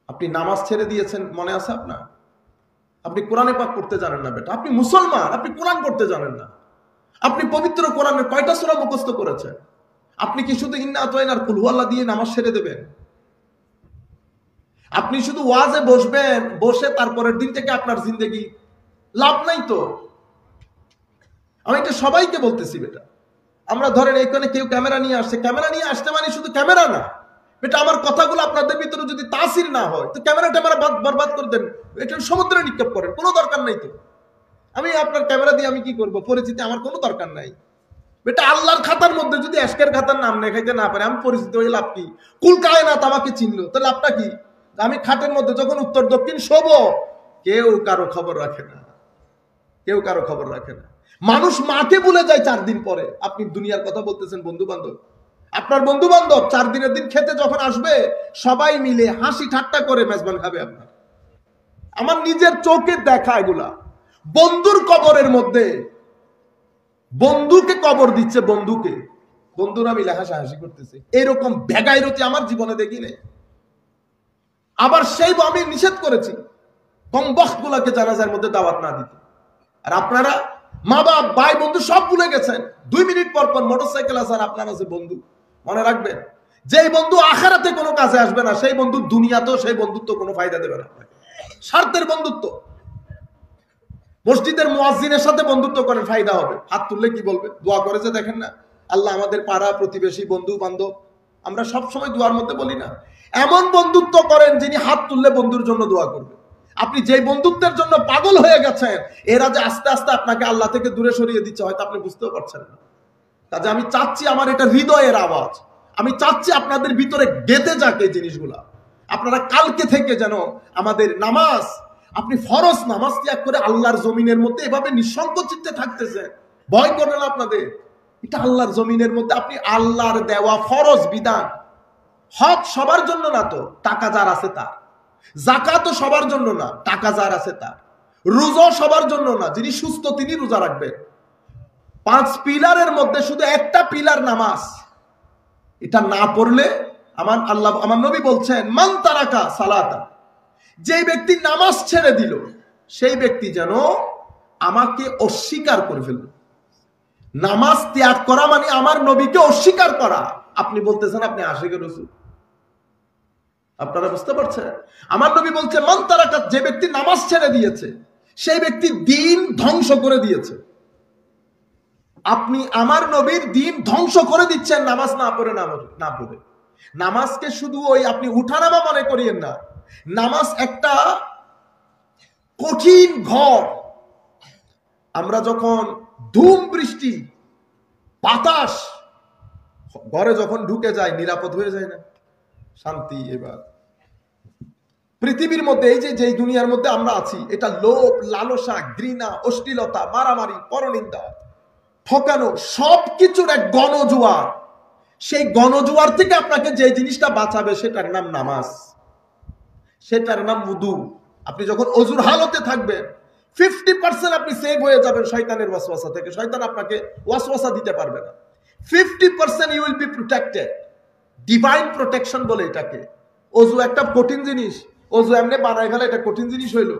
আপনি নামাজ ছেড়ে দিয়েছেন, মনে আছে আপনার? আপনি কোরআনে পাক পড়তে জানেন না বেটা, আপনি মুসলমান, আপনি কোরআন পড়তে জানেন না। আপনি পবিত্র কোরআনের কয়টা সূরা মুখস্থ করেছেন? আপনি কি শুধু ইন্না আতাইনার কুল হুয়াল্লাহ দিয়ে নামাজ ছেড়ে দেবেন? আপনি শুধু ওয়াজে বসবেন, বসে তারপরের দিন থেকে আপনার জিন্দেগি লাভ নাই তো। আমি এটা সবাইকে বলতেছি বেটা। আমরা ধরেন এখানে কেউ ক্যামেরা নিয়ে আসছে, ক্যামেরা নিয়ে আসতে মানে শুধু ক্যামেরা না বেটা, আমার কথাগুলো আপনাদের ভিতরে যদি তাসির না হয় তো ক্যামেরা বরবাদ করে দেন, এটা সমুদ্রে নিক্ষেপ করেন, কোনো দরকার নাই তো। আমি আপনার ক্যামেরা দিয়ে আমি কি করব? পরিচিতি আমার কোনো দরকার নাই বেটা। আল্লাহর খাতার মধ্যে যদি আজকের খাতার নাম লেখাইতে না পারে, আমি পরিচিত হয়ে লাভ কি? কুল কায়নাত আমাকে চিনলো, তো লাভটা কি? আমি খাটের মধ্যে যখন উত্তর দক্ষিণ শোবো, কেউ কারো খবর রাখে না, কেউ কারো খবর রাখে না। মানুষ মাকে ভুলে যায় 4 দিন পরে। আপনি দুনিয়ার কথা বলতেছেন, বন্ধু বান্ধব, আপনার বন্ধু বান্ধব 4 দিনের দিন খেতে যখন আসবে, সবাই মিলে হাসি ঠাট্টা করে মেজবান খাবে আপনার। আমার নিজের চোখে দেখা এগুলা। বন্ধুর কবরের মধ্যে বন্ধুকে কবর দিচ্ছে, বন্ধুরা মিলে হাসাহাসি করতেছে, এরকম বেগাইরতি আমার জীবনে দেখি নাই। আবার সেই আমি নিষেধ করেছি কম বক্ত গুলাকে জানাজার মধ্যে দাওয়াত না দিতে। আর আপনারা মা বাপ ভাই বন্ধু সব ভুলে গেছেন। 2 মিনিট পর পর মোটরসাইকেল আছে আর আপনার আছে বন্ধু। মনে রাখবেন, যেই বন্ধু আখিরাতে কোনো কাজে আসবে না, সেই বন্ধু দুনিয়াতেও সেই বন্ধুত্ব কোনো ফায়দা দেবে না। স্বার্থের বন্ধুত্ব। মসজিদের মুয়াজ্জিনের সাথে বন্ধুত্ব করেন, ফায়দা হবে। হাত তুললে কি বলবে? দোয়া করেছে দেখেন না, আল্লাহ আমাদের পাড়া প্রতিবেশী বন্ধু বান্ধব, আমরা সব সময় দোয়ার মধ্যে বলি না, এমন বন্ধুত্ব করেন যিনি হাত তুললে বন্ধুর জন্য দোয়া করবে। আপনি যে বন্ধুত্বের জন্য পাগল হয়ে গেছেন, এরা যে আস্তে আস্তে আপনাকে আল্লাহ থেকে দূরে সরিয়ে দিচ্ছে, হয়তো আপনি বুঝতেও পারছেন না। কাজে আমি চাচ্ছি, আমার এটা হৃদয়ের আওয়াজ, আমি চাচ্ছি আপনাদের ভিতরে গেঁথে যাক এই জিনিসগুলা। আপনারা কালকে থেকে যেন আমাদের নামাজ, আপনি ফরজ নামাজ ত্যাগ করে আল্লাহর জমিনের মধ্যে এভাবে নিঃসংকোচিতে থাকতেছে, ভয় করে না আপনাদের? এটা আল্লাহর জমিনের মধ্যে আপনি আল্লাহর দেওয়া ফরজ বিধান। হক সবার জন্য না তো, টাকা যার আছে তার। যাকাতও সবার জন্য না, টাকা যার আছে তার। রোজা সবার জন্য না, যিনি সুস্থ তিনি রোজা রাখবেন। 5 পিলারের মধ্যে শুধু একটা পিলার নামাজ, এটা না পড়লে আমার নবী বলছেন, মান তারাকা সালাতা, যে ব্যক্তি নামাজ ছেড়ে দিল সেই ব্যক্তি যেন আমাকে অস্বীকার করে ফেলল। নামাজ ত্যাগ করা মানে আমার নবীকে অস্বীকার করা। আপনি বলতেছেন আপনি আশিকে রাসূল, আপনারা বুঝতে পারছেন? আমার নবী বলছে, মান তারাকা, যে ব্যক্তি নামাজ ছেড়ে দিয়েছে সেই ব্যক্তি দ্বীন ধ্বংস করে দিয়েছে। আপনি আমার নবীর দ্বীন ধ্বংস করে দিচ্ছেন নামাজ না পড়ে। নামাজকে শুধু ওই আপনি উঠানামা মনে করিয়েন না। নামাজ একটা কঠিন ঘর। আমরা যখন ধুম বৃষ্টি বাতাস ঘরে যখন ঢুকে যায়, নিরাপদ হয়ে যায় না? শান্তি। এবার পৃথিবীর মধ্যে এই যে দুনিয়ার মধ্যে আমরা আছি, এটা লোভ, লালসা, ঘৃণা, অশ্লীলতা, মারামারি, পরনিন্দা, ঠকানো, সবকিছুর এক গণজোয়ার। সেই গণজোয়ার থেকে আপনাকে যে জিনিসটা বাঁচাবে সেটার নাম নামাজ, সেটার নাম ওযু। আপনি যখন ওযুর হালতে থাকবেন 50% আপনি সেভ হয়ে যাবেন শয়তানের ওয়াসওয়াসা থেকে। শয়তান আপনাকে ওয়াসওয়াসা দিতে পারবে না। 50% you will be protected. Divine protection বলে এটাকে। ওযু একটা কঠিন জিনিস, ওযু এমনি বানাই ফেলে এটা কঠিন জিনিস হইলো।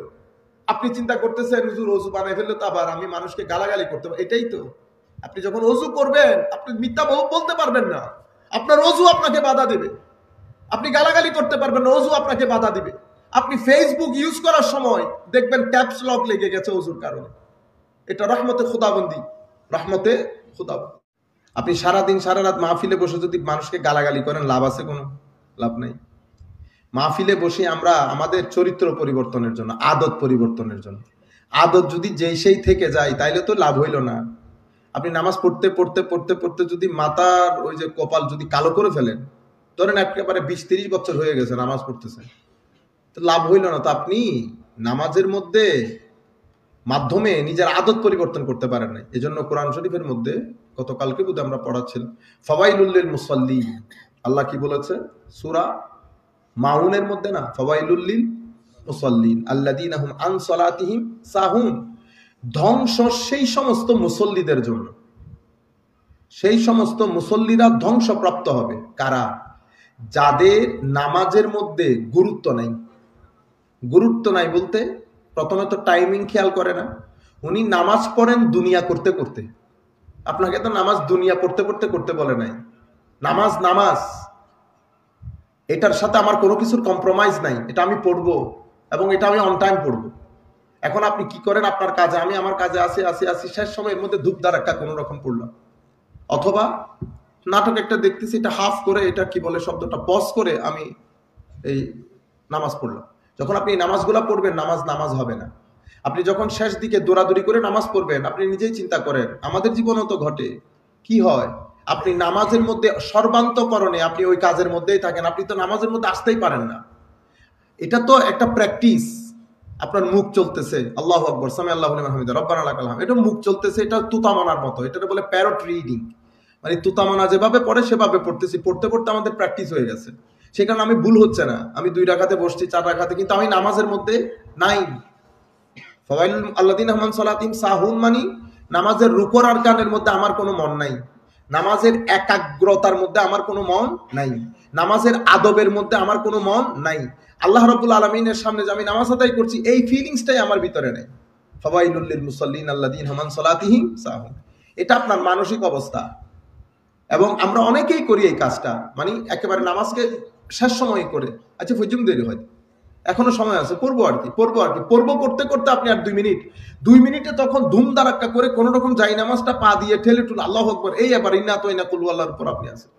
আপনি চিন্তা করতেছেন হুজুর ওযু বানাই ফেললে তো আবার আমি মানুষকে গালাগালি করতে পারি, এটাই তো। আপনি যখন ওযু করবেন আপনি মিথ্যা বলতে পারবেন না, আপনার ওযু আপনাকে বাধা দেবে। আপনি গালাগালি করতে পারবেন না, ওযু আপনাকে বাধা দিবে। আপনি ফেসবুক ইউজ করার সময় দেখবেন ক্যাপস লক লেগে গেছে ওযুর কারণে। এটা রহমতে খুদাবন্দি, রহমতে খুদাবন্দি। আপনি সারাদিন সারা রাত মাহফিলে বসে যদি মানুষকে গালাগালি করেন, লাভ আছে? কোনো লাভ নাই। মাহফিলে বসে আমরা আমাদের চরিত্র পরিবর্তনের জন্য, আদত পরিবর্তনের জন্য। আদত যদি যেই সেই থেকে যায় তাইলে তো লাভ হইল না। আপনি নামাজ পড়তে পড়তে পড়তে পড়তে যদি মাথার ওই যে কপাল যদি কালো করে ফেলেন, ধরেন একেবারে 20-30 বছর হয়ে গেছে নামাজ পড়তেছেন, তো লাভ হইল না। তো আপনি নামাজের মধ্যে মাধ্যমে নিজের আদত পরিবর্তন করতে পারেন না। এই জন্য কোরআন শরীফের মধ্যে গতকালকে বোধহয় আমরা পড়াচ্ছিলাম, ফাওয়াইলুল লিল মুসাল্লিন। আল্লাহ কি বলেছে সূরা মাউনের মধ্যে? না, ফাওয়াইলুল লিল মুসাল্লিন আল্লাযীনা হুম আন সালাতিহিম সাহুন। ধ্বংস সেই সমস্ত মুসল্লিদের জন্য। সেই সমস্ত মুসল্লিরা ধ্বংসপ্রাপ্ত হবে। কারা? যাদের নামাজের মধ্যে গুরুত্ব নাই। গুরুত্ব নাই বলতে প্রথমে তো টাইমিং খেয়াল করে না। উনি নামাজ পড়েন দুনিয়া করতে করতে, আপনাকে তো নামাজ দুনিয়া পড়তে পড়তে করতে বলে নাই। নামাজ নামাজ, এটার সাথে আমার কোনো কিছুর কম্প্রোমাইজ নাই। এটা আমি পড়বো এবং এটা আমি অন টাইম পড়বো। এখন আপনি কি করেন আপনার কাজে, আমি আমার কাজে আসি শেষ সময়ের মধ্যে ধূপ ধারাক্কা কোনো রকম পড়লাম, অথবা নাটক একটা দেখতেছি, এটা হাফ করে, এটা কি বলে শব্দটা, পজ করে আমি এই নামাজ পড়লাম। যখন আপনি নামাজগুলা পড়বেন, নামাজ নামাজ হবে না। আপনি যখন শেষ দিকে দৌড়াদৌড়ি করে নামাজ পড়বেন, আপনি নিজেই চিন্তা করেন, আমাদের জীবনেও তো ঘটে, কি হয় আপনি নামাজের মধ্যে সর্বান্তকরণে আপনি ওই কাজের মধ্যেই থাকেন, আপনি তো নামাজের মধ্যে আসতেই পারেন না। এটা তো একটা প্র্যাকটিস। আপনার মুখ চলতেছে আল্লাহু আকবার, সামি আল্লাহু লিমান হামিদা, রব্বানা লাকাল হামদ, এটা মুখ চলতেছে, এটা তুতামানার মতো, এটা বলে প্যারট রিডিং। মানে তুতামানা যেভাবে পড়ে সেভাবে পড়তেছি, পড়তে পড়তে আমাদের প্র্যাকটিস হয়ে গেছে। সে কারণে আমি ভুল হচ্ছে না, আমি 2 রাকাতে বসছি, 4 রাকাতে, কিন্তু আমি নামাজের মধ্যে নাই। ফাওয়াইলুল আল্লাযিনা হুম আন সালাতিহিম সাহুন, মানে নামাজের রুকুর আর কানের মধ্যে আমার কোনো মন নাই, নামাজের একাগ্রতার মধ্যে আমার কোনো মন নাই, নামাজের আদবের মধ্যে আমার কোনো মন নাই। আল্লাহ রাব্বুল আলামিনের সামনে যে আমি নামাজ আদায় করছি, এই ফিলিংসটাই আমার ভিতরে নেই। ফাওয়াইলুল লিল মুসাল্লিন আল্লাযিনা হুম আন সালাতিহিম সাহুন, এটা আপনার মানসিক অবস্থা। এবং আমরা অনেকেই করি এই কাজটা, মানে একেবারে নামাজকে শেষ সময় করে, আচ্ছা ফজর দেরি হয়, এখনো সময় আছে, পড়বো আর কি পড়বো করতে করতে আপনি আর 2 মিনিটে তখন ধুম দারাক্কা করে কোন রকম যাই নামাজটা পা দিয়ে ঠেলে টুল আল্লাহু আকবার, এই আবার ইন্না তো ইন্না কুল আল্লাহর উপর আপনি আছেন।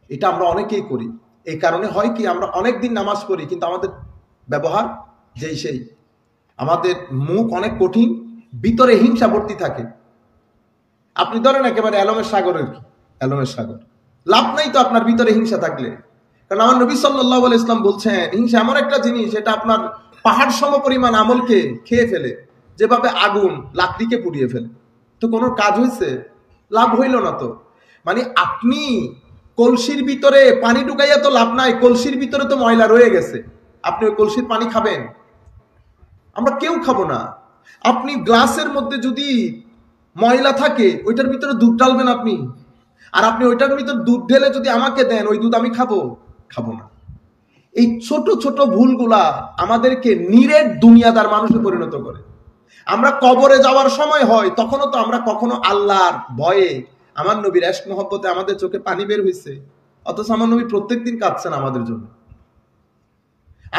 এটা আমরা অনেকেই করি। এই কারণে হয় কি, আমরা অনেক দিন নামাজ পড়ি কিন্তু আমাদের ব্যবহার যেই সেই, আমাদের মুখ অনেক কঠিন, ভিতরে হিংসা ভর্তি থাকে। আপনি ধরেন একেবারে এলমের সাগরের কি, এলমের সাগর, লাভ নাই তো আপনার ভিতরে হিংসা থাকলে। কারণ আমার নবী সাল্লাল্লাহু আলাইহি ওয়াসাল্লাম বলছেন, হিংসা এমন একটা জিনিস, এটা আপনার পাহাড় সমপরিমাণ আমলকে খেয়ে ফেলে, যেভাবে আগুন লাকড়িকে পুড়িয়ে ফেলে। তো কোনো কাজ হয়েছে? লাভ হইল না তো। মানে আপনি কলসির ভিতরে পানি ঢুকাইয়া তো লাভ নাই, কলসির ভিতরে তো ময়লা রয়ে গেছে, আপনি ওই কলসির পানি খাবেন? আমরা কেউ খাবো না। আপনি গ্লাসের মধ্যে যদি ময়লা থাকে, ওইটার ভিতরে দুধ ঢালবেন আপনি, আর আপনি ওইটার ভিতরে দুধ ঢেলে যদি আমাকে দেন, ওই দুধ আমি খাবো? খাবো না। এই ছোট ছোট ভুলগুলা আমাদেরকে নিরেট দুনিয়াদার মানুষে পরিণত করে। আমরা কবরে যাওয়ার সময় হয়, তখনও তো আমরা কখনো আল্লাহর ভয়ে, আমার নবীর ইশক মহব্বতে আমাদের চোখে পানি বের হয়েছে, অথচ আমার নবী প্রত্যেকদিন কাঁদছেন আমাদের জন্য।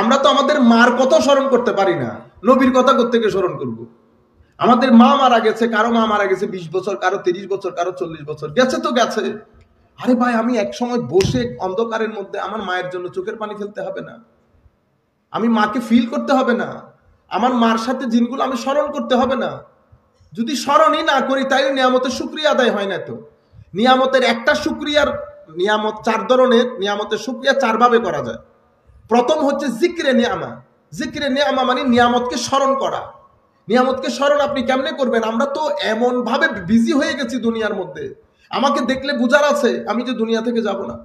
আমরা তো আমাদের মার কথা স্মরণ করতে পারি না, নবীর কথা কোত্থেকে স্মরণ করব? আমাদের মা মারা গেছে, কারো মা মারা গেছে 20 বছর, কারো 30 বছর, কারো 40 বছর, গেছে তো গেছে। আরে ভাই, আমি এক সময় বসে অন্ধকারের মধ্যে আমার মায়ের জন্য চোখের পানি ফেলতে হবে না? আমি মাকে ফিল করতে হবে না? আমার মার সাথে জিনগুলো আমি স্মরণ করতে হবে না? যদি স্মরণই না করি, তাইলে নিয়ামতের শুকরিয়া আদায় হয় না। তো নিয়ামতের একটা শুকরিয়ার, নিয়ামত 4 ধরনের, নিয়ামতের শুকরিয়া 4 ভাবে করা যায়। প্রথম হচ্ছে জিক্রে নিয়ামা। জিক্রে নিয়ামা মানে নিয়ামতকে স্মরণ করা। নিয়ামতকে স্মরণ আপনি কেমনে করবেন? আমরা তো এমন ভাবে বিজি হয়ে গেছি দুনিয়ার মধ্যে, আমাকে দেখলে বুঝার আছে আমি যে দুনিয়া থেকে যাব না।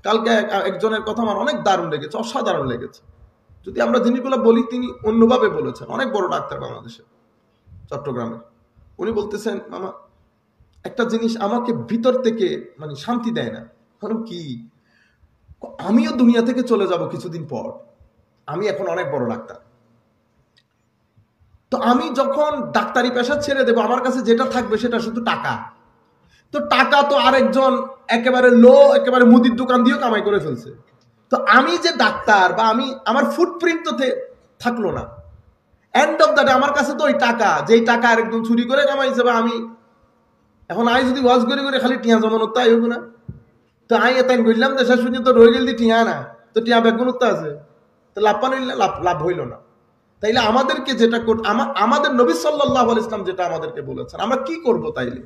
কালকে একজনের কথা আমার অনেক দারুণ লেগেছে, অসাধারণ লেগেছে। যদি আমরা জিনিসগুলো বলি, তিনি অন্যভাবে বলেছেন, অনেক বড় ডাক্তার বাংলাদেশে, চট্টগ্রামে। উনি বলতেছেন, মামা একটা জিনিস আমাকে ভিতর থেকে মানে শান্তি দেয় না। কি? আমিও দুনিয়া থেকে চলে যাব কিছুদিন পর, আমি এখন অনেক বড় ডাক্তার, তো আমি যখন ডাক্তারি পেশা ছেড়ে দেবো, আমার কাছে যেটা থাকবে সেটা শুধু টাকা। তো টাকা তো আরেকজন একেবারে একেবারে মুদির দোকান দিয়েও কামাই করে ফেলছে। তো আমি যে ডাক্তার, বা আমি, আমার ফুটপ্রিন্ট তো থাকলো না। এন্ড অফ দ্য ডে আমার কাছে তো ওই টাকা, যেই টাকা আরেকজন চুরি করে কামাইছে, বা আমি এখন আই যদি ওয়াজ করে করে খালি টিয়া জমানোর, তাই হইব না? তো আই এত বললাম যে শেষ পর্যন্ত রয়ে গেল টিয়া না, তো টিয়া বেগুনত্তা আছে, তো লাভ পান লাভ হইল না। তাইলে আমাদেরকে যেটা আমাদের নবী সাল্লাল্লাহু আলাইহি ওয়াসাল্লাম যেটা আমাদেরকে বলেছেন, আমরা কি করব? তাইলে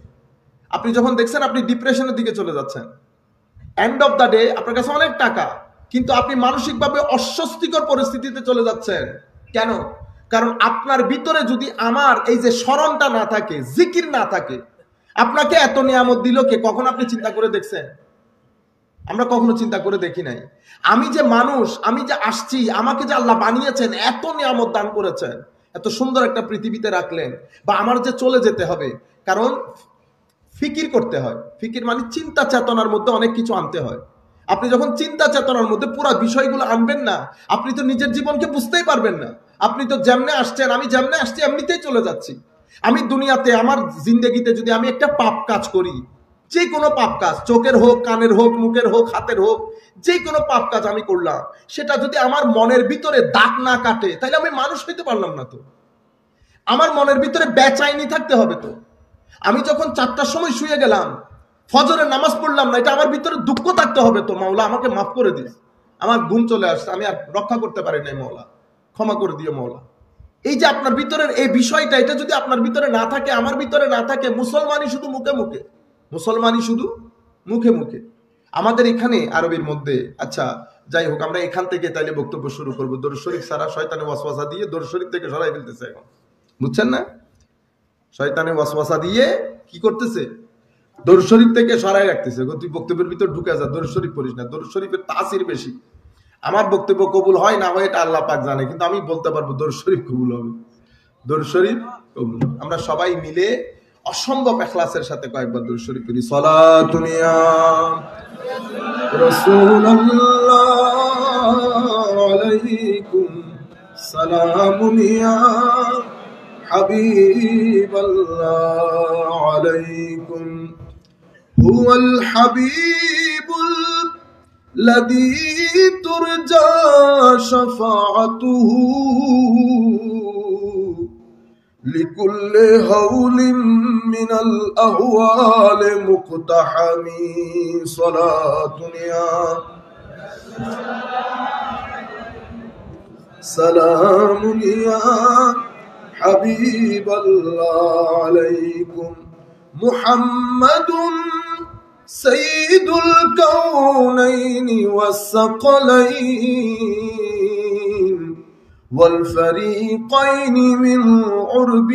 আপনি যখন দেখছেন আপনি ডিপ্রেশনের দিকে চলে যাচ্ছেন, এন্ড অফ দ্য ডে আপনার কাছে অনেক টাকা, কিন্তু আপনি মানসিকভাবে অস্বস্তিকর পরিস্থিতিতে চলে যাচ্ছেন। কেন? কারণ আপনার ভিতরে যদি আমার এই যে স্মরণটা না থাকে, জিকির না থাকে, আপনাকে এত নিয়ামত দিল কে? কখন আপনি চিন্তা করে দেখছেন? আমরা কখনো চিন্তা করে দেখি নাই। আমি যে মানুষ, আমি যে আসছি, আমাকে যে আল্লাহ বানিয়েছেন, এত নিয়ামত দান করেছেন, এত সুন্দর একটা পৃথিবীতে রাখলেন, বা আমার যে চলে যেতে হবে, কারণ ফিকির করতে হয়। ফিকির মানে চিন্তা চেতনার মধ্যে অনেক কিছু আনতে হয়। আপনি যখন চিন্তা চেতনার মধ্যে পুরো বিষয়গুলো আনবেন না, আপনি তো নিজের জীবনকে বুঝতেই পারবেন না। আপনি তো যেমনে আসছেন, আমি যেমনে আসছি এমনিতেই চলে যাচ্ছি। আমি দুনিয়াতে আমার জিন্দেগিতে যদি আমি একটা পাপ কাজ করি, যে কোনো পাপ কাজ, চোখের হোক, কানের হোক, মুখের হোক, হাতের হোক, যে কোনো পাপ কাজ আমি করলাম, সেটা যদি আমার মনের ভিতরে দাগ না কাটে, তাহলে আমি মানুষ হইতে পারলাম না। তো আমার মনের ভিতরে বেচাইনি থাকতে হবে। তো আমি যখন 4টার সময় শুয়ে গেলাম, ফজরের নামাজ পড়লাম না, এটা আমার ভিতরে দুঃখ থাকতে হবে। তো মাওলা আমাকে মাফ করে দিস, আমার ঘুম চলে আসছে, আমি আর রক্ষা করতে পারি নাই, মাওলা ক্ষমা করে দিও মাওলা। এই যে আপনার ভিতরের এই বিষয়টা, এটা যদি আপনার ভিতরে না থাকে, আমার ভিতরে না থাকে, মুসলমানই শুধু মুখে মুখে, মুসলমানই শুধু মুখে মুখে। আমাদের এখানে আরবির মধ্যে, আচ্ছা যাই হোক, আমরা এখান থেকে তাইলে বক্তব্য শুরু করবো। দরুদ শরীফ সারা শয়তানে ওয়াসওয়াসা দিয়ে দরুদ শরীফ থেকে সরাই ফেলতেছে এখন, বুঝছেন না? শয়তানে ওয়াসওয়াসা দিয়ে কি করতেছে? দরুদ শরীফ থেকে সরাই রাখতেছে। তুই বক্তব্যের ভিতর ঢুকে যা, দরুদ শরীফ পড়িস না, দরুদ শরীফের তাসির বেশি। আমার বক্তব্য কবুল হয় না হয় এটা আল্লাহ পাক জানে, কিন্তু আমি বলতে পারবো দরুদ শরীফ কবুল হবে, দরুদ শরীফ কবুল। আমরা সবাই মিলে অসম্ভব ইখলাসের সাথে কয়েকবার দরুদ শরীফ পড়ি। সালাতুন ইয়া রাসূলুল্লাহ আলাইকুম, সালামুন ইয়া হাবিবাল্লাহ আলাইকুম, হুয়াল হাবিবুল الذي ترجى شفاعته لكل هول من الأهوال مقتحم، صلاة يا سلام يا حبيب الله عليكم، محمد سيد الكونين والثقلين والفريقين من عرب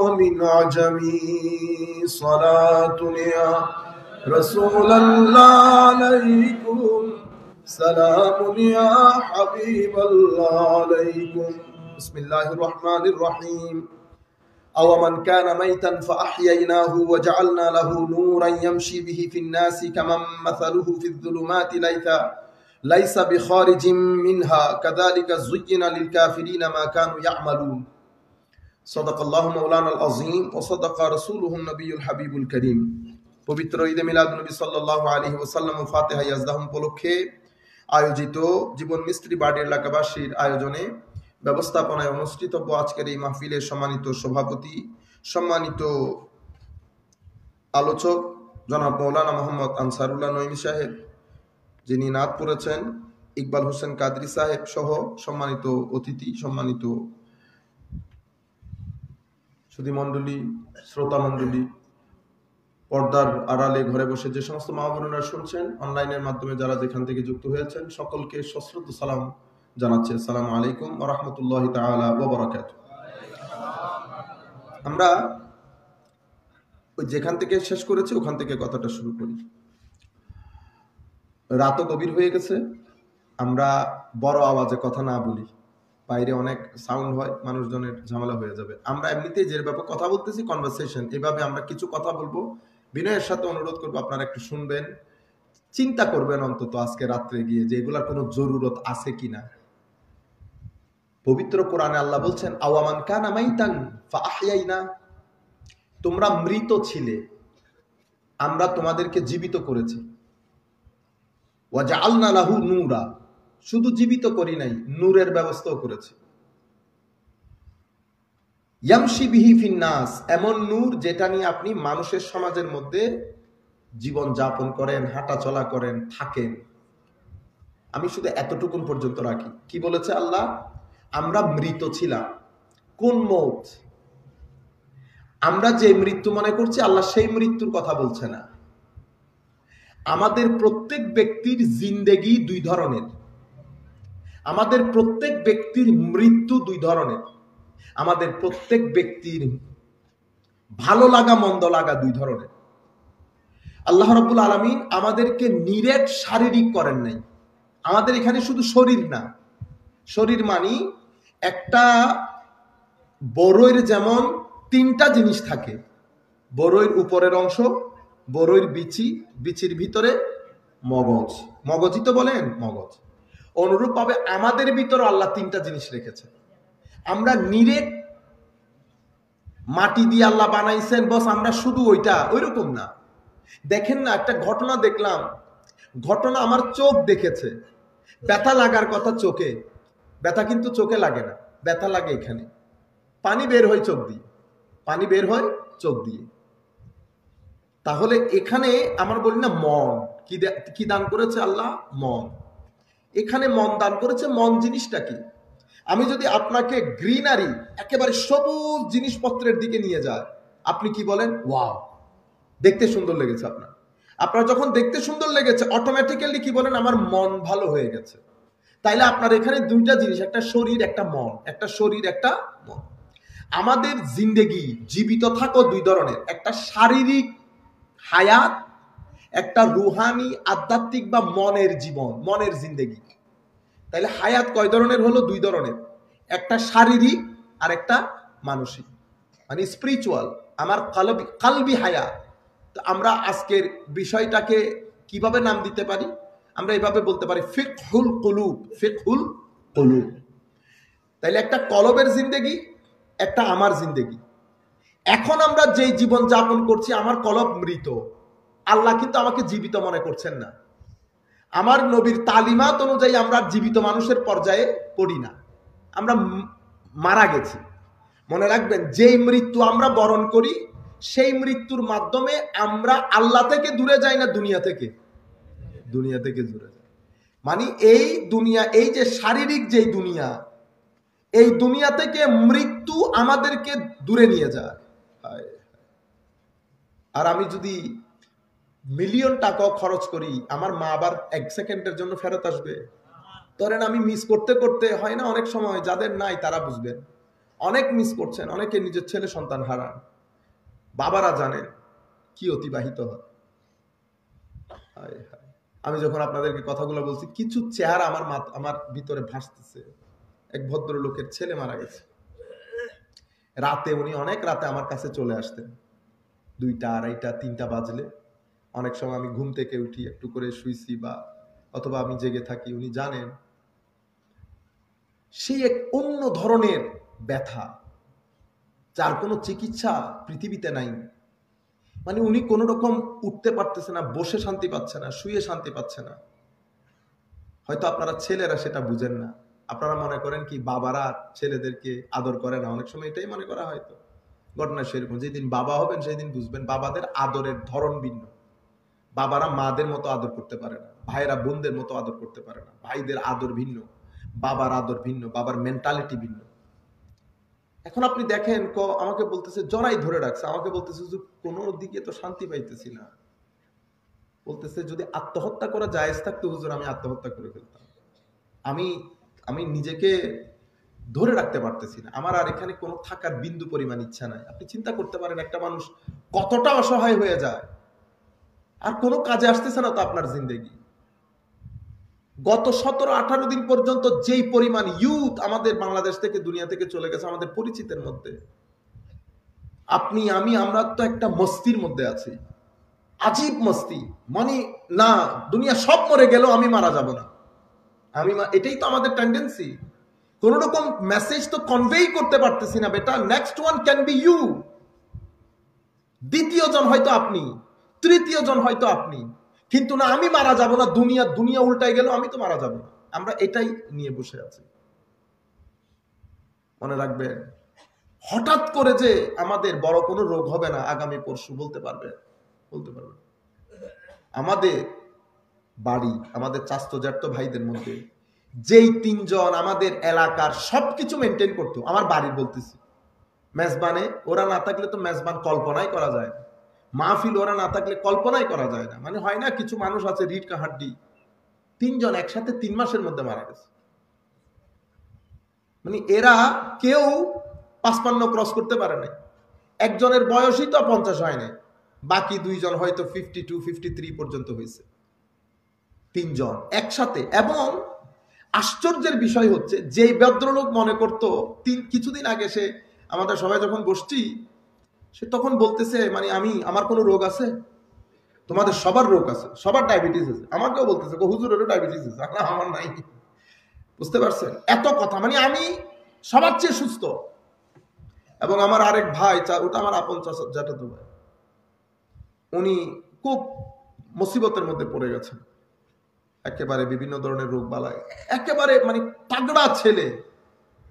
ومن عجم، صلاة يا رسول الله عليكم، سلام يا حبيب الله عليكم، بسم الله الرحمن الرحيم، أو من كان ميتا فأحييناه وجعلنا له نورا يمشي به في الناس كمن مثله في الظلمات ليس بخارج منها كذلك زين للكافرين ما كانوا يعملون، صدق الله مولانا العظيم وصدق رسوله النبي الحبيب الكريم। পবিত্র ঈদে মিলাদ নবী সাল্লাল্লাহু আলাইহি ওয়াসাল্লাম ও ফাতিহা ইয়াজদাহুম উপলক্ষে আয়োজিত জীবন মিস্ত্রি বাড়ির এলাকাবাসীর আয়োজনে ব্যবস্থাপনায় অনুষ্ঠিতব্য আজকের এই মাহফিলের সম্মানিত সভাপতি, সম্মানিত আলোচক জনাব মৌলানা মোহাম্মদ আনসারুল্লাহ নঈমী সাহেব, যিনি নাত পড়েছেন, ইকবাল হোসেন কাদরি সাহেব সহ সম্মানিত অতিথি, সম্মানিত সুধী মণ্ডলী, শ্রোতা মণ্ডলী, পর্দার আড়ালে ঘরে বসে যে সমস্ত মা বোনেরা শুনছেন, অনলাইনের মাধ্যমে যারা যেখান থেকে যুক্ত হয়েছেন, সকলকে সশ্রদ্ধ সালাম জানাচ্ছি। আসসালামু আলাইকুম ওয়া রাহমাতুল্লাহি তাআলা ওয়া বারাকাতুহু। আমরা ওই যেখান থেকে শেষ করেছি ওখান থেকে কথাটা শুরু করি। রাতও গভীর হয়ে গেছে, আমরা বড় আওয়াজে কথা না বলি, বাইরে অনেক সাউন্ড হয়, মানুষজনের ঝামেলা হয়ে যাবে। আমরা এমনিতেই যেভাবে কথা বলতেছি কনভারসেশন, এভাবে আমরা কিছু কথা বলবো। বিনয়ের সাথে অনুরোধ করবো আপনারা একটু শুনবেন, চিন্তা করবেন অন্তত আজকে রাত্রে গিয়ে যে এগুলার কোনো জরুরত আছে কিনা। পবিত্র কোরআনে আল্লাহ বলছেন, আওয়ামান কানা মাইতান ফাআহইয়াইনা, তোমরা মৃত ছিলে, আমরা তোমাদেরকে জীবিত করেছি। ওয়া জাআলনা লাহু নূরা, শুধু জীবিত করি নাই, নূরের ব্যবস্থাও করেছি। ইয়ামশি বিহি ফিন নাস, এমন নূর যেটা নিয়ে আপনি মানুষের সমাজের মধ্যে জীবন যাপন করেন, হাঁটা চলা করেন, থাকেন। আমি শুধু এতটুকুন পর্যন্ত রাখি। কি বলেছে আল্লাহ? আমরা মৃত ছিলাম। কোন মৌত? আমরা যে মৃত্যু মনে করছি, আল্লাহ সেই মৃত্যুর কথা বলছে না। আমাদের প্রত্যেক ব্যক্তির জিন্দেগি দুই ধরনের, আমাদের প্রত্যেক ব্যক্তির মৃত্যু দুই ধরনের, আমাদের প্রত্যেক ব্যক্তির ভালো লাগা মন্দ লাগা দুই ধরনের। আল্লাহ রাব্বুল আলামিন আমাদেরকে নিরেট শারীরিক করেন নাই। আমাদের এখানে শুধু শরীর না, শরীর মানি একটা বড়ইর যেমন তিনটা জিনিস থাকে, বড়ইর উপরের অংশ, বড়ইর বিচি, বিচির ভিতরে মগজ, মগজই তো বলেন, মগজ। অনুরূপ ভাবে আমাদের ভিতর আল্লাহ তিনটা জিনিস রেখেছে। আমরা নিরেট মাটি দিয়ে আল্লাহ বানাইছেন, বস আমরা শুধু ওইটা, ওইরকম না। দেখেন না, একটা ঘটনা দেখলাম, ঘটনা আমার চোখ দেখেছে। ব্যথা লাগার কথা চোখে, ব্যথা কিন্তু চোখে লাগে না, ব্যথা লাগে এখানে। পানি বের হয় চোখ দিয়ে, পানি বের হয় চোখ দিয়ে। তাহলে এখানে আমার বলি না, মন কি দান করেছে আল্লাহ? মন। এখানে মন দান করেছে। মন জিনিসটা কি? আমি যদি আপনাকে গ্রিনারি, একেবারে সবুজ জিনিসপত্রের দিকে নিয়ে যায়, আপনি কি বলেন? ওয়াও, দেখতে সুন্দর লেগেছে। আপনার যখন দেখতে সুন্দর লেগেছে, অটোমেটিক্যালি কি বলেন? আমার মন ভালো হয়ে গেছে। তাইলে আপনার এখানে দুইটা জিনিস, একটা শরীর, একটা মন। একটা শরীর, একটা মন। আমাদের জিন্দেগি, জীবিত থাকো দুই ধরনের, একটা শারীরিক হায়াত, একটা রুহানি আধ্যাত্মিক বা মনের জীবন, মনের জিন্দেগি। তাইলে হায়াত কয় ধরনের হলো? দুই ধরনের, একটা শারীরিক আর একটা মানসিক, মানে স্পিরিচুয়াল। আমার কালবি হায়াত। তো আমরা আজকের বিষয়টাকে কিভাবে নাম দিতে পারি? আমরা এইভাবে বলতে পারি, ফিকহুল কুলুব। ফিকহুল কুলুব। তাইলে একটা কলবের জিন্দেগি, একটা আমার জিন্দেগি। এখন আমরা যেই জীবন যাপন করছি, আমার কলব মৃত। আল্লাহ কিন্তু আমাকে জীবিত মনে করছেন না। আমার নবীর তালিমাত অনুযায়ী আমরা জীবিত মানুষের পর্যায়ে পড়ি না, আমরা মারা গেছি। মনে রাখবেন, যেই মৃত্যু আমরা বরণ করি, সেই মৃত্যুর মাধ্যমে আমরা আল্লাহ থেকে দূরে যাই না, দুনিয়া থেকে দূরে যাই। মানে এই দুনিয়া, এই যে শারীরিক যেই দুনিয়া, এই দুনিয়া থেকে মৃত্যু আমাদেরকে দূরে নিয়ে যায়। আর আমি যদি মিলিয়ন টাকাও খরচ করি, আমার মা আবার এক সেকেন্ডের জন্য ফেরত আসবে? ধরেন আমি মিস করতে করতে, হয় না অনেক সময়, যাদের নাই তারা বুঝবেন, অনেক মিস করছেন, অনেকে নিজের ছেলে সন্তান হারান, বাবারা জানেন কি অতিবাহিত হয়। আমি যখন আপনাদেরকে কথাগুলো বলছি, কিছু চেহারা আমার ভিতরে ভাসতেছে। এক ভদ্রলোকের ছেলে মারা গেছে রাতে। উনি অনেক রাতে আমার কাছে চলে আসতেন, 2টা, 2:30, 3টা বাজলে। অনেক সময় আমি ঘুম থেকে উঠি, একটু করে শুইছি বা অথবা আমি জেগে থাকি, উনি জানেন। সেই এক অন্য ধরনের ব্যথা, যার কোনো চিকিৎসা পৃথিবীতে নাই। মানে উনি কোনো রকম উঠতে পারতেছে না, বসে শান্তি পাচ্ছে না, শুয়ে শান্তি পাচ্ছে না। হয়তো আপনারা ছেলেরা সেটা বুঝেন না। আপনারা মনে করেন কি বাবারা ছেলেদেরকে আদর করে না, অনেক সময় এটাই মনে করা হয়তো। ঘটনা সেরকম, যেদিন বাবা হবেন সেই দিন বুঝবেন বাবাদের আদরের ধরন ভিন্ন। বাবারা মাদের মতো আদর করতে পারে না, ভাইয়েরা বোনদের মতো আদর করতে পারে না, ভাইদের আদর ভিন্ন, বাবার আদর ভিন্ন, বাবার মেন্টালিটি ভিন্ন। এখন আপনি দেখেন, আমাকে বলতেছে জড়াই ধরে রাখছে, আমাকে বলতেছে কোনো দিকে তো শান্তি পাইতেছি না। বলতেছে যদি আত্মহত্যা করা জায়েজ থাকতো হুজুর, আমি আত্মহত্যা করে ফেলতাম। আমি নিজেকে ধরে রাখতে পারতেছি না, আমার আর এখানে কোনো থাকার বিন্দু পরিমাণ ইচ্ছা নাই। আপনি চিন্তা করতে পারেন একটা মানুষ কতটা অসহায় হয়ে যায়, আর কোনো কাজে আসতেছে না তো আপনার জিন্দেগি। গত 17-18 দিন পর্যন্ত যেই পরিমাণ ইউথ আমাদের বাংলাদেশ থেকে, দুনিয়া থেকে চলে গেছে, আমাদের পরিচিতের মধ্যে, আপনি আমরা তো একটা মস্তির মধ্যে আছি, আজীব মস্তি। মানে না, দুনিয়া সব মরে গেল, আমি মারা যাব না, এটাই তো আমাদের টেন্ডেন্সি। কোন রকম মেসেজ তো কনভেই করতে পারতেছি না, বেটা next one can be you. দ্বিতীয় জন হয়তো আপনি, তৃতীয় জন হয়তো আপনি, কিন্তু না, আমি মারা যাব না, দুনিয়া উল্টাই গেল, আমি তো মারা যাব না। আমরা এটাই নিয়ে বসে আছি। মনে রাখবেন, হঠাৎ করে যে আমাদের বড় কোনো রোগ হবে না আগামী পরশু, বলতে পারবে? আমাদের বাড়ি, আমাদের চাস্তো জ্যাঠতো ভাইদের মধ্যে যেই 3 জন আমাদের এলাকার সবকিছু মেনটেন করতো, আমার বাড়ির বলতেছি, মেজবানে ওরা না থাকলে তো মেজবান কল্পনাই করা যায় না, মাহফিল ওরা না থাকলে কল্পনাই করা যায় না। মানে হয় না, কিছু মানুষ আছে রিট কাহাড্ডি, 3 জন একসাথে 3 মাসের মধ্যে মারা গেছে। মানে এরা কেউ 55 ক্রস করতে পারে নাই। একজনের বয়সই তো 50 হয় নাই, বাকি 2 জন হয়তো 52, 53 পর্যন্ত হয়েছে। 3 জন একসাথে। এবং আশ্চর্যের বিষয় হচ্ছে, যেই ভদ্রলোক মনে করতো কিছুদিন আগে, সে আমাদের সবাই যখন বসছি, সে তখন বলতেছে, মানে আমার কোনো রোগ আছে? তোমাদের সবার রোগ আছে, সবার ডায়াবেটিস আছে। আমাকেও বলতেছে হুজুরেরও ডায়াবেটিস আছে, আমার নাই। বুঝতে পারছেন? এত কথা, মানে আমি সবার চেয়ে সুস্থ। এবং আমার আরেক ভাই, ওটা আমার আপন জ্যাঠাতো ভাই, উনি খুব মুসিবতের মধ্যে পড়ে গেছেন, একেবারে বিভিন্ন ধরনের রোগ বালায়, একেবারে মানে তাগড়া ছেলে,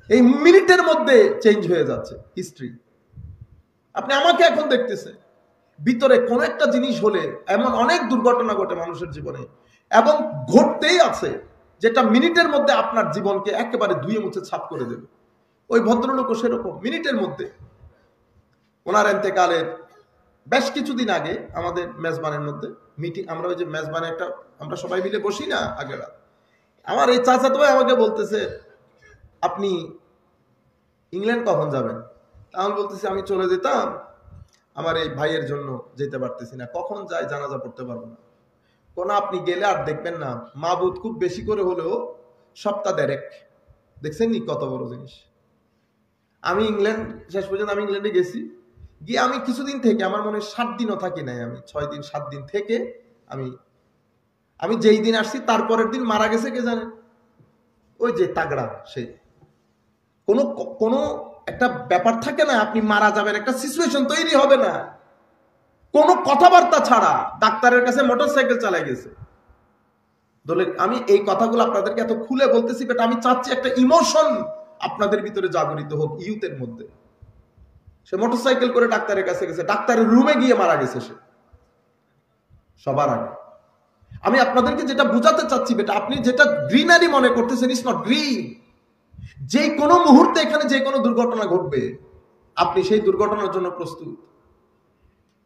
এই মিনিটের মধ্যে চেঞ্জ হয়ে যাচ্ছে হিস্ট্রি। আপনি আমাকে এখন দেখতেছেন, ভিতরে কোন একটা জিনিস হলে এমন অনেক দুর্ঘটনা ঘটে মানুষের জীবনে, এবং ঘটতেই আছে, যেটা মিনিটের মধ্যে আপনার জীবনকে একেবারে ধুয়ে মুছে ছাপ করে দেবে। ওই ভদ্রলোকও সেরকম, মিনিটের মধ্যে। ওনার এতেকালের বেশ কিছুদিন আগে আমাদের মেজবানের মধ্যে মিটিং, আমরা ওই যে মেজবানে একটা আমরা সবাই মিলে বসি না আগের রাত, আমার এই চাচাতো ভাই আমাকে বলতেছে, আপনি ইংল্যান্ড কখন যাবেন? আমি বলতেছি আমি চলে যেতাম, আমার এই ভাইয়ের জন্য যেতে পারতেছি না, কখন যাই জানাজা পড়তে পারবো না। কোন আপনি গেলে আর দেখবেন না, মাবুদ খুব বেশি করে হলেও সপ্তাহ দেড়েক। দেখছেন নি কত বড় জিনিস। আমি ইংল্যান্ড, শেষ পর্যন্ত আমি ইংল্যান্ডে গেছি, গিয়ে আমি কিছুদিন থেকে, আমার মনে হয় 7 দিনও থাকি নাই, আমি 6 দিন 7 দিন থেকে আমি যেই দিন আসছি তারপরের দিন মারা গেছে কে জানেন? ওই যে তাগড়া সে। কোনো একটা ব্যাপার থাকে না, আপনি মারা যাবেন, একটা সিচুয়েশন তৈরি হবে না, কোনো কথাবার্তা ছাড়া ডাক্তারের কাছে মোটরসাইকেল চালাই গেছে। আমি এই কথাগুলো আপনাদেরকে এত খুলে বলতেছি, বাট আমি চাচ্ছি একটা ইমোশন আপনাদের ভিতরে জাগরিত হোক, ইউথের মধ্যে। সে মোটরসাইকেল করে ডাক্তারের কাছে গেছে, ডাক্তারের রুমে গিয়ে মারা গেছে সে সবার আগে। আমি আপনাদেরকে যেটা বুঝাতে চাচ্ছি, বেটা, আপনি যেটা গ্রিনারি মনে করতেছেন, ইটস নট গ্রিন। যে কোনো মুহূর্তে এখানে যে কোনো দুর্ঘটনা ঘটবে, আপনি সেই দুর্ঘটনার জন্য প্রস্তুত।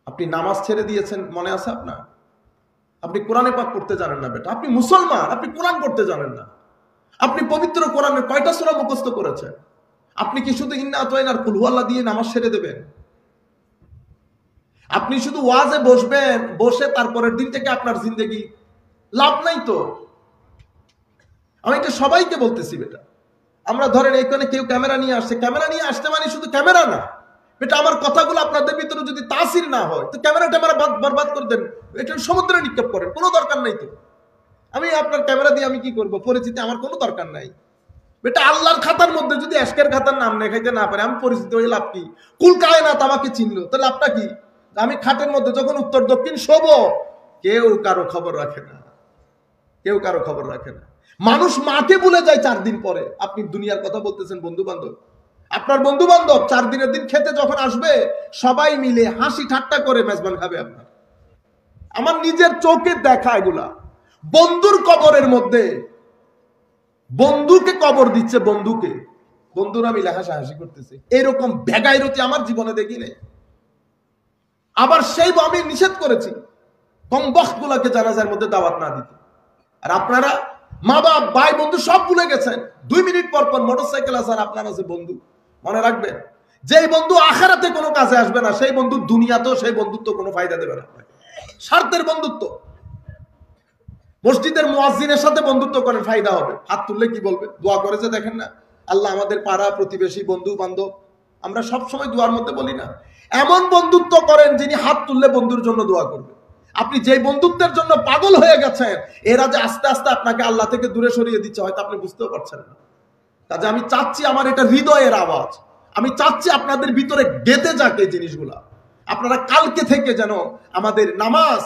আপনি নামাজ ছেড়ে দিয়েছেন, মনে আছে আপনার? আপনি কোরআনে পাক পড়তে জানেন না বেটা, আপনি মুসলমান, আপনি কোরআন পড়তে জানেন না। আপনি পবিত্র কোরআনের কয়টা সূরা মুখস্থ করেছেন? আপনি কি শুধু ইন্না আতাইনা আর কুল হুয়াল্লাহ দিয়ে নামাজ ছেড়ে দেবেন? আপনি শুধু ওয়াজে বসবেন, বসে তারপরের দিন থেকে আপনার জিন্দেগি লাভ নাই তো। আমি এটা সবাইকে বলতেছি বেটা। আমরা ধরেন এখানে কেউ ক্যামেরা নিয়ে আসছে, ক্যামেরা নিয়ে আসতে মানে শুধু ক্যামেরা না বেটা, আমার কথাগুলো আপনাদের ভিতরে যদি তাসির না হয় তো ক্যামেরা বরবাদ করে দেন, এটা সমুদ্রে নিক্ষেপ করেন, কোনো দরকার নাই তো। আমি আপনার ক্যামেরা দিয়ে আমি কি করব? পরিচিতি আমার কোনো দরকার নাই বেটা। আল্লাহর খাতার মধ্যে যদি আজকের খাতার নাম লেখাইতে না পারে, আমি পরিচিত হয়ে লাভ কি? কুল কায়নাত আমাকে চিনলো, তো লাভটা কি? আমি খাটের মধ্যে যখন উত্তর দক্ষিণ শোবো, কেউ কারো খবর রাখে না, কেউ কারো খবর রাখে না। মানুষ মাকে ভুলে যায় 4 দিন পরে। আপনি দুনিয়ার কথা বলতেছেন, বন্ধু বান্ধব, আপনার বন্ধু বান্ধব 4 দিনের দিন খেতে যখন আসবে, সবাই মিলে হাসি ঠাট্টা করে মেজবান খাবে আপনার। আমার নিজের চোখে দেখা এগুলা। বন্ধুর কবরের মধ্যে বন্ধুকে কবর দিচ্ছে, বন্ধুরা মিলে হাসাহাসি করতেছে, এরকম ভেগাইরতি আমার জীবনে দেখি নাই। আবার সেই আমি নিষেধ করেছি কম বক্ত গুলাকে জানাজার মধ্যে দাওয়াত না দিতে। আর আপনারা মা বাপ ভাই বন্ধু সব ভুলে গেছেন। 2 মিনিট পর পর মোটরসাইকেল আছে আর আপনার আছে বন্ধু। মনে রাখবেন, যেই বন্ধু আখিরাতে কোনো কাজে আসবে না, সেই বন্ধু দুনিয়াতেও সেই বন্ধুত্ব কোনো ফায়দা দেবে না। স্বার্থের বন্ধুত্ব। মসজিদের মুয়াজ্জিনের সাথে বন্ধুত্ব করেন, ফায়দা হবে। হাত তুললে কি বলবে? দোয়া করেছে দেখেন না, আল্লাহ আমাদের পাড়া প্রতিবেশী বন্ধু বান্ধব, আমরা সব সময় দোয়ার মধ্যে বলি না, এমন বন্ধুত্ব করেন যিনি হাত তুললে বন্ধুর জন্য দোয়া করবে। আপনি যে বন্ধুত্বের জন্য পাগল হয়ে গেছেন, এরা যে আস্তে আস্তে আপনাকে আল্লাহ থেকে দূরে সরিয়ে দিচ্ছে, হয়তো আপনি বুঝতেও পারছেন না। কাজে আমি চাচ্ছি, আমার এটা হৃদয়ের আওয়াজ, আমি চাচ্ছি আপনাদের ভিতরে গেঁথে যাক এই জিনিসগুলা। আপনারা কালকে থেকে যেন আমাদের নামাজ,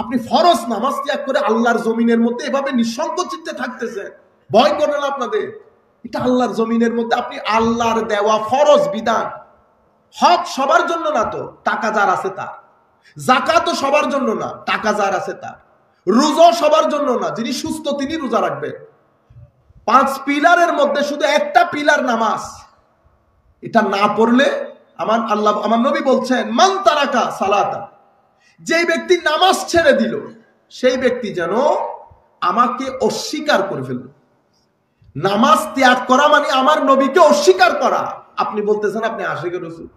আপনি ফরজ নামাজ ত্যাগ করে আল্লাহর জমিনের মধ্যে এভাবে নিঃসংকোচিতে থাকতেছেন, ভয় করে না আপনাদের? এটা আল্লাহর জমিনের মধ্যে আপনি আল্লাহর দেওয়া ফরজ বিধান। হক সবার জন্য না তো, টাকা যার আছে তার। যাকাতও সবার জন্য না, টাকা যার আছে তার। রোজা সবার জন্য না, যিনি সুস্থ তিনি রোজা রাখবেন। 5 পিলারের মধ্যে শুধু একটা পিলার নামাজ, এটা না পড়লে আমার নবী বলছেন, মান তারাকা সালাতা, যে ব্যক্তি নামাজ ছেড়ে দিল সেই ব্যক্তি যেন আমাকে অস্বীকার করে ফেলল। নামাজ ত্যাগ করা মানে আমার নবীকে অস্বীকার করা। আপনি বলতেছেন আপনি আশিকের রাসূল,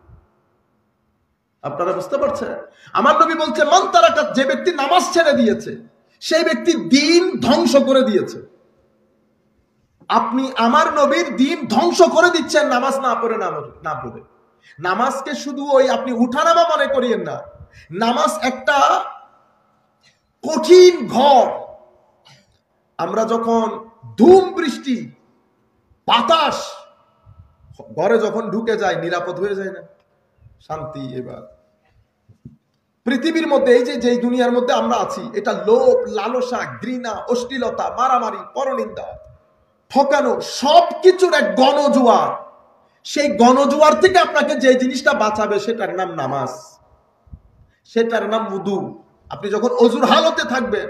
আপনারা বুঝতে পারছেন? আমার নবী বলছে, মান তারাকা, যে ব্যক্তি নামাজ ছেড়ে দিয়েছে সেই ব্যক্তি দ্বীন ধ্বংস করে দিয়েছে। আপনি আমার নবীর দ্বীন ধ্বংস করে দিচ্ছেন নামাজ না পড়ে। নামাজকে শুধু ওই আপনি উঠানামা মনে করিয়েন না। নামাজ একটা কঠিন ঘর, আমরা যখন ধুম বৃষ্টি বাতাস ঘরে যখন ঢুকে যায় নিরাপদ হয়ে যায় না, শান্তি। এবার পৃথিবীর মধ্যে এই যে দুনিয়ার মধ্যে আমরা আছি, এটা লোভ, লালসা, ঘৃণা, অশ্লীলতা, মারামারি, পরনিন্দা, ঠকানো, সবকিছুর এক গণজোয়ার। সেই গণজোয়ার থেকে আপনাকে যে জিনিসটা বাঁচাবে সেটার নাম নামাজ, সেটার নাম wudu। আপনি যখন অজুর হালতে থাকবেন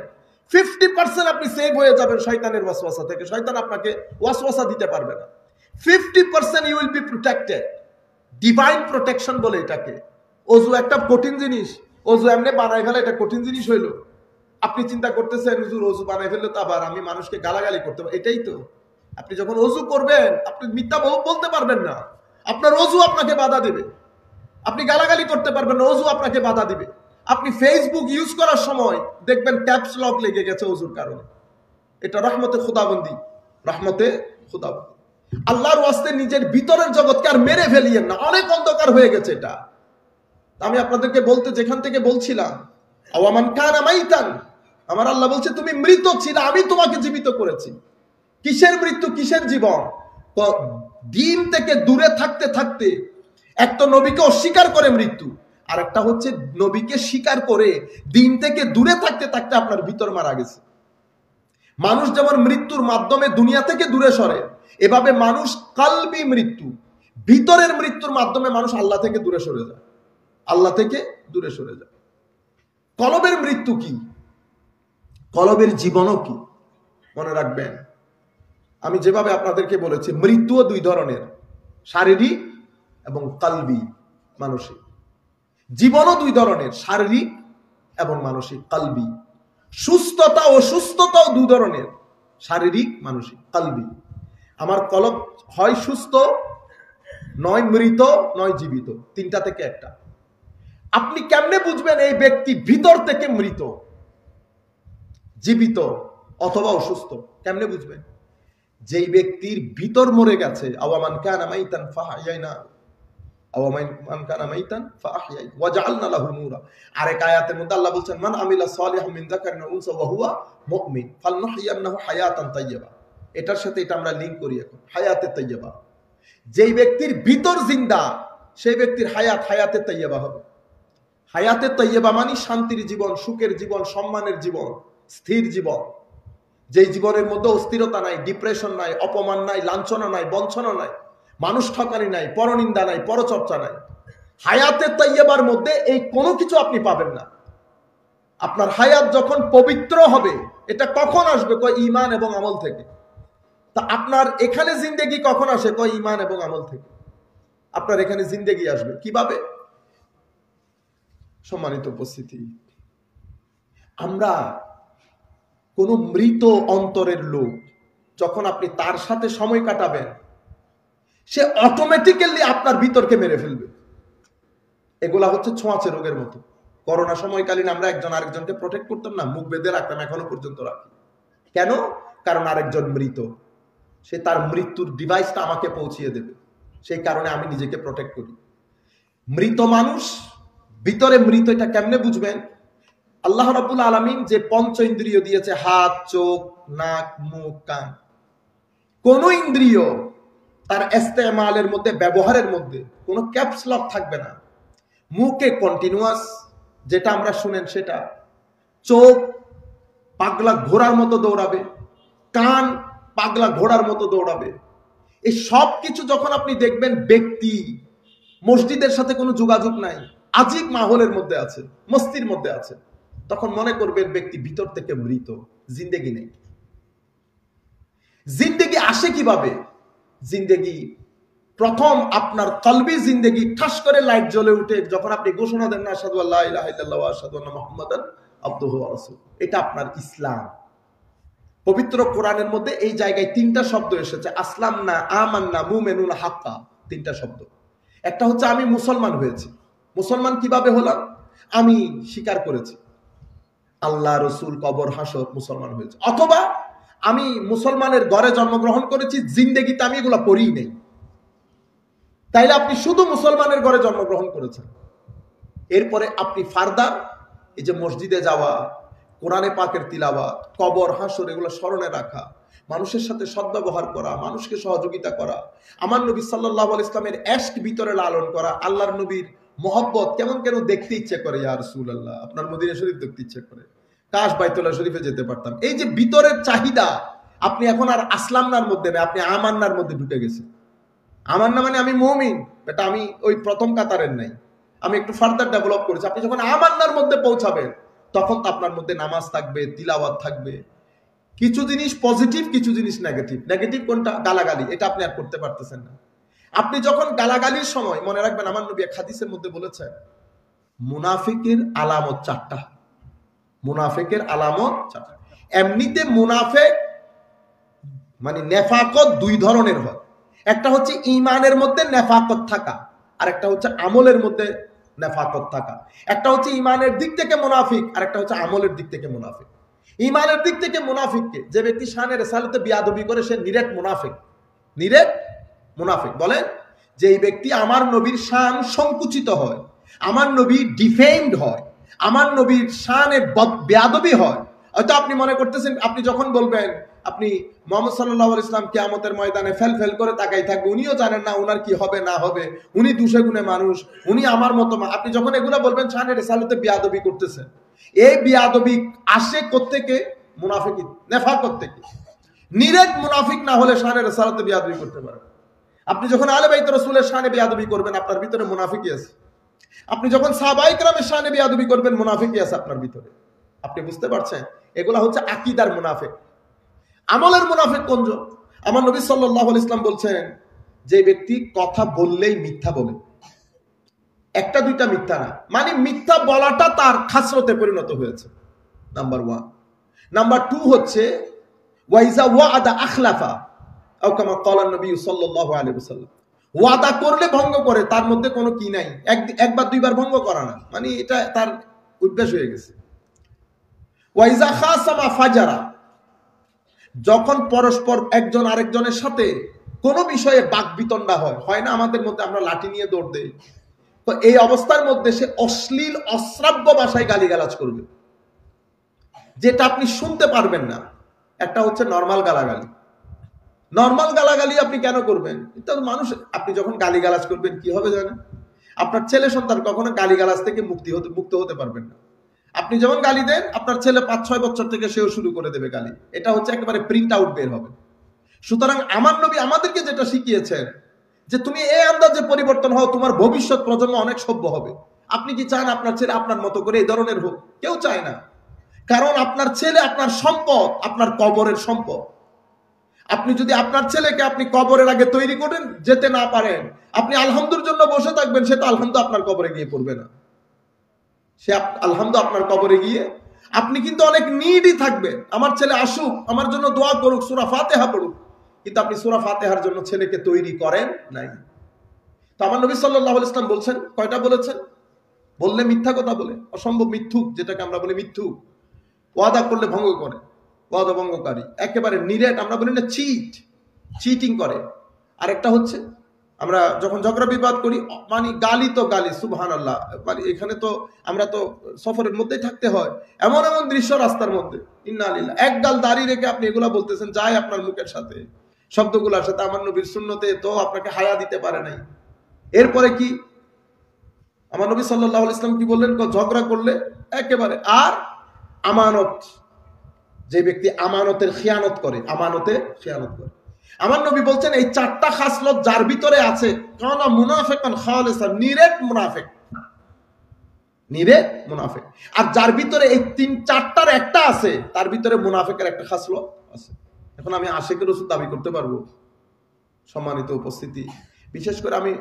50% আপনি সেভ হয়ে যাবেন শয়তানের ওয়াসওয়াসা থেকে। শয়তান আপনাকে ওয়াসওয়াসা দিতে পারবে না। 50% you will be protected. Divine protection বলে এটাকে। অজু একটা কঠিন জিনিস, অজু এমনি বানাই ফেলে এটা কঠিন জিনিস হইলো। আপনি চিন্তা করতেছেন হুজুর অজু বানাই ফেললে তো আবার আমি মানুষকে গালাগালি করতে পারি, এটাই তো। আপনি যখন অজু করবেন আপনি মিথ্যা বলতে পারবেন না, আপনার অজু আপনাকে বাধা দেবে। আপনি গালাগালি করতে পারবেন না, অজু আপনাকে বাধা দিবে। আপনি ফেসবুক ইউজ করার সময় দেখবেন ক্যাপস লক লেগে গেছে অজুর কারণে। এটা রহমতে খুদাবন্দি, রহমতে খুদাবন্দি। আল্লাহর ওয়াস্তে নিজের ভিতরের জগৎকে আর মেরে ফেলিয়েন না, অনেক অন্ধকার হয়ে গেছে এটা। আমি আপনাদেরকে যেখান থেকে বলছিলাম, আওয়ামান কানা মাইতান, আমার আল্লাহ বলছে তুমি মৃত ছিলে, আমি তোমাকে জীবিত করেছি। কিসের মৃত্যু, কিসের জীবন? দিন থেকে দূরে থাকতে থাকতে এক তো নবীকে অস্বীকার করে মৃত্যু, আর একটা হচ্ছে নবীকে স্বীকার করে দিন থেকে দূরে থাকতে থাকতে আপনার ভিতর মারা গেছে। মানুষ যেমন মৃত্যুর মাধ্যমে দুনিয়া থেকে দূরে সরে, এভাবে মানুষ কালবি মৃত্যু, ভিতরের মৃত্যুর মাধ্যমে মানুষ আল্লাহ থেকে দূরে সরে যায়, আল্লাহ থেকে দূরে সরে যায়। কলবের মৃত্যু কি? কলবের জীবনও কি? মনে রাখবেন, আমি যেভাবে আপনাদেরকে বলেছি, মৃত্যুও দুই ধরনের, শারীরিক এবং কালবি, মানসিক। জীবনও দুই ধরনের, শারীরিক এবং মানসিক, কালবি। সুস্থতা ও সুস্থতাও দুই ধরনের, শারীরিক, মানসিক, কালবি। আমার কলব হয় সুস্থ, নয় মৃত, নয় জীবিত, তিনটা থেকে একটা। আপনি কেমনে বুঝবেন এই ব্যক্তি ভিতর থেকে মৃত, জীবিত অথবা অসুস্থ? কেমনে বুঝবেন? যেই ব্যক্তির ভিতর মরে গেছে, আওয়ামান কানা মাইতান ফাহইয়াইনা, আওয়ামান কানা মাইতান ফাহইয়াই ওয়া জাআলনা লাহু নূরা। আরেক আয়াতের মধ্যে আল্লাহ বলছেন, মান আমিলা সালিহাম মিন যাকারিন ওয়া উনসা ওয়া হুয়া মুমিন ফালনুহইয়ান্নাহু হায়াতান তাইয়্যিবা। এটার সাথে এটা আমরা লিংক করি এখন, হায়াতে তাইয়্যিবা। যেই ব্যক্তির ভিতর জিন্দা, সেই ব্যক্তির হায়াতে তাইয়্যিবা হবে। হায়াতে তাইয়্যিবা মানে শান্তির জীবন, সুখের জীবন, সম্মানের জীবন, স্থির জীবন। যেই জীবনের মধ্যে অস্থিরতা নাই, ডিপ্রেশন নাই, অপমান নাই, লাঞ্ছনা নাই, বঞ্চনা নাই, মানুষ ঠকানি নাই, পরনিন্দা নাই, পরচর্চা নাই। হায়াতে তাইয়্যিবার মধ্যে এই কোনো কিছু আপনি পাবেন না। আপনার হায়াত যখন পবিত্র হবে, এটা কখন আসবে? কয় ঈমান এবং আমল থেকে। তা আপনার এখানে জিন্দেগি কখন আসে? কয় ঈমান এবং আমল থেকে। আপনার এখানে জিন্দেগি আসবে কিভাবে? সম্মানিত উপস্থিতি, আমরা কোন মৃত অন্তরের লোক যখন আপনি তার সাথে সময় কাটাবেন, সে অটোমেটিক্যালি আপনার ভিতরকে মেরে ফেলবে। এগুলা হচ্ছে ছোঁয়াচে রোগের মতো। করোনা সময়কালীন আমরা একজন আরেকজনকে প্রোটেক্ট করতাম না, মুখ বেঁধে রাখতাম, এখনো পর্যন্ত রাখি। কেন? কারণ আরেকজন মৃত, সে তার মৃত্যুর ডিভাইসটা আমাকে পৌঁছিয়ে দেবে, সেই কারণে আমি নিজেকে প্রোটেক্ট করি। মৃত মানুষ ভিতরে মৃত, এটা কেমনে বুঝবেন? আল্লাহ রাব্বুল আলামিন যে পঞ্চ ইন্দ্রিয় দিয়েছে, হাত, চোখ, নাক, মুখ, কান, কোন ইন্দ্রিয় তার ইস্তেমালের মধ্যে, ব্যবহারের মধ্যে কোনো ক্যাপস লক থাকবে না। মুখে কন্টিনিউয়াস যেটা আমরা শুনেন সেটা, চোখ পাগলা ঘোড়ার মতো দৌড়াবে, কান পাগলা ঘোড়ার মতো দৌড়াবে। এই সব কিছু যখন আপনি দেখবেন ব্যক্তি মসজিদের সাথে কোনো যোগাযোগ নাই, আজীব মাহলের মধ্যে আছে, মস্তির মধ্যে আছে, তখন মনে করবেন ব্যক্তি ভিতর থেকে মৃত, জিন্দেগি নেই। জিন্দেগি আসে কিভাবে? জিন্দেগি প্রথম আপনার কলবি জিন্দেগি ঠাস করে লাইট জ্বলে উঠে যখন আপনি ঘোষণা দেন না আশহাদু আল্লা ইলাহা ইল্লাল্লাহ ওয়া আশহাদু আন্না মুহাম্মাদান আবদুহু ওয়া রাসূলুহু, এটা আপনার ইসলাম। পবিত্র কোরআনের মধ্যে এই জায়গায় তিনটা শব্দ এসেছে, আসলাম না, আমান্না, মুমিনুন, হাক্কা, তিনটা শব্দ। একটা হচ্ছে আমি মুসলমান হয়েছি। মুসলমান কিভাবে হলাম? আমি স্বীকার করেছি আল্লাহ, রসুল, কবর, হাসর, মুসলমান হয়েছে। অথবা আমি মুসলমানের ঘরে জন্মগ্রহণ করেছি, জিন্দেগিতে আমি এগুলো পড়িই নেই, তাইলে আপনি শুধু মুসলমানের ঘরে জন্মগ্রহণ করেছেন। এরপরে আপনি ফারদার এই যে মসজিদে যাওয়া, কোরআনে পাকের তিলাওয়াত, কবর, হাসর এগুলো স্মরণে রাখা, মানুষের সাথে সদ্ব্যবহার করা, মানুষকে সহযোগিতা করা, আমার নবী সাল্লাল্লাহু আলাইহি ইসলামের এশক ভিতরে লালন করা, আল্লাহর নবীর মহব্বত কেমন কেন দেখতে ইচ্ছে করে, ইয়া রাসূলুল্লাহ আপনার মদিনা শরীফ দেখতে ইচ্ছে করে, কাশ বাইতুল্লাহ শরীফে যেতে পারতাম। এই যে ভিতরের চাহিদা, আপনি এখন আর আসলামনার মধ্যে নেই, আপনি আমান্নার মধ্যে ঢুকে গেছেন। আমান্না মানে আমি মুমিন, এটা আমি ওই প্রথম কাতারের নাই, আমি একটু ফার্দার ডেভেলপ করেছি। আপনি যখন আমান্নার মধ্যে পৌঁছাবেন তখন তো আপনার মধ্যে নামাজ থাকবে, তিলাওয়াত থাকবে, কিছু জিনিস পজিটিভ, কিছু জিনিস নেগেটিভ। নেগেটিভ কোনটা? গালাগালি, এটা আপনি আর করতে পারতেছেন না। আপনি যখন গালাগালির সময়, মনে রাখবেন আমার নবী এক হাদিসের মধ্যে বলেছেন মুনাফিকের আলামত চারটা। মুনাফিকের আলামত চারটা। এমনিতে মুনাফিক মানে নেফাকত দুই ধরনের হয়, একটা হচ্ছে ঈমানের মধ্যে নেফাকত থাকা, আর একটা হচ্ছে আমলের মধ্যে নেফাকত থাকা। একটা হচ্ছে ঈমানের দিক থেকে মুনাফিক, আর একটা হচ্ছে আমলের দিক থেকে মুনাফিক। ঈমানের দিক থেকে মুনাফিককে, যে ব্যক্তি শানে রিসালাতে বিয়াদবি করে, সে নিরেট মুনাফিক। নিরেট মুনাফিক বলেন যে এই ব্যক্তি আমার নবীর শান সংকুচিত হয়, আমার নবী ডিফেন্ড হয়, আমার নবীর শানে বেয়াদবি হয়। হয়তো আপনি মনে করতেছেন, আপনি যখন বলবেন আপনি মুহাম্মদ সাল্লাল্লাহু আলাইহি ওয়াসাল্লাম কিয়ামতের ময়দানে ফেল ফেল করে তাকাই থাকবে, উনিও জানেন না উনার কি হবে না হবে, উনি দুশে গুণে মানুষ, উনি আমার মতো। আপনি যখন এগুলা বলবেন শানে রিসালাতে বিয়াদবি করতেছেন, এই বিয়াদবি আসে কোত্থেকে? মুনাফিক, নেফাকত থেকে। নিরেট মুনাফিক না হলে শানে রিসালাতে বিয়াদবি করতে পারে। আপনি যখন আলে বাইত রাসূলের শানে বিয়াদবি করবেন, আপনার ভিতরে মুনাফিকই আছে। আপনি যখন সাহাবায়ে কেরামের শানে বিয়াদবি করবেন, মুনাফিকই আছে আপনার ভিতরে। আপনি বুঝতে পারছেন? এগুলা হচ্ছে আকীদার মুনাফিক। আমলের মুনাফিক কোনজন? আমার নবী সাল্লাল্লাহু আলাইহি ওয়াসাল্লাম বলছেন যে ব্যক্তি কথা বললেই মিথ্যা বলে, একটা দুইটা মিথ্যা না, মানে মিথ্যা বলাটা তার খাসরতে পরিণত হয়েছে, নাম্বার 1। নাম্বার 2 হচ্ছে ওয়াইজা ওয়াদা আখলাফা আও কামা ক্বালা নবী সাল্লাল্লাহু আলাইহি ওয়াসাল্লাম, ওয়াদা করলে ভঙ্গ করে, তার মধ্যে কোনো কি নাই, একবার দুইবার ভঙ্গ করা না, মানে এটা তার অভ্যাস হয়ে গেছে। ওয়াইজা খাসামা ফাজারা, যখন পরস্পর একজন আরেকজনের সাথে কোনো বিষয়ে বাকবিতণ্ডা হয় না আমাদের মধ্যে, আমরা লাঠি নিয়ে দৌড় দেই, তো এই অবস্থার মধ্যে সে অশ্লীল অশ্রাব্য ভাষায় গালিগালাজ করবে, যেটা আপনি শুনতে পারবেন না। একটা হচ্ছে নরমাল গালাগালি। নরমাল গালাগালি আপনি কেন করবেন? এটা মানুষ, আপনি যখন গালিগালাজ করবেন কি হবে জানেন? আপনার ছেলে সন্তান কখনো গালিগালাজ থেকে মুক্ত হতে পারবেন না। আপনি যেমন গালি দেন, আপনার ছেলে 5-6 বছর থেকে সেও শুরু করে দেবে গালি, এটা হচ্ছে একেবারে প্রিন্ট আউট বের হবে। সুতরাং আমার নবী আমাদেরকে যেটা শিখিয়েছেন যে তুমি এই আন্দাজে পরিবর্তন হও, তোমার ভবিষ্যৎ প্রজন্ম অনেক সভ্য হবে। আপনি কি চান আপনার ছেলে আপনার মতো করে এই ধরনের হোক? কেউ চায় না। কারণ আপনার ছেলে আপনার সম্পদ, আপনার কবরের সম্পদ। আপনি যদি আপনার ছেলেকে আপনি কবরের আগে তৈরি করেন, যেতে না পারেন, আপনি আলহামদুর জন্য বসে থাকবেন, সে তো আলহামদু আপনার কবরে গিয়ে পড়বে না। সে আলহামদু আপনার কবরে গিয়ে, আপনি কিন্তু অনেক নিডই থাকবেন, আমার ছেলে আসুক, আমার জন্য দোয়া করুক, সূরা ফাতিহা পড়ুক, কিন্তু আপনি সূরা ফাতিহার জন্য ছেলেকে তৈরি করেন নাই। তো আমার নবী সাল্লাল্লাহু আলাইহি ওয়াসাল্লাম বলছেন, কয়টা বলেছেন? বললে মিথ্যা কথা বলে, অসম্ভব মিথ্যুক, যেটাকে আমরা বলি মিথ্যুক। ওয়াদা করলে ভঙ্গ করে, ওয়াদা ভঙ্গকারী, একেবারে নিরেট, আমরা বলি না চিটিং করে। আরেকটা হচ্ছে আমরা যখন ঝগড়া বিবাদ করি, মানে গালি তো গালি, সুবহানাল্লাহ, মানে এখানে তো আমরা তো সফরের মধ্যেই থাকতে হয়, এমন এমন দৃশ্য রাস্তার মধ্যে, ইন্না লিল্লাহ, এক গাল দাড়ি রেখে আপনি এগুলা বলতেছেন, যাই আপনার মুখের সাথে, শব্দগুলোর সাথে আমার নবীর সুন্নতে তো আপনাকে হায়া দিতে পারে নাই। এরপরে কি আমার নবী সাল্লাল্লাহু আলাইহি ওয়াসাল্লাম কি বললেন? ঝগড়া করলে একেবারে, আর আমানত, যে ব্যক্তি আমানতের খিয়ানত করে, আমার নবী বলছেন এই 4টা খাসলত যার ভিতরে আছে, কানা মুনাফিকান খালিসান, নিরেট মুনাফিক। আর যার ভিতরে এই 3-4টার একটা আছে, তার ভিতরে মুনাফিকের একটা খাসলত আছে। এখন আমি আশিকের রাসূল দাবি করতে পারবো? সম্মানিত উপস্থিতি, বিশেষ করে আমি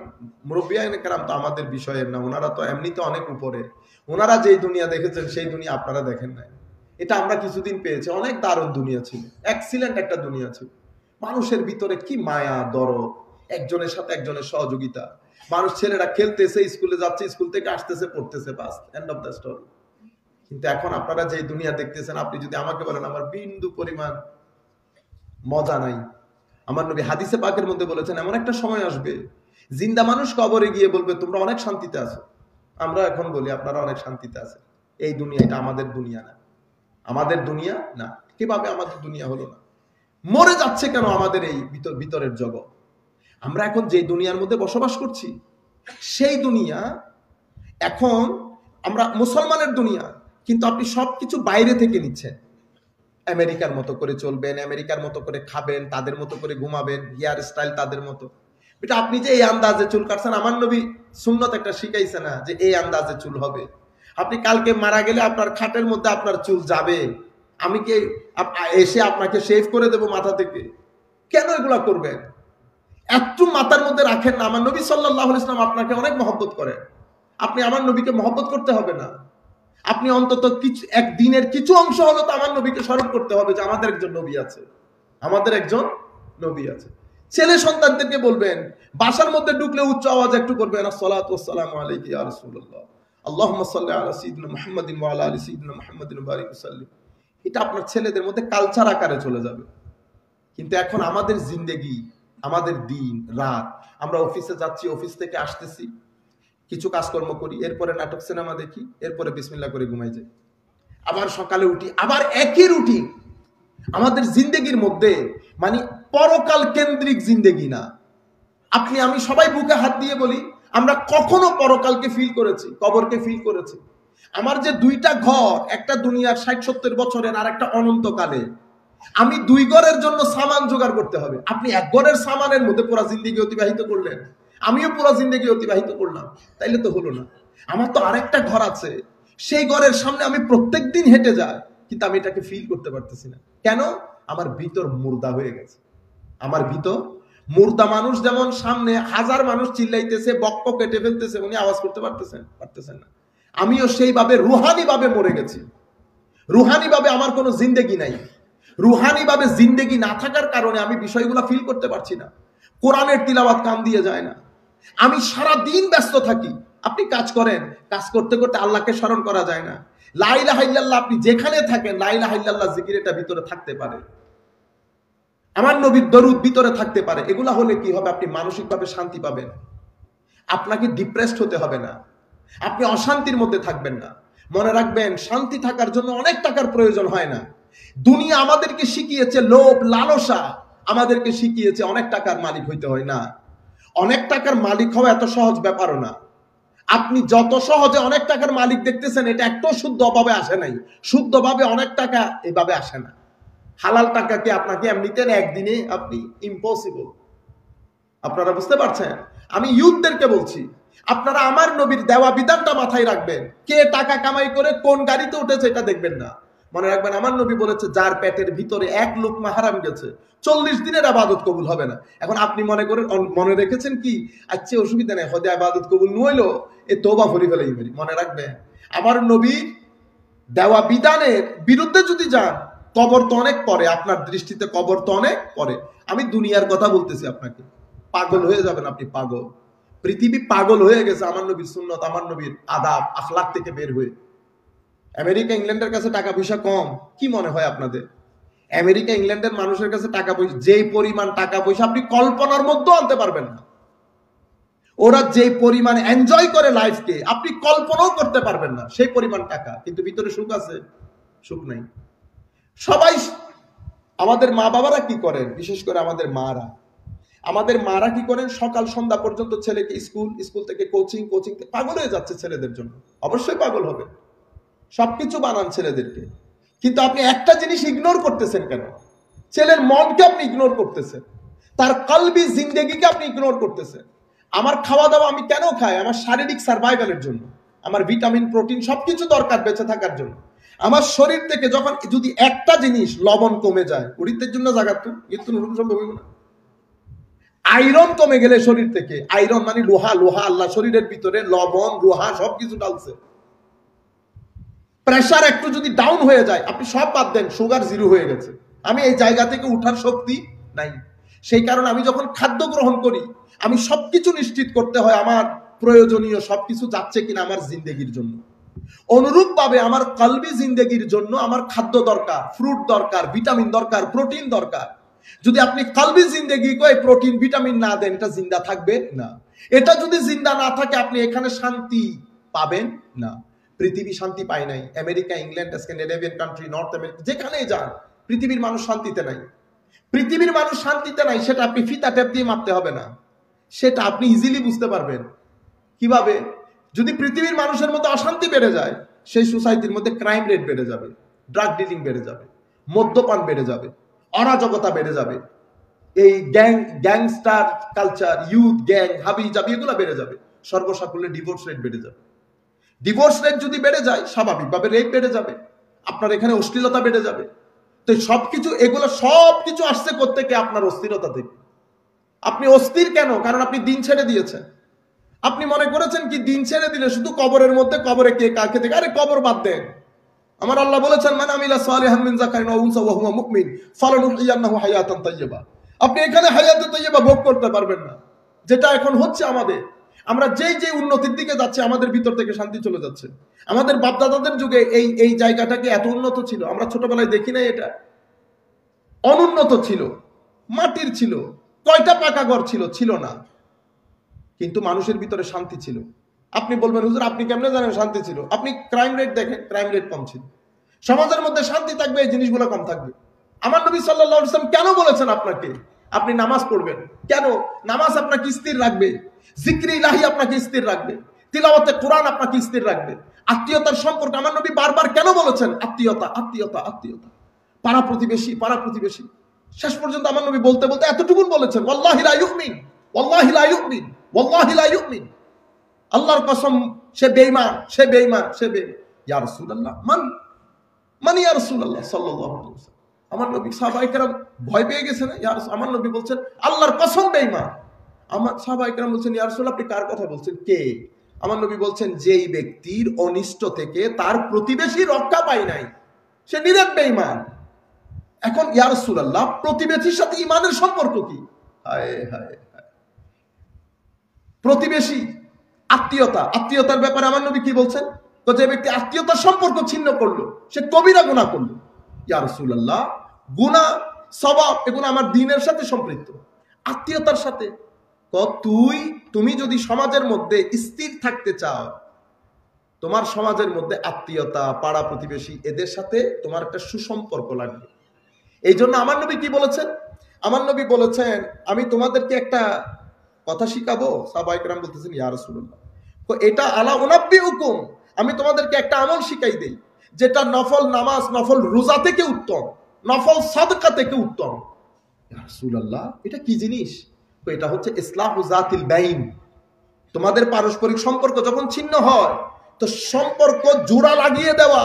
মুরব্বিয়ানে কেরাম তো আমাদের বিষয়ের না, ওনারা তো এমনিতে অনেক উপরে, ওনারা যেই দুনিয়া দেখেছেন সেই দুনিয়া আপনারা দেখেন নাই। এটা আমরা কিছুদিন পেয়েছি, অনেক দারুণ দুনিয়া ছিল, এক্সিলেন্ট একটা দুনিয়া ছিল। মানুষের ভিতরে কি মায়া, দরদ, একজনের সাথে একজনের সহযোগিতা, মানুষ, ছেলেরা খেলতেছে, স্কুলে যাচ্ছে, স্কুল থেকে আসতেছে, পড়তেছে, বাস, এন্ড অফ দ্য স্টোরি। কিন্তু এখন আপনারা যে দুনিয়া দেখতেছেন, আপনি যদি আমাকে বলেন আমার বিন্দু পরিমাণ মজা নাই। আমার নবী হাদিসে পাকের মধ্যে বলেছেন এমন একটা সময় আসবে, জিন্দা মানুষ কবরে গিয়ে বলবে তোমরা অনেক শান্তিতে আছো। আমরা এখন বলি আপনারা অনেক শান্তিতে আছেন, এই দুনিয়া, এটা আমাদের দুনিয়া না। আমাদের দুনিয়া না। কিভাবে আমাদের দুনিয়া হলো না? মরে যাচ্ছে কেন আমাদের এই ভিতরের জগৎ? আমরা এখন যে দুনিয়ার মধ্যে বসবাস করছি, সেই দুনিয়া এখন আমরা মুসলমানের দুনিয়া, কিন্তু আপনি সবকিছু বাইরে থেকে নিচ্ছেন। আমেরিকার মতো করে চলবেন, আমেরিকার মতো করে খাবেন, তাদের মতো করে ঘুমাবেন, হেয়ার স্টাইল তাদের মতো। এটা আপনি যে এই আন্দাজে চুল কাটছেন, আমার নবী সুন্নত একটা শিখাইছে না যে এই আন্দাজে চুল হবে? আপনি কালকে মারা গেলে আপনার খাটের মধ্যে আপনার চুল যাবে, আমি কি এসে আপনাকে শেভ করে দেব মাথা থেকে? কেন এগুলা করবেন? একটু মাথার মধ্যে রাখেন না, আমার নবী সাল্লাল্লাহু আলাইহি ওয়াসাল্লাম আপনাকে অনেক মহব্বত করেন, আপনি আমার নবীকে মহব্বত করতে হবে না? আপনি অন্তত কিছু এক দিনের কিছু অংশ হলো তো আমার নবীকে স্মরণ করতে হবে যে আমাদের একজন নবী আছে, আমাদের একজন নবী আছে। ছেলে সন্তানদেরকে বলবেন, বাসার মধ্যে ঢুকলে উচ্চ আওয়াজ একটু করবেন, আসসালাতু ওয়াসসালামু আলাইকা ইয়া রাসূলুল্লাহ, আল্লাহুম্মা সাল্লি আলা সাইয়্যিদিনা মুহাম্মাদিন ওয়া আলা আলি সাইয়্যিদিনা মুহাম্মাদিন ওয়া বারিক ওয়াসাল্লিম। এটা আপনার ছেলেদের মধ্যে কালচার আকারে চলে যাবে। কিন্তু এখন আমাদের জিন্দেগি, আমাদের দিন রাত, আমরা অফিসে যাচ্ছি, অফিস থেকে আসতেছি, কিছু কাজকর্ম করি, এরপরে নাটক সিনেমা দেখি, এরপরে বিসমিল্লাহ করে ঘুমাই যাই, আবার সকালে উঠি, আবার একই রুটিন। আমাদের জিন্দেগির মধ্যে মানে পরকাল কেন্দ্রিক জিন্দেগি না। আপনি আমি সবাই বুকে হাত দিয়ে বলি, আমরা কখনো পরকালকে ফিল করেছি, কবরকে ফিল করেছি? আমার যে দুইটা ঘর, একটা দুনিয়ার 60-70 বছরের, আর একটা অনন্তকালে, আমি দুই ঘরের জন্য সামান জোগাড় করতে হবে। আপনি এক ঘরের সামানের মধ্যে পুরো জিন্দেগি অতিবাহিত করলেন, আমিও পুরো জিন্দেগি অতিবাহিত করলাম, তাইলে তো হলো না। আমার তো আরেকটা ঘর আছে, সেই ঘরের সামনে আমি প্রত্যেক দিন হেঁটে যাই, কিন্তু আমি এটাকে ফিল করতে পারতেছি না। কেন? আমার ভিতর মুর্দা হয়ে গেছে। আমার ভিতর মুর্দা। মানুষ যেমন সামনে হাজার মানুষ চিল্লাইতেছে, বক্ক কেটে ফেলতেছে, উনি আওয়াজ করতে পারতেছেন না। আমিও সেইভাবে রুহানি ভাবে মরে গেছি। রুহানি ভাবে আমার কোনো জিন্দেগি নাই। রুহানি ভাবে জিন্দেগি না থাকার কারণে আমি বিষয়গুলো ফিল করতে পারছি না। কোরআনের তিলাওয়াত কান দিয়ে যায় না। আমি সারা দিন ব্যস্ত থাকি। আপনি কাজ করেন, কাজ করতে করতে আল্লাহকে স্মরণ করা যায় না। লা ইলাহা ইল্লাল্লাহ, আপনি যেখানে থাকেন লা ইলাহা ইল্লাল্লাহ জিকির এটা ভিতরে থাকতে পারে, আমার নবীর দরুদ ভিতরে থাকতে পারে। এগুলা হলে কি হবে? আপনি মানসিকভাবে শান্তি পাবেন, আপনাকে ডিপ্রেসড হতে হবে না, আপনি অশান্তির মধ্যে থাকবেন না। মনে রাখবেন, শান্তি থাকার জন্য অনেক টাকার প্রয়োজন হয় না। দুনিয়া আমাদেরকে শিখিয়েছে লোভ লালসা, আমাদেরকে শিখিয়েছে অনেক টাকার মালিক হইতে হয় না। অনেক টাকার মালিক হওয়া এত সহজ ব্যাপারও না। আপনি যত সহজে অনেক টাকার মালিক দেখতেছেন, এটা একটু শুদ্ধভাবে আসে নাই। শুদ্ধভাবে অনেক টাকা এভাবে আসে না। হালাল টাকাকে আপনাকে এমনিতে একদিনে আপনি ইম্পসিবল। আপনারা বুঝতে পারছেন? আমি ইউথদেরকে বলছি, আপনারা আমার নবীর দেওয়া বিধানটা মাথায় রাখবেন। কে টাকা কামাই করে কোন গাড়িতে উঠেছে এটা দেখবেন না। মনে রাখবেন, আমার নবী বলেছে, যার পেটের ভিতরে এক লোকমা হারাম গেছে 40 দিনের ইবাদত কবুল হবে না। এখন আপনি মনে রেখেছেন কি, আচ্ছা অসুবিধা নেই, হয়তো ইবাদত কবুল নইলো, এ তওবা করে ফেলাই পারি। মনে রাখবেন, আমার নবীর দেওয়া বিধানের বিরুদ্ধে যদি যান, কবর তো অনেক পরে, আপনার দৃষ্টিতে কবর তো অনেক পরে। আমি দুনিয়ার কথা বলতেছি আপনাকে, পাগল হয়ে যাবেন আপনি, পাগল। পৃথিবী পাগল হয়ে গেছে আমার নবীর সুন্নত, আমার নবীর আদাব আখলাক থেকে বের হয়ে। আমেরিকা ইংল্যান্ডের কাছে টাকা পয়সা কম, কি মনে হয় আপনাদের? আমেরিকা ইংল্যান্ডের মানুষের কাছে টাকা পয়সা, যেই পরিমাণ টাকা পয়সা আপনি কল্পনার মধ্যেও আনতে পারবেন না। ওরা যেই পরিমাণ এনজয় করে লাইফকে, আপনি কল্পনাও করতে পারবেন না, সেই পরিমাণ টাকা। কিন্তু ভিতরে সুখ আছে? সুখ নাই। সবাই, আমাদের মা বাবারা কি করেন, বিশেষ করে আমাদের মারা কি করেন, সকাল সন্ধ্যা পর্যন্ত ছেলেকে স্কুল থেকে কোচিং থেকে পাগল হয়ে যাচ্ছে ছেলেদের জন্য। অবশ্যই পাগল হবে, সবকিছু বানান ছেলেদেরকে। কিন্তু আপনি একটা জিনিস ইগনোর করতেছেন কেন? ছেলের মনকে আপনি ইগনোর করতেছেন, তার কলবি জিন্দেগিকে আপনি ইগনোর করতেছেন। আমার খাওয়া দাওয়া আমি কেন খাই? আমার শারীরিক সার্ভাইভালের জন্য, আমার ভিটামিন প্রোটিন সবকিছু দরকার বেঁচে থাকার জন্য। আমার শরীর থেকে যখন যদি একটা জিনিস লবণ কমে যায়, উড়িতের জন্য জাগাত তো কিন্তু সম্ভব হইব না। আয়রন কমে গেলে শরীর থেকে, আয়রন মানে লোহা, আল্লাহ শরীরের ভিতরে লবণ লোহা সবকিছু ডালছে। প্রেসার একটু যদি ডাউন হয়ে যায়, আপনি সব বাদ দেন, সুগার 0 হয়ে গেছে, আমি এই জায়গা থেকে উঠার শক্তি নাই। সেই কারণে আমি যখন খাদ্য গ্রহণ করি, আমি সবকিছু নিশ্চিত করতে হয় আমার প্রয়োজনীয় সবকিছু যাচ্ছে কিনা আমার জিন্দেগির জন্য। অনুরূপ ভাবে আমার কলবি জিন্দেগির জন্য আমার খাদ্য দরকার, ফ্রুট দরকার, ভিটামিন দরকার, প্রোটিন দরকার। যদি আপনি কলবি জিন্দেগি কই প্রোটিন ভিটামিন না দেন, এটা জিন্দা থাকবে না। এটা যদি জিন্দা না থাকে, আপনি এখানে শান্তি পাবেন না। পৃথিবী শান্তি পায় নাই। America, England, Scandinavian country, north America, যেখানেই যান পৃথিবীর মানুষ শান্তিতে নাই। পৃথিবীর মানুষ শান্তিতে নাই, সেটা আপনি ফিতা টেপ দিয়ে মাপতে হবে না, সেটা আপনি ইজিলি বুঝতে পারবেন। কিভাবে? যদি পৃথিবীর মানুষের মধ্যে অশান্তি বেড়ে যায়, সেই সোসাইটির মধ্যে ক্রাইম রেট বেড়ে যাবে, ড্রাগ ডিলিং বেড়ে যাবে, মদ্যপান বেড়ে যাবে, অরাজকতা বেড়ে যাবে, এই গ্যাংস্টার কালচার, ইউথ গ্যাং, হাবি জাবি, এগুলো বেড়ে যাবে। সর্বসাকুল্যে ডিভোর্স রেট বেড়ে যাবে। ডিভোর্স রেট যদি বেড়ে যায়, স্বাভাবিকভাবে রেপ বেড়ে যাবে, আপনার এখানে অশ্লীলতা বেড়ে যাবে। তো সবকিছু, এগুলো সবকিছু আসছে কোত্থেকে? আপনার অস্থিরতা থেকে। আপনি অস্থির কেন? কারণ আপনি দিন ছেড়ে দিয়েছেন। আপনি মনে করেছেন কি দিন ছেড়ে দিলে শুধু কবরের মধ্যে, কবরে কে কাকে থেকে, আরে কবর বাদ দেন। আমার আল্লাহ বলেছেন, মান আমিলা সালিহান মিন যাকারিন ওয়া উনসা ওয়া হুয়া মুমিন ফালানুহইয়ান্নাহু হায়াতান তাইয়্যিবা। আপনি এখানে হায়াতে তাইয়্যিবা ভোগ করতে পারবেন না, যেটা এখন হচ্ছে আমাদের। আমরা যেই উন্নতির দিকে যাচ্ছে, আমাদের ভিতর থেকে শান্তি চলে যাচ্ছে। আমাদের বাপদাদাদের যুগে এই জায়গাটাকে এত উন্নত ছিল, আমরা ছোটবেলায় দেখি নাই। এটা অনুন্নত ছিল, মাটির ছিল, কয়টা পাকা ঘর ছিল? ছিল না। কিন্তু মানুষের ভিতরে শান্তি ছিল। আপনি বলবেন, হুজুর আপনি কেমনে জানেন শান্তি ছিল? আপনি ক্রাইম রেট দেখেন, ক্রাইম রেট কম ছিল। সমাজের মধ্যে শান্তি থাকবে, এই জিনিসগুলো কম থাকবে। আমার নবী সাল্লাল্লাহু আলাইহি ওয়াসাল্লাম কেন বলেছেন আপনাকে আপনি নামাজ পড়বেন? কেন? নামাজ আপনাকে স্থির রাখবে, জিক্রে ইলাহি আপনাকে স্থির রাখবে, তিলাওয়াতে কোরআন আপনাকে স্থির রাখবে। আত্মীয়তার সম্পর্ক আমার নবী বারবার কেন বলেছেন? আত্মীয়তা, আত্মীয়তা, আত্মীয়তা, পাড়া প্রতিবেশী, পাড়া প্রতিবেশী। শেষ পর্যন্ত আমার নবী বলতে বলতে এতটুকুন বলেছেন, ওয়াল্লাহি লা ইউমিন, ওয়াল্লাহি লা ইউমিন, ওয়াল্লাহি লা ইউমিন। আল্লাহর কসম, সে বেঈমান, সে বেঈমান, সে বেঈমান। ইয়া রাসূলুল্লাহ, মান ইয়া রাসূলুল্লাহ সাল্লাল্লাহু আলাইহি ওয়াসাল্লাম। আমার নবী, সাহাবায়ে কেরাম ভয় পেয়ে গেছেন। ইয়া রাসূল, আমার নবী বলছেন আল্লাহর কসম বেঈমান। আমার সাহাবায়ে কেরাম বলছেন, ইয়া রাসূলুল্লাহ আপনি কার কথা বলছেন? কে? আমার নবী বলছেন, যেই ব্যক্তির অনিষ্ট থেকে তার প্রতিবেশী রক্ষা পায় নাই, সে নিরেট বেঈমান। এখন ইয়া রাসূলুল্লাহ, প্রতিবেশীর সাথে ঈমানের সম্পর্ক কি? হায় হায় হায়। প্রতিবেশী, আত্মীয়তা, আত্মীয়তার ব্যাপারে আমার নবী কি বলছেন? তো যে ব্যক্তি আত্মীয়তার সম্পর্ক ছিন্ন করলো, সে কবিরা গুনাহ করলো। ইয়া রাসূলুল্লাহ, গুনাহ, সওয়াব, এগুলো আমার দ্বীনের সাথে সম্পৃক্ত, আত্মীয়তার সাথে। তুমি যদি সমাজের মধ্যে স্থির থাকতে চাও, তোমার সমাজের মধ্যে আত্মীয়তা, পাড়া প্রতিবেশী, এদের সাথে তোমার একটা সুসম্পর্ক লাগবে। এই জন্য আমার নবী কি বলেছেন? আমার নবী বলেছেন, আমি তোমাদেরকে একটা কথা শিখাবো। সাহাবায়ে কেরাম বলতেছেন, ইয়া রাসূলুল্লাহ, তো এটা আলা উনাব্বিউকুম, আমি তোমাদেরকে একটা আমল শিখাই দেই, যেটা নফল নামাজ, নফল রোজা থেকে উত্তম, নফল সাদকা থেকে উত্তম। ইয়া রাসূলুল্লাহ, এটা কি জিনিস? তো এটা হচ্ছে ইসলাহু যাতিল বাইন। তোমাদের পারস্পরিক সম্পর্ক যখন ছিন্ন হয়, তো সম্পর্ক জোড়া লাগিয়ে দেওয়া,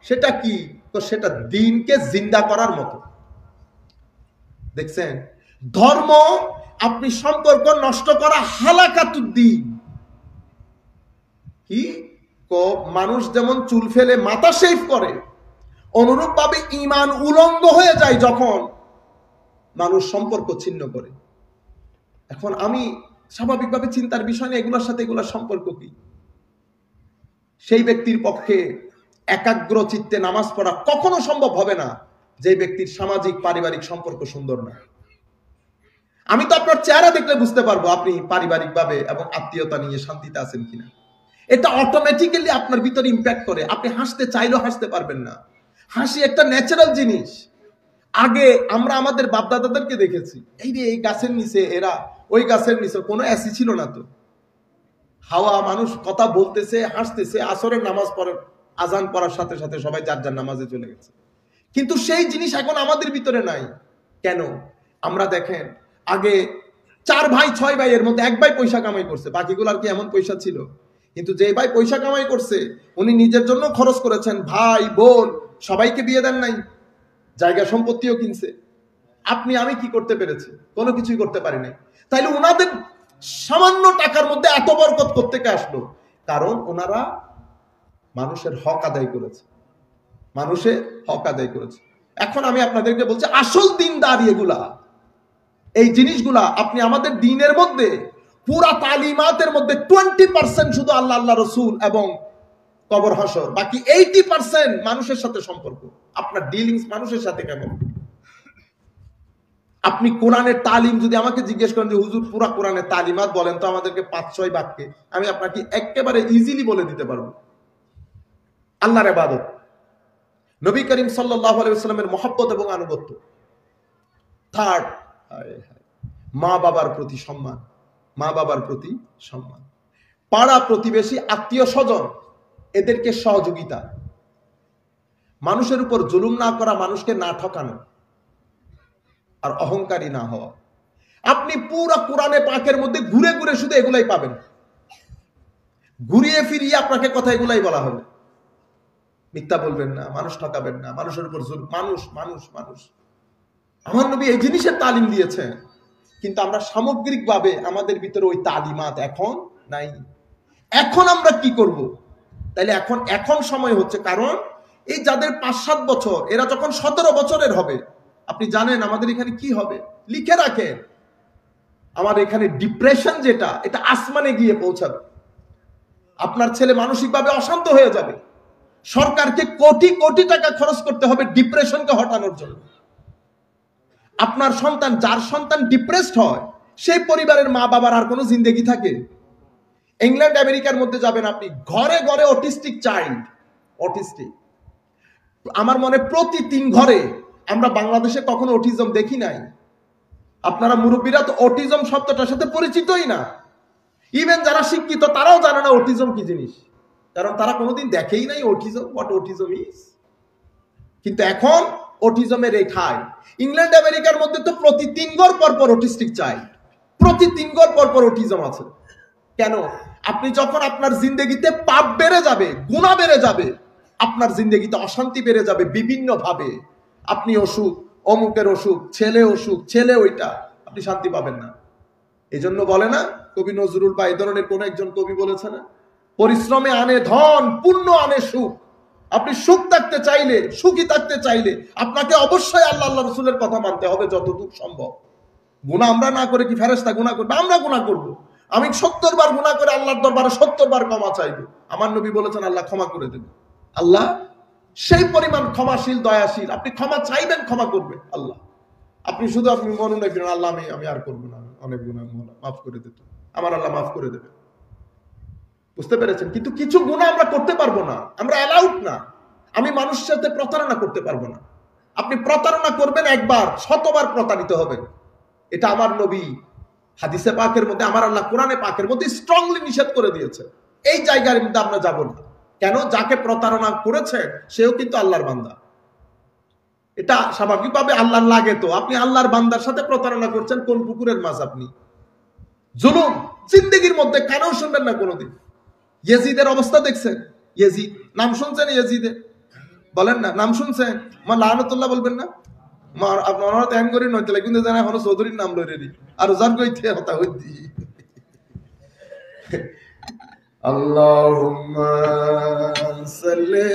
সেটা কি? তো সেটা দ্বীনকে জিন্দা করার মতো। দেখছেন, ধর্ম, আপনি সম্পর্ক নষ্ট করা হালাকাতুদ্দীন। কি? মানুষ যেমন চুল ফেলে মাথা শেভ করে, অনুরূপ ভাবে ঈমান উলঙ্গ হয়ে যায় যখন মানুষ সম্পর্ক ছিন্ন করে। এখন আমি স্বাভাবিকভাবে চিন্তার বিষয় না, এগুলোর সাথে এগুলোর সম্পর্ক কি? সেই ব্যক্তির পক্ষে একাগ্র চিত্তে নামাজ পড়া কখনো সম্ভব হবে না যে ব্যক্তির সামাজিক পারিবারিক সম্পর্ক সুন্দর না। আমি তো আপনার চেহারা দেখলে বুঝতে পারবো আপনি পারিবারিকভাবে এবং আত্মীয়তা নিয়ে শান্তিতে আছেন কিনা। এটা অটোমেটিক্যালি আপনার ভিতরে ইম্প্যাক্ট করে। আপনি হাসতে চাইলেও হাসতে পারবেন না। হাসি একটা ন্যাচারাল জিনিস। আগে আমরা আমাদের বাপদাদাদেরকে দেখেছি, এই রে এই গাছের নিচে, এরা ওই গাছের নিচে, কোনো এসি ছিল না তো, হাওয়া, মানুষ কথা বলতেছে, হাসতেছে, আসরের নামাজ পড়ার, আজান পড়ার সাথে সাথে সবাই যার যার নামাজে চলে গেছে। কিন্তু সেই জিনিস এখন আমাদের ভিতরে নাই। কেন? আমরা দেখেন, আগে 4 ভাই 6 ভাই, এর মধ্যে 1 ভাই পয়সা কামাই করছে, বাকিগুলার কি এমন পয়সা ছিল? কিন্তু যে ভাই পয়সা কামাই করছে, উনি নিজের জন্য খরচ করেছেন, ভাই বোন সবাইকে বিয়ে দেন নাই, জায়গা সম্পত্তিও কিনছে। আপনি আমি কি করতে পেরেছি? কোনো কিছুই করতে পারি নাই। তাইলে ওনাদের সামান্য টাকার মধ্যে এত বরকত কোত্থেকে আসলো? কারণ ওনারা মানুষের হক আদায় করেছে, মানুষের হক আদায় করেছে। এখন আমি আপনাদেরকে বলছি, আসল দিনদারি এগুলা, এই জিনিসগুলা আপনি আমাদের দ্বীনের মধ্যে, পুরা তালিমাতের মধ্যে 20% শুধু আল্লাহ, আল্লাহ রসুল এবং কবর হাসর, বাকি 80% মানুষের সাথে সম্পর্ক। আপনার ডিলিংস মানুষের সাথে কেমন? আপনি কোরআনের তালিম যদি আমাকে জিজ্ঞেস করেন যে হুজুর পুরা কোরআনের তালিমাত বলেন তো আমাদেরকে 5-6 বাক্যে, আমি আপনাকে একেবারে ইজিলি বলে দিতে পারবো। আল্লাহর ইবাদত, নবী করিম সাল্লাল্লাহু আলাইহি ওয়াসাল্লামের মহব্বত এবং আনুগত্য। থার্ড, মা বাবার প্রতি সম্মান, মা বাবার প্রতি সম্মান, পাড়া প্রতিবেশী আত্মীয় স্বজন এদেরকে সহযোগিতা, মানুষের উপর জুলুম না করা, মানুষকে না ঠকানো, আর অহংকারী না হওয়া। আপনি পুরো কোরআনে পাকের মধ্যে ঘুরে ঘুরে শুধু এগুলাই পাবেন, ঘুরিয়ে ফিরিয়ে আপনাকে কথা এগুলাই বলা হবে। মিথ্যা বলবেন না, মানুষ ঠকাবেন না, মানুষের উপর জুলুম, মানুষ মানুষ মানুষ। আমার নবী এই জিনিসের তালিম দিয়েছেন, কিন্তু আমরা সামগ্রিকভাবে আমাদের ভিতরে ওই তালিমাত এখন নাই। এখন আমরা কি করব? তাইলে এখন সময় হচ্ছে, কারণ এই যাদের 5-7 বছর, এরা যখন 17 বছরের হবে, আপনি জানেন আমাদের এখানে কি হবে? লিখে রাখেন, আমার এখানে ডিপ্রেশন যেটা, এটা আসমানে গিয়ে পৌঁছাবে। আপনার ছেলে মানসিকভাবে অশান্ত হয়ে যাবে। সরকারকে কোটি কোটি টাকা খরচ করতে হবে ডিপ্রেশনকে হটানোর জন্য। আপনার সন্তান, যার সন্তান ডিপ্রেসড হয়, সেই পরিবারের মা বাবার আর কোনো জিন্দেগি থাকে? ইংল্যান্ড আমেরিকার মধ্যে যাবেন আপনি, ঘরে ঘরে অটিস্টিক চাইল্ড, অটিস্টিক। আমার মনে প্রতি 3 ঘরে। আমরা বাংলাদেশে কখনো অটিজম দেখি নাই। আপনারা মুরব্বীরা তো অটিজম শব্দটার সাথে পরিচিতই না। ইভেন যারা শিক্ষিত তারাও জানে না অটিজম কি জিনিস, কারণ তারা কোনোদিন দেখেই নাই অটিজম, হোয়াট অটিজম ইজ। কিন্তু এখন অটিজমের রেখায় ইংল্যান্ড আমেরিকার মধ্যে তো প্রতি 3 ঘর পর পর অটিস্টিক চাইল্ড, প্রতি 3 ঘর পর পর অটিজম আছে। কেন? আপনি যখন আপনার জিন্দেগিতে পাপ বেড়ে যাবে, গুনাহ বেড়ে যাবে, আপনার জিন্দেগিতে অশান্তি বেড়ে যাবে বিভিন্ন ভাবে। আপনি অসুখ, অমুকের অসুখ, ছেলে অসুখ, ছেলে ওইটা, আপনি শান্তি পাবেন না। এই জন্য বলে না কবি নজরুল বা এই ধরনের কোন একজন কবি বলেছে না, পরিশ্রমে আনে ধন, পুণ্য আনে সুখ। আপনি সুখ থাকতে চাইলে, সুখী থাকতে চাইলে আপনাকে অবশ্যই আল্লাহ আল্লাহ রসুলের কথা মানতে হবে যতদূর সম্ভব। গুনাহ আমরা না করে কি ফেরেশতা গুনাহ করবে? আমরা গুনাহ করব। আমি 70 বার গুনাহ করে আল্লাহর দরবারে 70 বার ক্ষমা চাইব। আমার নবী বলেছেন আল্লাহ ক্ষমা করে দেবে। আল্লাহ সেই পরিমাণ ক্ষমাশীল, দয়াশীল। আপনি ক্ষমা চাইবেন, ক্ষমা করবে আল্লাহ। আপনি শুধু আপনি মনে রাখবেন আল্লাহ আমি আর করবো না, অনেক গুনাহ মাফ করে দিত, আমার আল্লাহ মাফ করে দেবে। বুঝতে পেরেছেন? কিন্তু কিছু গুনাহ আমরা করতে পারবো না, আমরা অ্যালাউড না। আমি মানুষের সাথে প্রতারণা করতে পারবো না। আপনি প্রতারণা করবেন একবার, 100 বার প্রতারিত হবেন। এটা আমার নবী হাদিসে পাকের মধ্যে, আমার আল্লাহ কোরআনে পাকের মধ্যে স্ট্রংলি নিষেধ করে দিয়েছে। এই জায়গার মধ্যে আমরা যাব না। কেন? যাকে প্রতারণা করেছে সেও কিন্তু আল্লাহর বান্দা। এটা স্বাভাবিকভাবে আল্লাহর লাগে। তো আপনি আল্লাহর বান্দার সাথে প্রতারণা করছেন, কোন পুকুরের মাছ আপনি? জুলুম জিন্দেগির মধ্যে কানেও শুনবেন না কোনোদিন। ইয়েজিদের অবস্থা দেখছেন? ইয়েজিদ নাম শুনছেন? ইয়েজিদের বলেন না, নাম শুনছেন? মা লানাতুল্লাহ বলবেন না? মা আপনারা তো এম করি নয়, তাহলে কিন্তু জানা এখনো চৌধুরীর নাম লই রেডি আর ওজার কইতে হতা হইতি। আল্লাহুম্মা সাল্লি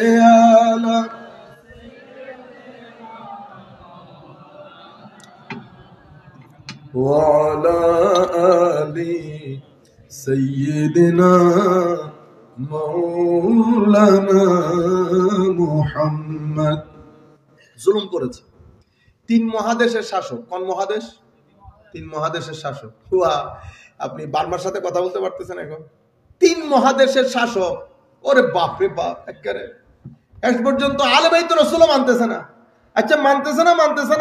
আলা ওয়া আলা আলি সাইয়্যিদিনা মাওলানা মুহাম্মদ। জুলুম করেছে। 3 মহাদেশের শাসক। কোন মহাদেশ? 3 মহাদেশের শাসক। আপনি বার্মার সাথে কথা বলতে পারতেছেন এখন? 3 মহাদেশের শাসক। ওরে বাপ রে বাপ, একেবারে এক পর্যন্ত আলে বাইত রাসূলও মানতেছে না। আচ্ছা মানতেছে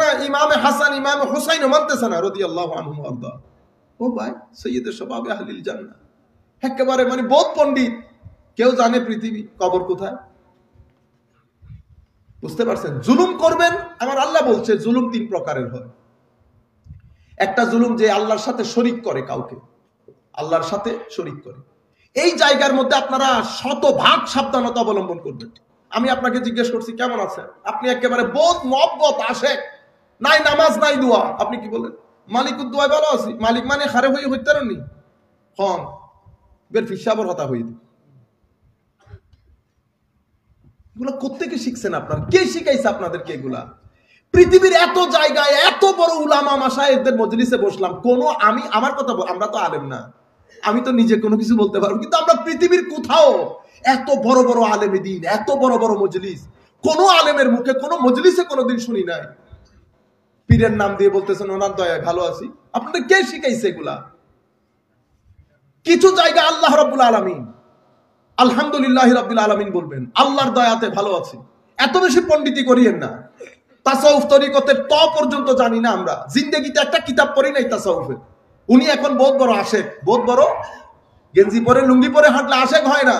না, ইমামে হাসান, ইমামে হুসাইনও মানতেছে না রাদিয়াল্লাহু আনহুম আরদা। ও ভাই, সাইয়্যিদুশ শাবাবে আহলিল জান্নাহ। একেবারে মানে বহুত পণ্ডিত, কেউ জানে পৃথিবী কবর কোথায়। বুঝতে পারছেন? জুলুম করবেন, আমার আল্লাহ বলছে জুলুম 3 প্রকারের হয়। একটা জুলুম যে আল্লাহর সাথে শরীক করে, কাউকে আল্লাহর সাথে শরীক করে। এই জায়গার মধ্যে আপনারা 100% সাবধানতা অবলম্বন করবেন। আমি আপনাকে জিজ্ঞেস করছি কেমন আছেন, আপনি একেবারে বোধ মহব্বত আশেক, নাই নামাজ নাই দোয়া, আপনি কি বলেন? মালিকুদ দোয়া ভালো আছি। মালিক মানে খারে হয়ে হইতে পারেননি হন বের ফিসাবর হতা হয়ে দিই। এগুলো কোত্থেকে শিখছেন আপনার? কে শিখাইছে আপনাদেরকে এগুলা? পৃথিবীর এত জায়গায় এত বড় উলামা মাশায়েখদের মজলিসে বসলাম, কোন আমি আমার কথা আমরা তো আলেম না, আমি তো নিজে কোনো কিছু বলতে পারবো, কিন্তু আমরা পৃথিবীর কোথাও এত বড় বড় আলেমে দিন, এত বড় বড় মজলিস, কোন আলেমের মুখে কোন মজলিসে কোনোদিন শুনি নাই পীরের নাম দিয়ে বলতেছেন ওনার দয়ায় ভালো আছি। আপনাদের কে শিখাইছে এগুলা? কিছু জায়গা আল্লাহ রাব্বুল আলামিন আলহামদুলিল্লাহ রাব্বিল আলামিন বলবেন, আল্লাহর দয়াতে ভালো আছি। এত বেশি পণ্ডিতি করিয়েন না। তাসাউফ তরিকতের ত পর্যন্ত জানি না আমরা, জিন্দেগিতে একটা কিতাব পড়ি নাই তাসাউফের। উনি এখন বহুত বড় আশেক, বহুত বড়, গেঞ্জি পরে লুঙ্গি পরে হাঁটলে আশেক হয় না।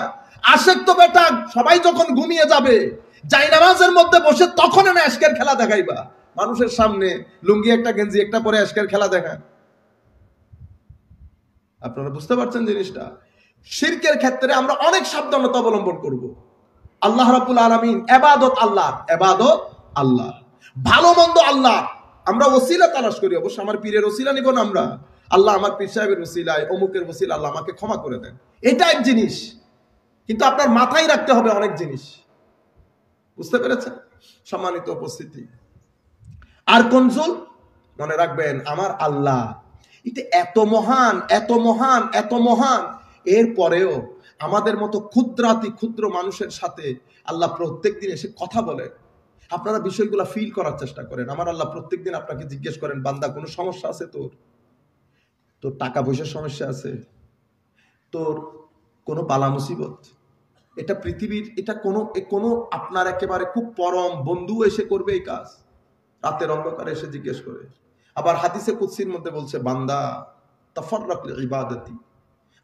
আশেক তো বেটা সবাই যখন ঘুমিয়ে যাবে জায়নামাজের মধ্যে বসে তখন না আশকের খেলা দেখাইবা, মানুষের সামনে লুঙ্গি একটা গেঞ্জি একটা পরে আশকের খেলা দেখায়। আপনারা বুঝতে পারছেন জিনিসটা? শিরকের ক্ষেত্রে আমরা অনেক সাবধানতা অবলম্বন করব। আল্লাহ রাব্বুল আলামিন, ইবাদত আল্লাহ, ইবাদত আল্লাহ, ভালো মন্দ আল্লাহ। আমরা ওসিলা তালাশ করি, অবশ্য আমার পীরের ওসিলা নিব না আমরা। আল্লাহ আমার পীর সাহেবের ওসিলায়, অমুকের ওসিলা আল্লাহ আমাকে ক্ষমা করে দেন, এটা এক জিনিস। কিন্তু আপনার মাথায় রাখতে হবে অনেক জিনিস। বুঝতে পেরেছেন সম্মানিত উপস্থিতি? আর কনজুল মনে রাখবেন, আমার আল্লাহ এটা এত মহান, এত মহান, এত মহান, এরপরেও আমাদের মতো ক্ষুদ্রাতি ক্ষুদ্র মানুষের সাথে আল্লাহ প্রত্যেক দিন এসে কথা বলে। আপনারা বিষয়গুলো ফিল করার চেষ্টা করেন। আমার আল্লাহ প্রত্যেক দিন আপনাকে জিজ্ঞেস করেন, বান্দা কোনো সমস্যা আছে তোর? তোর টাকা পয়সার সমস্যা আছে? তোর কোনো বালা মুসিবত? এটা পৃথিবীর, এটা কোনো আপনার একেবারে খুব পরম বন্ধু এসে করবে এই কাজ? রাতের অন্ধকারে এসে জিজ্ঞেস করে। আবার হাদিসে কুদসির মধ্যে বলছে, বান্দা তাফাররাক লিইবাদাতি,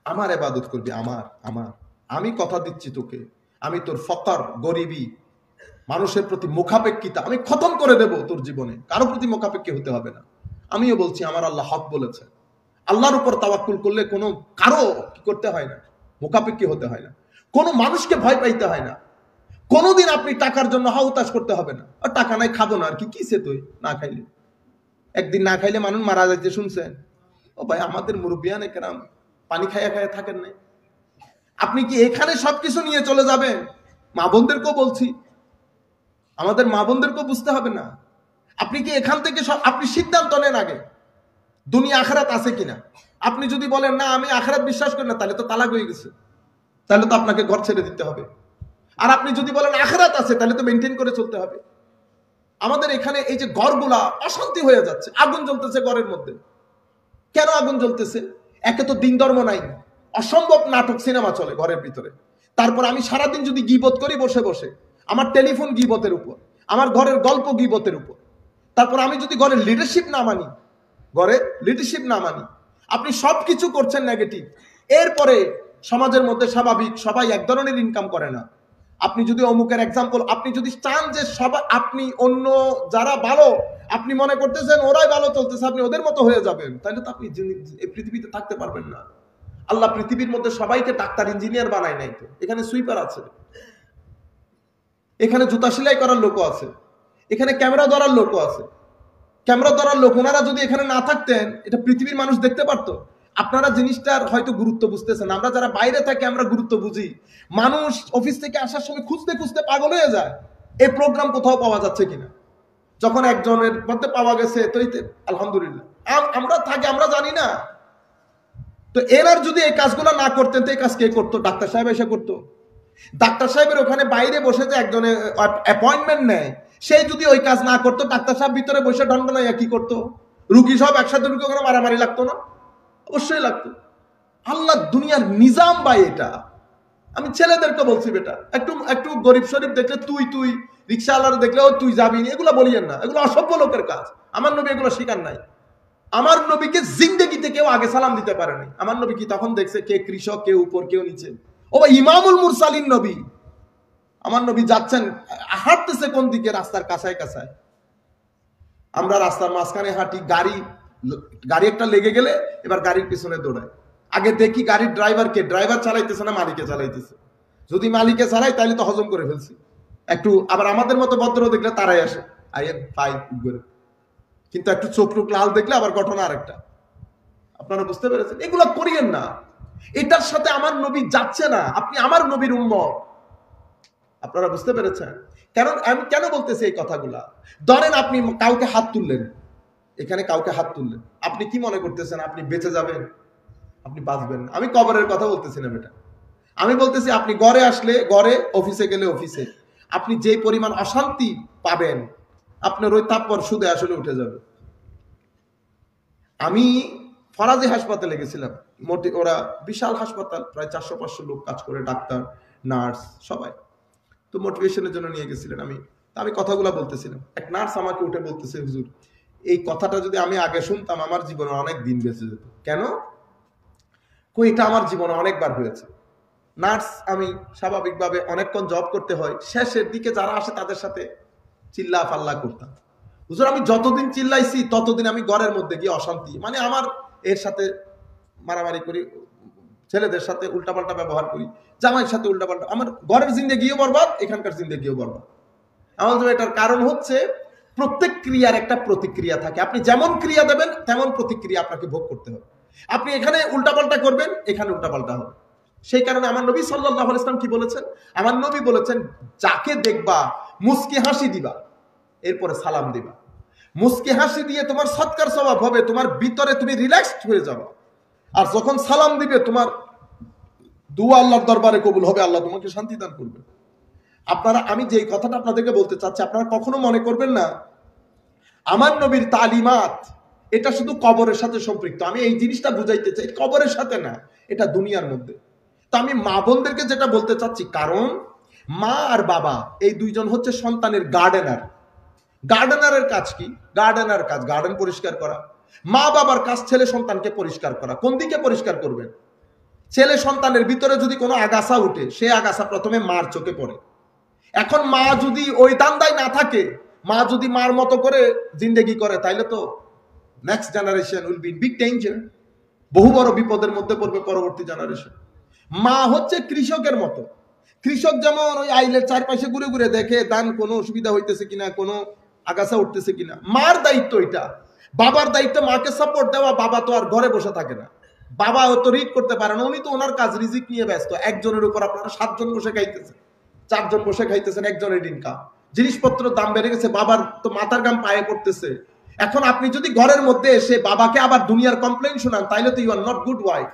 আমার ইবাদত করবি, আমার আমি কথা দিচ্ছি তোকে, আমি তোর ফকর, গরিবি, মানুষের প্রতি মুখাপেক্ষিতা আমি খতম করে দেব তোর জীবনে। কারো প্রতি মুখাপেক্ষী হতে হবে না। আমিও বলছি, আমার আল্লাহ হক বলেছে। আল্লাহর উপর তাওয়াক্কুল করলে কোনো কারো কি করতে হয় না, মুখাপেক্ষী হতে হয় না, কোনো মানুষকে ভয় পাইতে হয় না। কোনোদিন আপনি টাকার জন্য হাউতাশ করতে হবে না। আর টাকা নাই, খাবো না, আর কি কিসে তুই না খাইলে? একদিন না খাইলে মানুষ মারা যাইতে শুনছেন? ও ভাই, আমাদের মুরব্বিয়ানে কেরাম পানি খাইয়া খাইয়া থাকেন নাই? আপনি কি এখানে সবকিছু নিয়ে চলে যাবেন? মা বোনদেরকেও বলছি, আমাদের মা বোনদেরকেও বুঝতে হবে না। আপনি কি এখান থেকে সব, আপনি সিদ্ধান্ত নেন আগে দুনিয়া আখিরাত আছে কিনা। আপনি যদি বলেন না আমি আখিরাত বিশ্বাস করি না, তাহলে তো তালাক হয়ে গেছে, তাহলে তো আপনাকে ঘর ছেড়ে দিতে হবে। আর আপনি যদি বলেন আখিরাত আছে, তাহলে তো মেনটেন করে চলতে হবে। আমাদের এখানে এই যে ঘরগুলা অশান্তি হয়ে যাচ্ছে, আগুন জ্বলতেছে ঘরের মধ্যে। কেন আগুন জ্বলতেছে? একে তো দিন ধর্ম নাই, অসম্ভব নাটক সিনেমা চলে ঘরের ভিতরে। তারপর আমি সারাদিন যদি গীবত করি বসে বসে, আমার টেলিফোন গীবতের উপর, আমার ঘরের গল্প গীবতের উপর। তারপর আমি যদি ঘরের লিডারশিপ না মানি, আপনি সবকিছু করছেন নেগেটিভ। এরপরে সমাজের মধ্যে স্বাভাবিক সবাই এক ধরনের ইনকাম করে না। আপনি যদি অমুকের এক্সাম্পল, আপনি যদি চান যে সবাই, আপনি অন্য যারা ভালো আপনি মনে করতেছেন ওরাই ভালো চলতেছে, আপনি ওদের মতো হয়ে যাবেন, তাহলে তো আপনি এই পৃথিবীতে থাকতে পারবেন না। আল্লাহ পৃথিবীর মধ্যে সবাইকে ডাক্তার ইঞ্জিনিয়ার বানায় নাই তো। এখানে সুইপার আছে, এখানে জুতা সেলাই করার লোকও আছে, এখানে ক্যামেরা ধরার লোকও আছে। ক্যামেরা ধরার লোক ওনারা যদি এখানে না থাকতেন, এটা পৃথিবীর মানুষ দেখতে পারতো। আপনারা জিনিসটার হয়তো গুরুত্ব বুঝতেছেন। আমরা যারা বাইরে থাকি আমরা গুরুত্ব বুঝি। মানুষ অফিস থেকে আসার সময় খুঁজতে খুঁজতে পাগল হয়ে যায়, এই প্রোগ্রাম কোথাও পাওয়া যাচ্ছে কিনা। যখন একজনের মধ্যে পাওয়া গেছে তো আলহামদুলিল্লাহ। আমরা থাকি, আমরা জানি না তো। এনার যদি এই কাজগুলো না করতেন তো এই কাজ কে করতো? ডাক্তার সাহেব এসে করতো। ডাক্তার সাহেবের ওখানে বাইরে বসে যে একজনের অ্যাপয়েন্টমেন্ট নেয়, সে যদি ওই কাজ না করতো, ডাক্তার সাহেব ভিতরে বসে ঢন্ডনাইয়া কি করতো? রুগী সব একসাথে রুগী ওখানে মারামারি লাগতো না? অবশ্যই লাগতো। আল্লাহ দুনিয়ার নিজাম ভাই এটা। আমি ছেলেদেরকে বলছি, বেটা একটু গরিব শরীফ দেখলে তুই রিক্সাওয়ালার দেখলে ও তুই যাবি, এগুলো বলিয়েন না, এগুলো অসভ্য লোকের কাজ। আমার নবী এগুলো শিকার নাই। আমার নবীকে জিন্দেগিতে কেউ আগে সালাম দিতে পারেনি। আমার নবী কি তখন দেখছে কে কৃষক, কেউ উপর কেউ নিচে? ও ভাই, ইমামুল মুরসালিন নবী। আমার নবী যাচ্ছেন, হাঁটতেছে কোন দিকে? রাস্তার কাছায় কাছায়। আমরা রাস্তার মাঝখানে হাঁটি, গাড়ি একটা লেগে গেলে এবার গাড়ির পিছনে দৌড়ায়। আগে দেখি গাড়ির ড্রাইভারকে, ড্রাইভার চালাইতেছে না মালিকে চালাইতেছে। যদি মালিকে চালাই তাহলে তো হজম করে ফেলছি একটু। আবার আমাদের মতো ভদ্র দেখলে তারাই আসে, আইয়েন পাই করে। কিন্তু একটু চোখ টুক লাল দেখলে আবার ঘটনা আরেকটা। আপনারা বুঝতে পেরেছেন? এগুলো করিয়েন না। এটার সাথে আমার নবী যাচ্ছে না। আপনি আমার নবীর উম্মত। আপনারা বুঝতে পেরেছেন? কারণ আমি কেন বলতেছি এই কথাগুলা? ধরেন আপনি কাউকে হাত তুললেন, এখানে কাউকে হাত তুললেন, আপনি কি মনে করতেছেন আপনি বেঁচে যাবেন? আপনি বাঁচবেন? আমি কবরের কথা বলতেছি না বেটা। আমি বলতেছি আপনি ঘরে আসলে ঘরে, অফিসে গেলে অফিসে, আপনি যে পরিমাণ অশান্তি পাবেন, আপনার ওই তাৎপর সুদে আসলে উঠে যাবে। আমি ফরাজি হাসপাতালে গেছিলাম। ওরা বিশাল হাসপাতাল, প্রায় 400-500 লোক কাজ করে, ডাক্তার, নার্স সবাই। তো মোটিভেশনের জন্য নিয়ে গেছিলেন। আমি কথাগুলো বলতেছিলাম। এক নার্স আমাকে উঠে বলতেছে, হুজুর এই কথাটা যদি আমি আগে শুনতাম আমার জীবনে অনেক দিন বেঁচে যেত। কেন? এটা আমার জীবনে অনেকবার হয়েছে। নার্স আমি স্বাভাবিকভাবে অনেকক্ষণ জব করতে হয়, শেষের দিকে যারা আসে তাদের সাথে চিল্লা ফাল্লা করতাম। হুজুর আমি যতদিন চিল্লাইছি ততদিন আমি ঘরের মধ্যে গিয়ে অশান্তি, মানে আমার এর সাথে মারামারি করি, ছেলেদের সাথে উল্টাপাল্টা ব্যবহার করি, জামাইয়ের সাথে উল্টাপাল্টা, আমার ঘরের জিন্দেগিও বরবাদ, এখানকার জিন্দেগিও বরবাদ। আমাদের এটার কারণ হচ্ছে প্রত্যেক ক্রিয়ার একটা প্রতিক্রিয়া থাকে। আপনি যেমন ক্রিয়া দেবেন তেমন প্রতিক্রিয়া আপনাকে ভোগ করতে হবে। আপনি এখানে উল্টাপাল্টা করবেন, এখানে উল্টাপাল্টা হবে। সেই কারণে আমার নবী সাল্লাল্লাহু আলাইহি ওয়াসাল্লাম কি বলেছেন? আমার নবী বলেছেন, যাকে দেখবা মুস্কি হাসি দিবা, এরপরে সালাম দিবা। মুস্কি হাসি দিয়ে তোমার সৎকার স্বভাব হবে, তোমার ভিতরে তুমি রিল্যাক্সড হয়ে যাবে। আর যখন সালাম দিবে তোমার দুয়া আল্লাহর দরবারে কবুল হবে, আল্লাহ তোমাকে শান্তি দান করবে। আপনারা, আমি যে কথাটা আপনাদেরকে বলতে চাচ্ছি, আপনারা কখনো মনে করবেন না আমার নবীর তালিমাত এটা শুধু কবরের সাথে সম্পৃক্ত। আমি এই জিনিসটা বুঝাইতে চাই, কবরের সাথে না, এটা দুনিয়ার মধ্যে। তো আমি মা বোনদেরকে যেটা বলতে চাচ্ছি, কারণ মা আর বাবা এই দুইজন হচ্ছে সন্তানের গার্ডেনার। গার্ডেনারের কাজ কি? গার্ডেনার কাজ গার্ডেন পরিষ্কার করা। মা বাবার কাজ ছেলে সন্তানকে পরিষ্কার করা। কোন দিকে পরিষ্কার করবেন? ছেলে সন্তানের ভিতরে যদি কোনো আগাছা উঠে, সে আগাছা প্রথমে মার চোখে পড়ে। এখন মা যদি ওই দান্দায় না থাকে, মা যদি মার মতো করে জিন্দেগি করে, তাইলে তো next generation will be big danger, বহু বড় বিপদের মধ্যে পড়বে পরবর্তী জেনারেশন। মা হচ্ছে কৃষকের মতো। কৃষক যেমন ওই আইলের চারপাশে ঘুরে ঘুরে দেখে ধান কোনো অসুবিধা হইতেছে কিনা, কোনো আগাছা উঠতেছে কিনা। মার দায়িত্ব এটা। বাবার দায়িত্ব মাকে সাপোর্ট দেওয়া। বাবা তো আর ঘরে বসে থাকে না, বাবা হয়তো রিড করতে পারে না, উনি তো ওনার কাজ রিজিক নিয়ে ব্যস্ত। একজনের উপর আপনারা 7 জন বসে খাইতেছেন, 4 জন বসে খাইতেছেন, একজনের ইনকাম। জিনিসপত্র দাম বেড়ে গেছে, বাবার তো মাথার গাম পায়ে পড়তেছে। এখন আপনি যদি ঘরের মধ্যে এসে বাবাকে আবার দুনিয়ার কমপ্লেইন শোনান, তাইলে তো you are not good wife.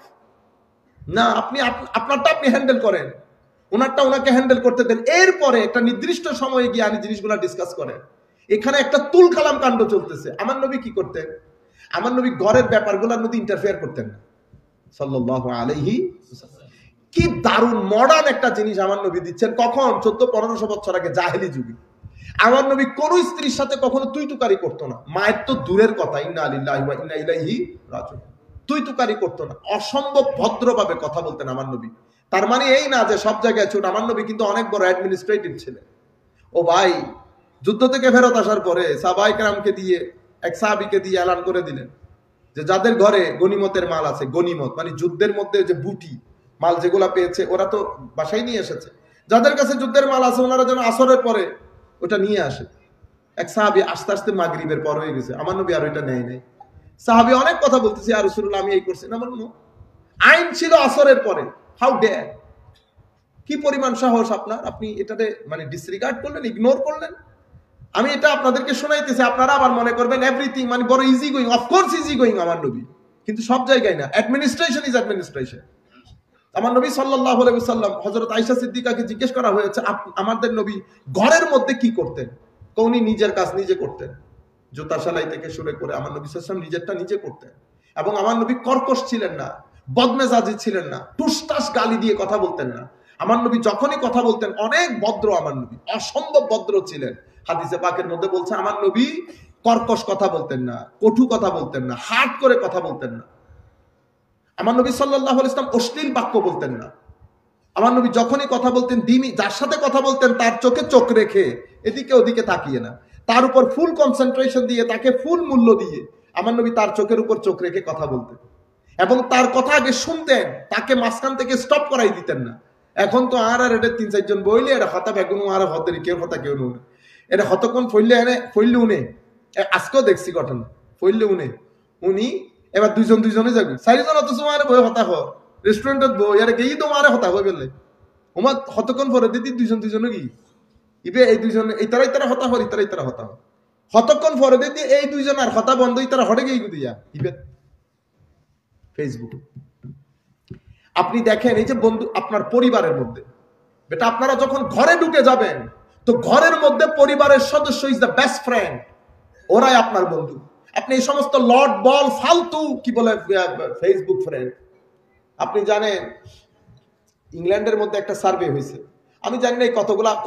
না, আপনি আপনারটা আপনি হ্যান্ডেল করেন, ওনারটা ওনাকে হ্যান্ডেল করতে দেন। এরপরে একটা নির্দিষ্ট সময়ে গিয়ে আমি জিনিসগুলো ডিসকাস করেন। এখানে একটা তুল কালাম কাণ্ড চলতেছে। আমার নবী কি করতেন? আমার নবী ঘরের ব্যাপারগুলোর মধ্যে ইন্টারফেয়ার করতেন না, সাল্লাল্লাহু আলাইহি ওয়াসাল্লাম। কি দারুণ মডার্ন একটা জিনিস আমার নবী দিচ্ছেন। কখন? 1400-1500 বছর আগে, জাহেলি যুগে। আমার নবী কোন স্ত্রীর সাথে কখনো তুই তুকারি করতো না। মায়ের তো দূরের কথা, ইন্না লিল্লাহি ওয়া ইন্না ইলাইহি রাজিউন, তুই তুকারি করতো না। অসম্ভব ভদ্রভাবে কথা বলতেন আমার নবী। তার মানে এই না যে সব জায়গায় ছোট। আমার নবী কিন্তু অনেক বড় অ্যাডমিনিস্ট্রেটিভ ছিলেন। ও ভাই, যুদ্ধ থেকে ফেরত আসার পরে সাহাবায়ে কেরামকে দিয়ে, এক সাহাবীকে দিয়ে এলান করে দিলেন যে যাদের ঘরে গনিমতের মাল আছে, গনিমত মানে যুদ্ধের মধ্যে যে বুটি মাল যেগুলা পেয়েছে, ওরা তো বাসায় নিয়ে এসেছে, যাদের কাছে যুদ্ধের মাল আছে ওনারা যেন আসরের পরে ওটা নিয়ে আসে। এক সাহাবী আস্তে আস্তে মাগরিবের পর হয়ে গেছে, আমার নবী আর ওইটা নেয় নাই। সাহাবী অনেক কথা বলতেছে, ইয়া রাসূলুল্লাহ আমি এই করছি না, বলুন আইন ছিল আসরের পরে। How dare! কি পরিমাণ সাহস আপনার, আপনি এটাতে মানে ডিসরিগার্ড করলেন, ইগনোর করলেন। আমি এটা আপনাদেরকে শোনাইতেছি, আপনারা আবার মনে করবেন এভরিথিং মানে বড় easy going. Of course easy going আমার নবী, কিন্তু সব জায়গায় না। Administration is administration. আমার নবী সাল্লাল্লাহু আলাইহি ওয়াসাল্লাম, হযরত আয়েশা সিদ্দিকাকে জিজ্ঞেস করা হয়েছে আমাদের নবী ঘরের মধ্যে কি করতেন? উনি নিজের কাজ নিজে করতেন, জুতা সেলাই থেকে শুরু করে আমার নবী সাল্লাল্লাহু আলাইহি ওয়াসাল্লাম নিজেরটা নিজে করতেন। এবং আমার নবী কর্কশ ছিলেন না, বদমেজাজি ছিলেন না, টুসটাস গালি দিয়ে কথা বলতেন না। আমার নবী যখনই কথা বলতেন অনেক ভদ্র, আমার নবী অসম্ভব ভদ্র ছিলেন। হাদিসে পাকের মধ্যে বলছে আমার নবী কর্কশ কথা বলতেন না, কটু কথা বলতেন না, হার্ড করে কথা বলতেন না। আমার নবী সাল্লাল্লাহু আলাইহি ওয়াসাল্লাম অশ্লীল বাক্য বলতেন না। আমার নবী যখনই কথা বলতেন, দিনই যার সাথে কথা বলতেন তার চোখে চোখ রেখে, এদিকে ওদিকে তাকিয়ে না, তার উপর ফুল কনসেন্ট্রেশন দিয়ে, তাকে ফুল মূল্য দিয়ে আমার নবী তার চোখের উপর চোখ রেখে কথা বলতেন। এবং তার কথা আগে শুনতেন, তাকে মাঝখান থেকে স্টপ করাই দিতেন না। এখন তো আর এটা 3-4 জন বইলে এটা হতা বেগুন আর হতের কেউ কথা কেউ নুনে, এটা হতক্ষণ ফইলে এনে ফইলে উনে। আজকেও দেখছি ঘটনা, ফইলে উনে উনি এবার দুইজনে যাবে, 4 জন অত সময় বই হতা হ রেস্টুরেন্টত বই আর গেই তোমার হতা হয়ে গেলে ওমা হতক্ষণ পরে দিদি দুইজনে কি ইবে এই দুইজন ইতারা হতা হর ইতারা হতা হর হতক্ষণ পরে দিদি এই দুইজন আর হতা বন্ধ ইতারা হটে গেই দিয়া ইবে ফেসবুক। আপনি দেখেন এই যে বন্ধু আপনার পরিবারের মধ্যে, বেটা আপনারা যখন ঘরে ঢুকে যাবেন তো ঘরের মধ্যে পরিবারের সদস্য ইজ দ্য বেস্ট ফ্রেন্ড, ওরাই আপনার বন্ধু। আপনি এই সমস্ত লট বল ফালতু কি বলে ফেসবুক ফ্রেন্ড। আপনি জানেন ইংল্যান্ডের মধ্যে একটা সার্ভে হয়েছে, আমি জানি না এই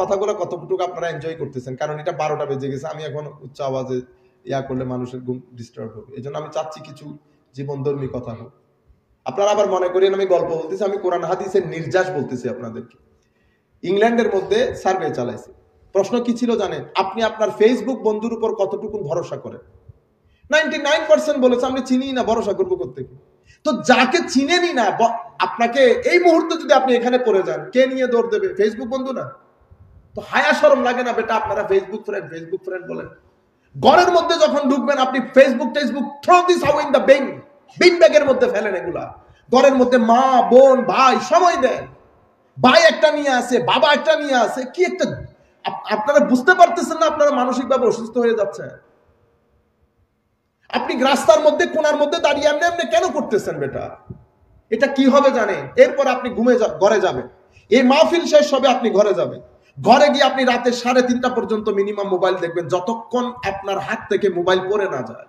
কথাগুলো কতটুকু আপনারা এনজয় করতেছেন, কারণ এটা 12টা বেজে গেছে, আমি এখন উচ্চ আওয়াজে করলে মানুষের ঘুম ডিস্টার্ব হবে, এই জন্য আমি চাচ্ছি কিছু জীবনধর্মী কথা হোক। আপনারা আবার মনে করেন আমি গল্প বলতেছি, আমি কোরআন হাদিসের নির্যাস বলতেছি আপনাদেরকে। ইংল্যান্ডের মধ্যে সার্ভে চালাইছে, প্রশ্ন কি ছিল জানেন? আপনি আপনার ফেসবুক বন্ধুর উপর কতটুকু ভরসা করেন? 99% বলেছে আমি চিনি না, ভরসা করবো কোত্থেকে? তো যাকে চিনেনি না, আপনাকে এই মুহূর্তে যদি আপনি এখানে পড়ে যান, কে নিয়ে দৌড় দেবে? ফেসবুক বন্ধু না? তো হায়া শরম লাগে না বেটা? আপনারা ফেসবুক ফ্রেন্ড বলেন। ঘরের মধ্যে যখন ঢুকবেন আপনি Facebook throw this out in the bin ব্যাগের মধ্যে ফেলেন এগুলা। ঘরের মধ্যে মা বোন ভাই সময় দেন, ভাই একটা নিয়ে আসে, বাবা একটা নিয়ে আসে, কি একটা আপনারা বুঝতে পারতেছেন না আপনারা মানসিকভাবে অসুস্থ হয়ে যাচ্ছে। আপনি রাস্তার মধ্যে কোনার মধ্যে দাঁড়িয়ে এমনি এমনি কেন করতেছেন বেটা? এটা কি হবে জানেন? এরপর আপনি ঘরে যাবেন, এই মাহফিল শেষ হবে, আপনি ঘরে যাবেন, ঘরে গিয়ে আপনি রাতে 3:30 পর্যন্ত মিনিমাম মোবাইল দেখবেন, যতক্ষণ আপনার হাত থেকে মোবাইল পড়ে না যায়।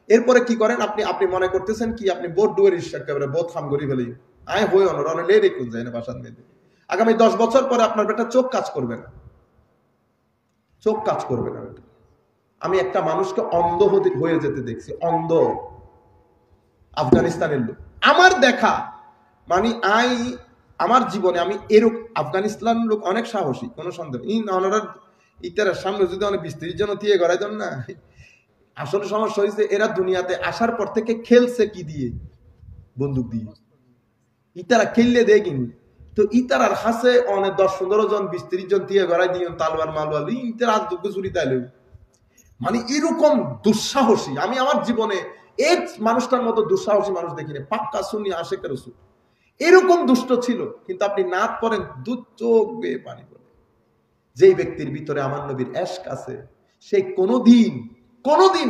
এরপরে কি করেন আপনি মনে করতেছেন কি আপনি বোধ ডুয়ের ইচ্ছা একেবারে বোধ খাম করি ফেলি আয় হই অনর লে রেখুন যায় না বাসার মেয়েদের। আগামী 10 বছর পরে আপনার বেটা চোখ কাজ করবে না, চোখ কাজ করবে না বেটা। আমি একটা মানুষকে অন্ধ হয়ে যেতে দেখছি, অন্ধ, আফগানিস্তানের লোক। আমার দেখা মানে আমার জীবনে আমি এরকম আফগানিস্তান লোক অনেক সাহসী, কোনো সন্দেহ ইতার সামনে যদি অনেক 20-30 জন দিয়ে গড়াই দেন না। আসলে সমস্যা হয়েছে এরা দুনিয়াতে আসার পর থেকে খেলছে কি দিয়ে? বন্দুক দিয়ে। ইতারা খেললে দেয় কিনি, তো ইতারার হাসে অনেক 10-15 জন 20-30 জন দিয়ে গড়াই দিয়ে তালবার মালওয়াল ইতার আজ দুঃখ চুরি তাইলে মানে এরকম দুঃসাহসী আমি আমার জীবনে এই মানুষটার মতো দুঃসাহসী মানুষ দেখিনি। পাক্কা সুন্নি আশেকের রাসূল এরকম দুষ্ট ছিল, কিন্তু আপনি নাত পড়েন দু চোখ বেয়ে পানি পড়ে। যেই ব্যক্তির ভিতরে আমার নবীর এশক আছে সেই কোনোদিন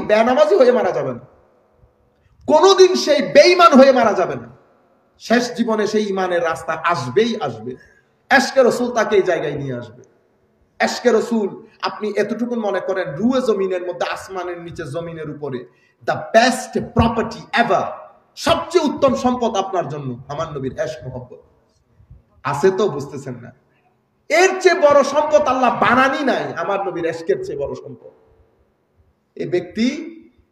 বেনামাজি হয়ে মারা যাবে না, কোনোদিন সেই বেঈমান হয়ে মারা যাবে না। শেষ জীবনে সেই ইমানের রাস্তা আসবেই আসবে। এশকে রাসূল তাকে এই জায়গায় নিয়ে আসবে। এশকে রাসূল আপনি এতটুকু মনে করেন রুয়ে জমিনের মধ্যে, আসমানের নিচে, জমিনের উপরে দ্য বেস্ট প্রপার্টি এভার, সবচেয়ে উত্তম সম্পদ আপনার জন্য আমার নবীর এশক মোহাব্বত আছে। তো বুঝতেছেন না? এর চেয়ে বড় সম্পদ আল্লাহ বানানি নাই, আমার নবীর এশকের চেয়ে বড় সম্পদ। এই ব্যক্তি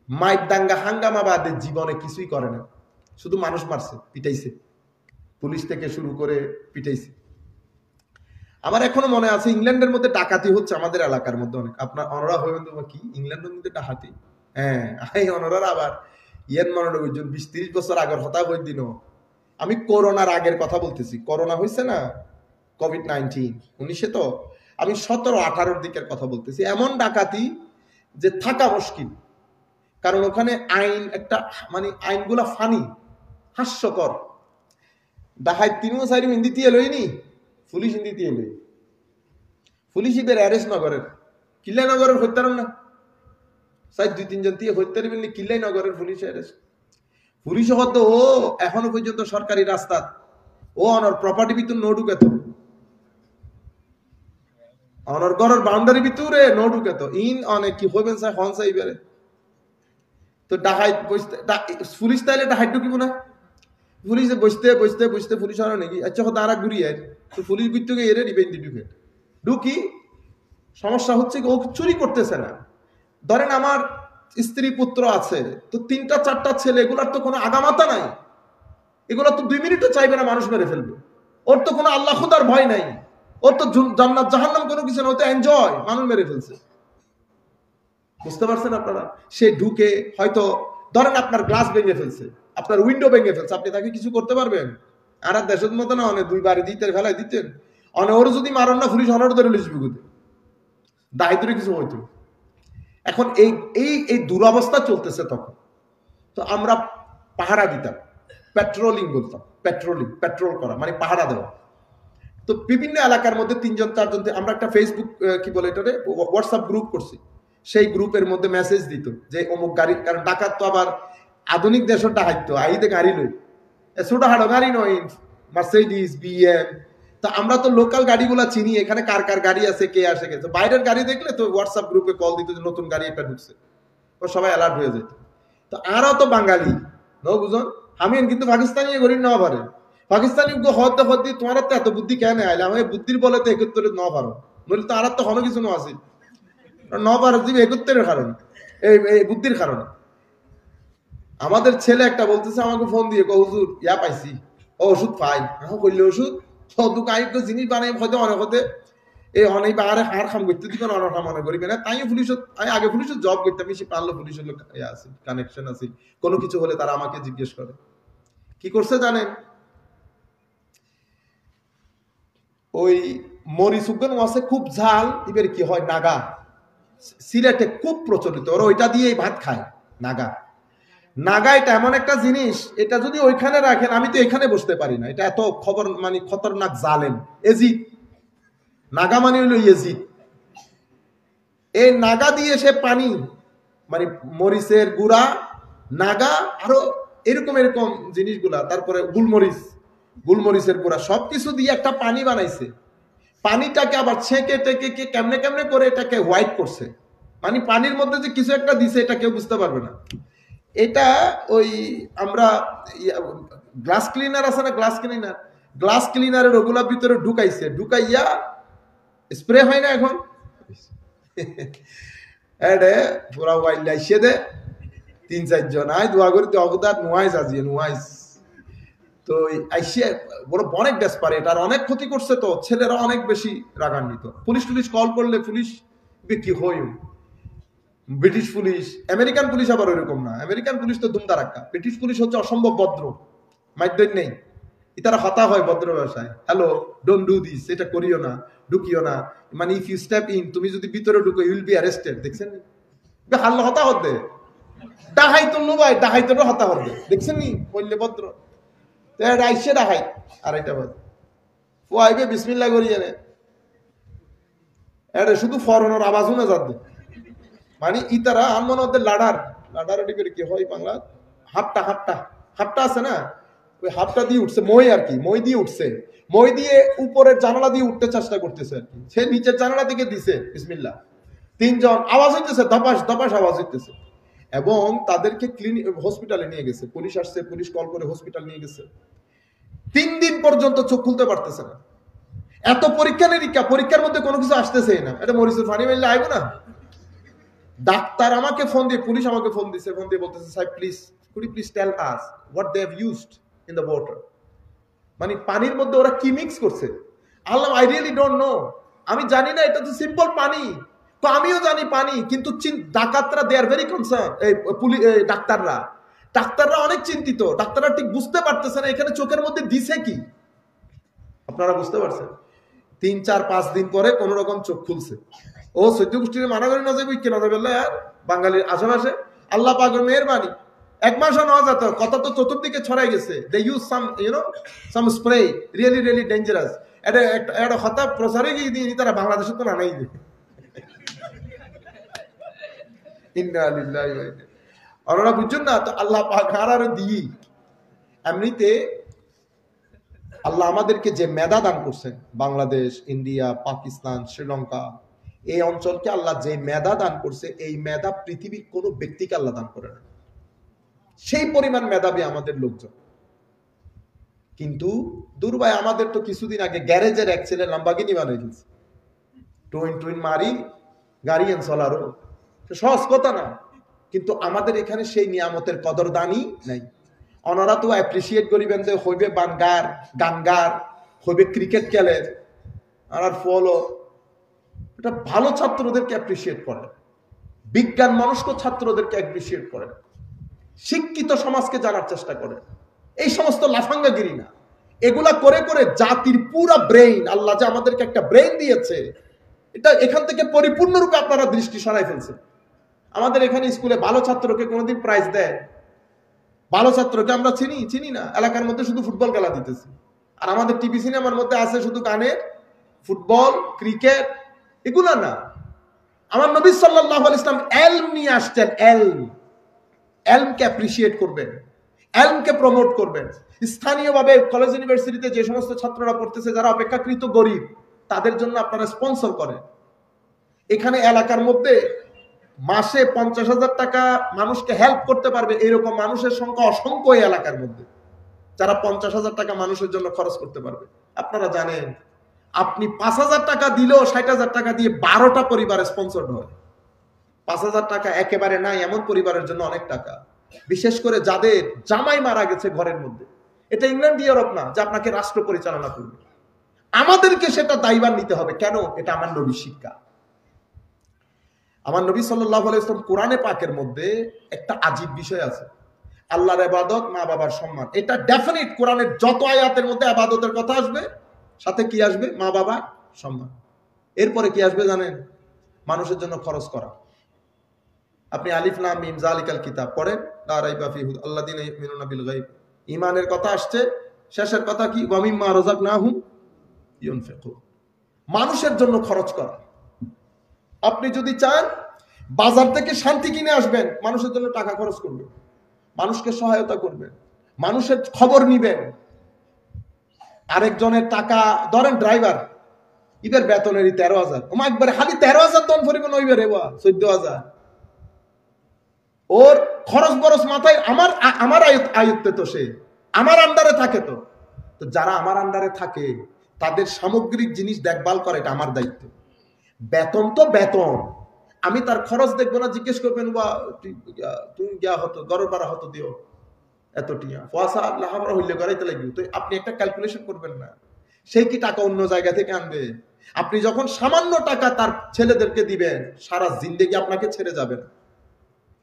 মাইক দাঙ্গা হাঙ্গামা বাদে জীবনে কিছুই করে না, শুধু মানুষ মারছে, পিটাইছে, পুলিশ থেকে শুরু করে পিটাইছে। আমার এখনো মনে আছে ইংল্যান্ডের মধ্যে ডাকাতি হচ্ছে আমাদের এলাকার মধ্যে অনেক। আপনার অনরা হয়ে কি ইংল্যান্ডের মধ্যে ডাকাতি? হ্যাঁ অনরার আবার মনে 20-30 বছর আগের হতা বই দিন। আমি করোনার আগের কথা বলতেছি, করোনা হয়েছে না কোভিড-19 19-এ, তো আমি 17-18 দিকের কথা বলতেছি। এমন ডাকাতি যে থাকা মুশকিল, কারণ ওখানে আইন একটা মানে আইনগুলা ফানি, হাস্যকর। ডাকাত 3-4 হিন্দিতে এলোইনি, পুলিশ হিন্দিতে এলোই, পুলিশ ইদের অ্যারেস্ট নগরের কিল্লাই নগরের হত্যার না 2-3 জন দিয়ে হত্যার বললি কিল্লাই নগরের পুলিশ অ্যারেস্ট। পুলিশ হতো ও এখনো পর্যন্ত সরকারি রাস্তা ও অনর প্রপার্টি ভিতর নো ঢুকে, তো অনর ঘরের বাউন্ডারি ভিতরে নো ঢুকে, তো ইন অনেক কি হইবেন স্যার হন সাইবারে। তো ডাকাত পুলিশ তাইলে ডাকাত ঢুকিব না? পুলিশে বসতে পুলিশ আনো নাকি? আচ্ছা হতো আর ঘুরিয়ে তো পুলিশ বিদ্যুৎ এরে রিবেন্দি ঢুকি। সমস্যা হচ্ছে ও চুরি করতেছে না। ধরেন আমার স্ত্রী পুত্র আছে, তো 3-4টা ছেলে, এগুলার তো কোনো আগামাতা নাই, এগুলো তো 2 মিনিটও চাইবে না মানুষ মেরে ফেলবে। ওর তো কোনো আল্লাহ খুদার ভয় নাই, ওর তো জান্নাত জাহান্নাম কোনো কিছু না, ও তো এনজয়, মানুষ মেরে ফেলছে। বুঝতে পারছেন আপনারা? সে ঢুকে হয়তো ধরেন আপনার গ্লাস ভেঙে ফেলছে, আপনার উইন্ডো ভেঙে ফেলছে, আপনি তাকে কিছু করতে পারবেন? আর দেশের মতো না অনেক 2 বারে দিতে ফেলাই দিতেন, অনেক ওর যদি মারণ না পুলিশ অনর ধরে লিখবে গুতে দায়িত্বে কিছু হইতো। এখন এই দুরবস্থা চলতেছে তখন, তো আমরা পাহারা দিতাম, পেট্রোলিং বলতাম, পেট্রোল করা মানে পাহারা দেওয়া। তো বিভিন্ন এলাকার মধ্যে 3-4 জন আমরা একটা ফেসবুক কি বলে এটারে হোয়াটসঅ্যাপ গ্রুপ করছি। সেই গ্রুপের মধ্যে মেসেজ দিত যে অমুক গাড়ি, কারণ ডাকাত তো আবার আধুনিক দেশের ডাকাত, আইতে গাড়ি লই, ছোটখাটো গাড়ি নয়, মার্সিডিজ বিএম। তা আমরা তো লোকাল গাড়িগুলা চিনি, এখানে কার কার গাড়ি আছে, কে আসে গেছে। বাইরের গাড়ি দেখলে তো হোয়াটসঅ্যাপ গ্রুপে কল দিত যে নতুন গাড়ি একটা ঢুকছে, ও সবাই অ্যালার্ট হয়ে যেত। তো আরো তো বাঙালি ন বুঝুন আমি কিন্তু পাকিস্তানি করি ন পারে পাকিস্তানি হতে হতে তোমার তো এত বুদ্ধি কেন আইলে আমি বুদ্ধির বলে তো 71 ন পারো বলি তো আর তো হনো কিছু ন আছে ন পারো দিবি 71 কারণে এই বুদ্ধির কারণে। আমাদের ছেলে একটা বলতেছে আমাকে ফোন দিয়ে হুজুর ইয়া পাইছি ও ওষুধ পাই করলে ওষুধ দোকান জিনিস বানাই হয়তো অনেক হতে এই অনেক বাহারে হার খাম করতে দিবেন অনেক মনে করিবে না তাই পুলিশ আমি আগে পুলিশের জব করতাম বেশি পারলো পুলিশের লোক আছে কানেকশন আছে কোনো কিছু হলে তারা আমাকে জিজ্ঞেস করে কি করছে জানেন ওই মরিচ উদ্যান আছে খুব ঝাল এবার কি হয় নাগা সিলেটে খুব প্রচলিত ওরা ওইটা দিয়েই ভাত খায় নাগা নাগা এটা এমন একটা জিনিস এটা যদি ওইখানে রাখেন আমি তো এখানে বসতে পারি না এটা এত খবর মানে খতরনাক জালেম এজিদ নাগা মানে হইল ইয়েজিদ এই নাগা দিয়ে সে পানি মানে মরিচের গুঁড়া নাগা আরো এরকম এরকম জিনিসগুলা তারপরে গুলমরিচের গুঁড়া সবকিছু দিয়ে একটা পানি বানাইছে পানিটাকে আবার ছেঁকে টেকে কেমনে কেমনে করে এটাকে হোয়াইট করছে মানে পানির মধ্যে যে কিছু একটা দিছে এটা কেউ বুঝতে পারবে না। এটা ওই আমরা গ্লাস ক্লিনার আছে না গ্লাস ক্লিনারের ওগুলা ভিতরে ঢুকাইছে ঢুকাইয়া স্প্রে হয় না এখন এডে পুরা ওয়াইল্ড লাইসে দে 3-4 জন আই দোয়া করি তো অবদার নুয়াইজ তো আইসে বড় অনেক ডেসপারেট আর অনেক ক্ষতি করছে তো ছেলেরা অনেক বেশি রাগান্বিত পুলিশ কল করলে পুলিশ কি হয় ব্রিটিশ পুলিশ আমেরিকান পুলিশ আবার ওইরকম না আমেরিকান পুলিশ তো দুমদারাক্কা ব্রিটিশ পুলিশ হচ্ছে অসম্ভব ভদ্র মাইদ্যই নেই তারা হতা হয় ভদ্র ভাষায় হ্যালো ডোন্ট ডু দিস এটা করিও না ঢুকিও না মানে ইফ ইউ স্টেপ ইন তুমি যদি ভিতরে ঢুকো ইউ উইল বি অ্যারেস্টেড দেখছেন হাল্লা হতা হতে ডাহাই তো নুবাই ডাহাই তো হতা হতে দেখছেন নি বললে ভদ্র আইসে ডাহাই আড়াইটা বাজে ও আইবে বিসমিল্লাহ করি জানে এটা শুধু ফরনের আওয়াজ শুনে যাবে মানে ইতারা আনমন ওদের লাডার করে কি হয় বাংলা হাপটা আছে না ওই হাপটা দিয়ে উঠছে মই দিয়ে উঠছে মই দিয়ে উপরের জানালা দিয়ে উঠতে চেষ্টা করতেছে আর কি সে নিচের জানালা থেকে দিছে বিসমিল্লাহ 3 জন আওয়াজ হইতেছে দপাস আওয়াজ হইতেছে এবং তাদেরকে হসপিটালে নিয়ে গেছে পুলিশ আসছে পুলিশ কল করে হসপিটাল নিয়ে গেছে 3 দিন পর্যন্ত চোখ খুলতে পারতেছে না এত পরীক্ষার মধ্যে কোনো কিছু আসতেছেই না এটা মরিচের পানি মারলে আইবো না ডাক্তার আমাকে ফোন দিয়ে পুলিশ আমাকে ফোন দিছে ফোন দিয়ে বলতেছে সাহেব please tell us what they have used in the water মানে পানির মধ্যে ওরা কি মিক্স করছে আল্লাহ আই রিয়েলি ডোন্ট নো আমি জানি না এটা তো সিম্পল পানি তো আমিও জানি পানি কিন্তু ডাকাতরা দে আর ভেরি কনসার্ন এই পুলিশ ডাক্তাররা অনেক চিন্তিত ডাক্তাররা ঠিক বুঝতে পারতেছে না এখানে চোখের মধ্যে দিছে কি আপনারা বুঝতে পারছেন 3-4-5 দিন পরে কোন রকম চোখ খুলছে ও সৈদ্য গোষ্ঠীর মানা করি না যাবে কেনা যাবে বাঙালির আশেপাশে আল্লাহ পাকের মেহেরবানি 1 মাসও না যেত কথা তো চতুর্দিকে ছড়াই গেছে they use some spray really dangerous এটা হতা প্রচারে গিয়ে দিয়ে তারা বাংলাদেশে তো নানাই দিবে ইন্না লিল্লাহি ওয়া ইন্না ওরা বুঝছেন না তো আল্লাহ পাক আর দিই এমনিতে আল্লাহ আমাদেরকে যে মেধা দান করছেন বাংলাদেশ ইন্ডিয়া পাকিস্তান শ্রীলঙ্কা এই অঞ্চলকে আল্লাহ যে মেধা দান করছে এই মেধা পৃথিবীর কোনো ব্যক্তিকে আল্লাহ দান করে না সেই পরিমাণ মেধাবী আমাদের লোকজন কিন্তু দুর্ভাই আমাদের তো কিছুদিন আগে গ্যারেজের এক ছেলে লাম্বাগিনি বানিয়ে দিয়েছে টুইন মারি গাড়ি চলারও সহজ কথা না কিন্তু আমাদের এখানে সেই নিয়ামতের কদরদানি নাই ওনারা তো অ্যাপ্রিসিয়েট করিবেন যে হইবে গানগার হইবে ক্রিকেট খেলে আর ফলো এটা ভালো ছাত্রদেরকে অ্যাপ্রিসিয়েট করে বিজ্ঞান মনস্ক ছাত্রদেরকে অ্যাপ্রিসিয়েট করে শিক্ষিত সমাজকে জানার চেষ্টা করে এই সমস্ত লাফাঙ্গাগিরি না এগুলা করে করে জাতির পুরা ব্রেইন আল্লাহ যে আমাদেরকে একটা ব্রেইন দিয়েছে এটা এখান থেকে পরিপূর্ণরূপে আপনারা দৃষ্টি সরাই ফেলছেন আমাদের এখানে স্কুলে ভালো ছাত্রকে কোনোদিন প্রাইজ দেয় ভালো ছাত্রকে আমরা চিনি না এলাকার মধ্যে শুধু ফুটবল খেলা দিতেছি আর আমাদের টিভি সিনেমার মধ্যে আছে শুধু গানের ফুটবল ক্রিকেট এগুলা না আমার নবী সাল্লাল্লাহু আলাইহি ওয়াসাল্লাম ইলম নিয়ে আসছেন ইলমকে অ্যাপ্রিসিয়েট করবেন ইলমকে প্রমোট করবেন স্থানীয়ভাবে কলেজ ইউনিভার্সিটিতে যে সমস্ত ছাত্ররা পড়তেছে যারা অপেক্ষাকৃত গরিব তাদের জন্য আপনারা স্পন্সর করেন এখানে এলাকার মধ্যে মাসে 50,000 টাকা মানুষকে হেল্প করতে পারবে এরকম মানুষের সংখ্যা অসংখ্য এই এলাকার মধ্যে, যারা 50,000 টাকা মানুষের জন্য খরচ করতে পারবে। আপনারা জানেন আপনি 5,000 টাকা দিলেও 60,000 টাকা দিয়ে 12টা পরিবার স্পন্সর্ড হয়। 5,000 টাকা একেবারে নাই এমন পরিবারের জন্য অনেক টাকা, বিশেষ করে যাদের জামাই মারা গেছে ঘরের মধ্যে। এটা ইংল্যান্ড ইউরোপ না যে আপনাকে রাষ্ট্র পরিচালনা করবে, আমাদেরকে সেটা দায়ভার নিতে হবে। কেন? এটা আমার নবীর শিক্ষা। আমার নবী সাল্লাল্লাহু আলাইহি ওয়াসাল্লাম কোরআনে পাকের মধ্যে একটা আজীব বিষয় আছে, আল্লাহর ইবাদত, মা বাবার সম্মান। এটা ডেফিনিট কোরআনের যত আয়াতের মধ্যে ইবাদতের কথা আসবে সাথে কি আসবে? মা বাবা সম্মান। এরপরে কি আসবে জানেন? মানুষের জন্য খরচ করা। আপনি আলিফ লাম মিম যালিকাল কিতাব পড়েন, লা রাইবা ফিহি আল্লাযিনা ইউমিনুনা বিল গায়ব, ঈমানের কথা আসছে, শেষের কথা কি? ওয়া মিম্মা রাযাকনাহুম ইউনফিকুন। মানুষের জন্য খরচ করা। আপনি যদি চান বাজার থেকে শান্তি কিনে আসবেন, মানুষের জন্য টাকা খরচ করবেন, মানুষকে সহায়তা করবেন, মানুষের খবর নিবেন। আরেকজনের টাকা ধরেন, ড্রাইভার ইবের বেতনেরই 13,000, ওমা একবারে খালি 13,000 তন পরিমাণ হইবে রে, 14,000। ওর খরচ বরচ মাথায়, আমার আয়ত্তে তো, সে আমার আন্ডারে থাকে। তো যারা আমার আন্ডারে থাকে তাদের সামগ্রিক জিনিস দেখভাল করে, এটা আমার দায়িত্ব। বেতন তো বেতন, আমি তার খরচ দেখবো না, জিজ্ঞেস করবেন বা তুমি গিয়া হতো গরর পাড়া হতো দিও এত টিয়া ফোয়াশা লাহাবরা হইলে করাইতে লাগবে। তো আপনি একটা ক্যালকুলেশন করবেন না, সেই কি টাকা অন্য জায়গা থেকে আনবে? আপনি যখন সামান্য টাকা তার ছেলেদেরকে দিবেন, সারা জিন্দেগি আপনাকে ছেড়ে যাবে না।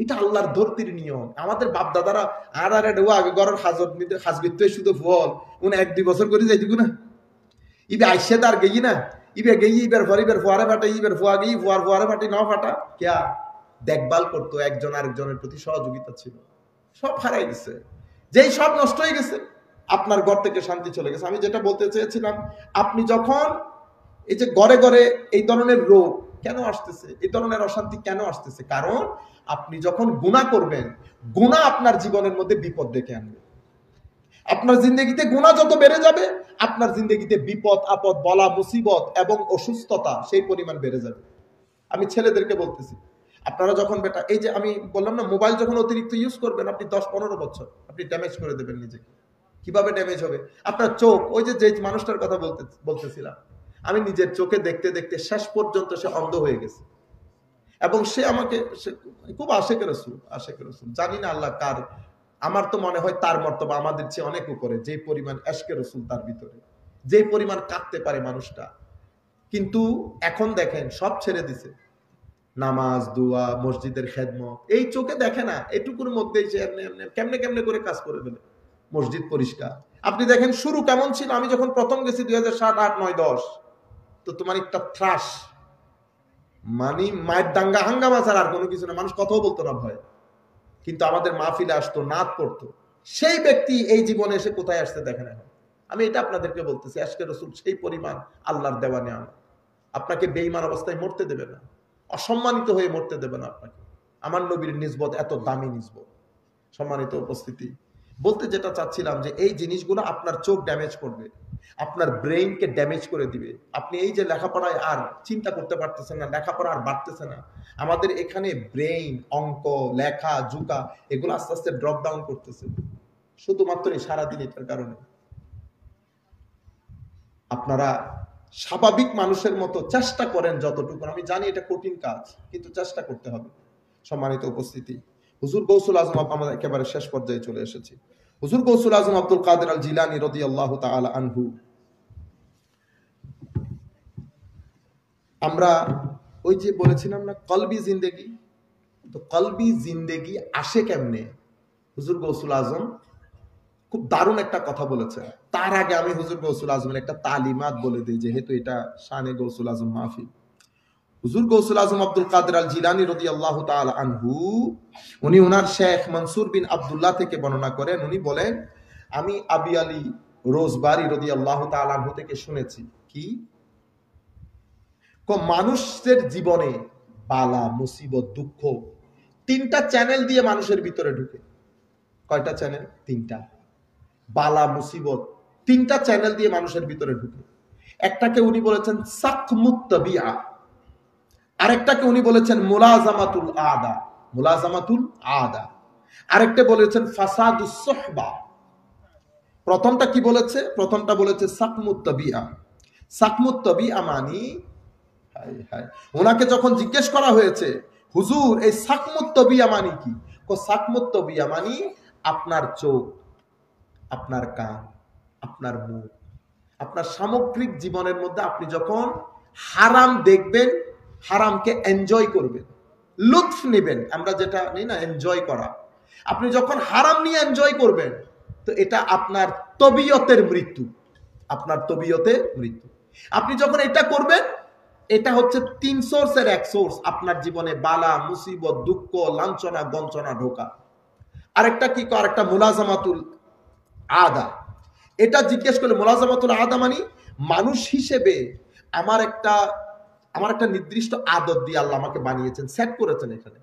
এটা আল্লাহর ধরতির নিয়ম। আমাদের বাপ দাদারা আর আগে গড়ের হাজত নিতে হাজবিত শুধু ফল উনি 1-2 বছর করে যাইতিগু না, ইবে আইসে তার গেই না, ইবে গেই ইবের ফরিবের ফোয়ারে ফাটে, ইবের ফোয়া গেই ফোয়ারে ফাটে না ফাটা কেয়া দেখভাল করতো, একজন আরেকজনের প্রতি সহযোগিতা ছিল। সব হারাই গেছে, যেই সব নষ্ট হয়ে গেছে, আপনার ঘর থেকে শান্তি চলে গেছে। আমি যেটা বলতে চেয়েছিলাম, আপনি যখন এই যে ঘরে ঘরে এই ধরনের রোগ কেন আসতেছে, এই ধরনের অশান্তি কেন আসতেছে? কারণ আপনি যখন গুনাহ করবেন, গুনাহ আপনার জীবনের মধ্যে বিপদ ডেকে আনবে। আপনার জিন্দগিতে গুনাহ যত বেড়ে যাবে, আপনার জিন্দগিতে বিপদ আপদ, বলা মুসিবত এবং অসুস্থতা সেই পরিমাণ বেড়ে যাবে। আমি ছেলেদেরকে বলতেছি, আপনারা যখন বেটা এই যে আমি বললাম না, মোবাইল যখন অতিরিক্ত ইউজ করবেন, আপনি 10-15 বছর আপনি ড্যামেজ করে দেবেন নিজেকে। কিভাবে ড্যামেজ হবে? আপনার চোখ, ওই যে মানুষটার কথা বলতেছিলাম, আমি নিজের চোখে দেখতে দেখতে শেষ পর্যন্ত সে অন্ধ হয়ে গেছে। এবং সে আমাকে খুব আশেকের রাসূল, জানি না আল্লাহ কার, আমার তো মনে হয় তার মর্তবা আমাদের চেয়ে অনেক উপরে। যে পরিমাণ এশকে রাসূল তার ভিতরে, যে পরিমাণ কাঁদতে পারে মানুষটা। কিন্তু এখন দেখেন সব ছেড়ে দিছে, নামাজ, দোয়া, মসজিদের খেদমত এই চোখে দেখে না। এটুকুর মধ্যেই সে কেমনে কেমনে করে কাজ করে ফেলে। মসজিদ পরিষ্কার, আপনি দেখেন শুরু কেমন ছিল। আমি যখন প্রথম গেছি 2007, 8, 9, 10, তো তোমার একটা ত্রাস, মানে মায়ের দাঙ্গা হাঙ্গামা ছাড়া আর কোনো কিছু না। মানুষ কথাও বলতো না ভয়, কিন্তু আমাদের মাহফিলে আসতো, নাত পড়তো। সেই ব্যক্তি এই জীবনে এসে কোথায় আসতে দেখে না। আমি এটা আপনাদেরকে বলতেছি, আজকে রাসূল সেই পরিমাণ আল্লাহর দেওয়া নিয়ামত। আপনাকে বেঈমান অবস্থায় মরতে দেবে না, অসম্মানিত হয়ে মরতে দেবে না আপনাকে। আমার নবীর নিসবত এত দামি নিসবত। সম্মানিত উপস্থিতি, বলতে যেটা চাচ্ছিলাম যে এই জিনিসগুলো আপনার চোখ ড্যামেজ করবে, আপনার ব্রেইনকে ড্যামেজ করে দিবে। আপনি এই যে লেখাপড়ায় আর চিন্তা করতে পারতেছেন না, লেখাপড়া আর বাড়তেছে না। আমাদের এখানে ব্রেইন, অঙ্ক, লেখা, জুকা এগুলো আস্তে আস্তে ড্রপ ডাউন করতেছে, শুধুমাত্র এই সারাদিন এটার কারণে। আপনারা স্বাভাবিক মানুষের মতো চেষ্টা করেন যতটুকু, আমি জানি এটা কঠিন কাজ, কিন্তু চেষ্টা করতে হবে। সম্মানিত উপস্থিতি, হুজুর গৌসুল আজম, আমাদের একেবারে শেষ পর্যায়ে চলে এসেছি। হুজুর গৌসুল আজম আব্দুল কাদের আল জিলানী রাদিয়াল্লাহু তাআলা আনহু, আমরা ওই যে বলেছিলাম না কলবি জিন্দেগি, তো কলবি জিন্দেগি আসে কেমনে? হুজুর গৌসুল আজম খুব দারুণ একটা কথা বলেছেন। তার আগে আমি হুজুর গৌসুল আজমের একটা তালিমাত বলে দিই, যেহেতু এটা শানে গৌসুল আজম মাহফিল। হুজুর গৌসুল আজম আব্দুল কাদের আল জিলানী রাদিয়াল্লাহু তাআলা আনহু, উনি ওনার শেখ মনসুর বিন আব্দুল্লাহ থেকে বর্ণনা করেন। উনি বলেন, আমি আবি আলী রোজবারি রাদিয়াল্লাহু তাআলা আনহু থেকে শুনেছি কি, মানুষের জীবনে বালা, মুসিবত, দুঃখ 3টা চ্যানেল দিয়ে মানুষের ভিতরে ঢুকে। কয়টা চ্যানেল? 3টা। বালা, মুসিবত 3টা চ্যানেল দিয়ে মানুষের ভিতরে ঢুকে। একটাকে উনি বলেছেন সাকমুত তাবিআ, আরেকটাকে উনি বলেছেন মুলাজামাতুল আদা, মুলাজামাতুল আদা। আরেকটা বলেছেন ফাসাদুস সুহবা। প্রথমটা কি বলেছে? প্রথমটা বলেছে সাকমুত তাবিআ। সাকমুত তাবিআ মানে, হায় হায়, ওনাকে যখন জিজ্ঞেস করা হয়েছে হুজুর এই সাকমুত তাবিআ মানে কি, সাকমুত তাবিআ মানে আপনার চোখ, আপনার কান, আপনার মুখ, আপনার সামগ্রিক জীবনের মধ্যে আপনি যখন হারাম দেখবেন, হারামকে এনজয় করবেন, লুৎফ নেবেন, আমরা যেটা নেই না এনজয় করা, আপনি যখন হারাম নিয়ে এনজয় করবেন তো এটা আপনার তবিয়তের মৃত্যু, আপনার তবিয়তে মৃত্যু। আপনি যখন এটা করবেন, এটা হচ্ছে 3 সোর্সের এক সোর্স, আপনার জীবনে বালা মুসিবত দুঃখ লাঞ্ছনা গঞ্চনা ঢোকা। আরেকটা কি, আরেকটা মুলাজামাতুল আদা। এটা জিজ্ঞেস করলে মুলাজামাতুল আদা মানে মানুষ হিসেবে আমার একটা নির্দিষ্ট আদত দিয়ে আল্লাহ আমাকে বানিয়েছেন, সেট করেছেন এখানে,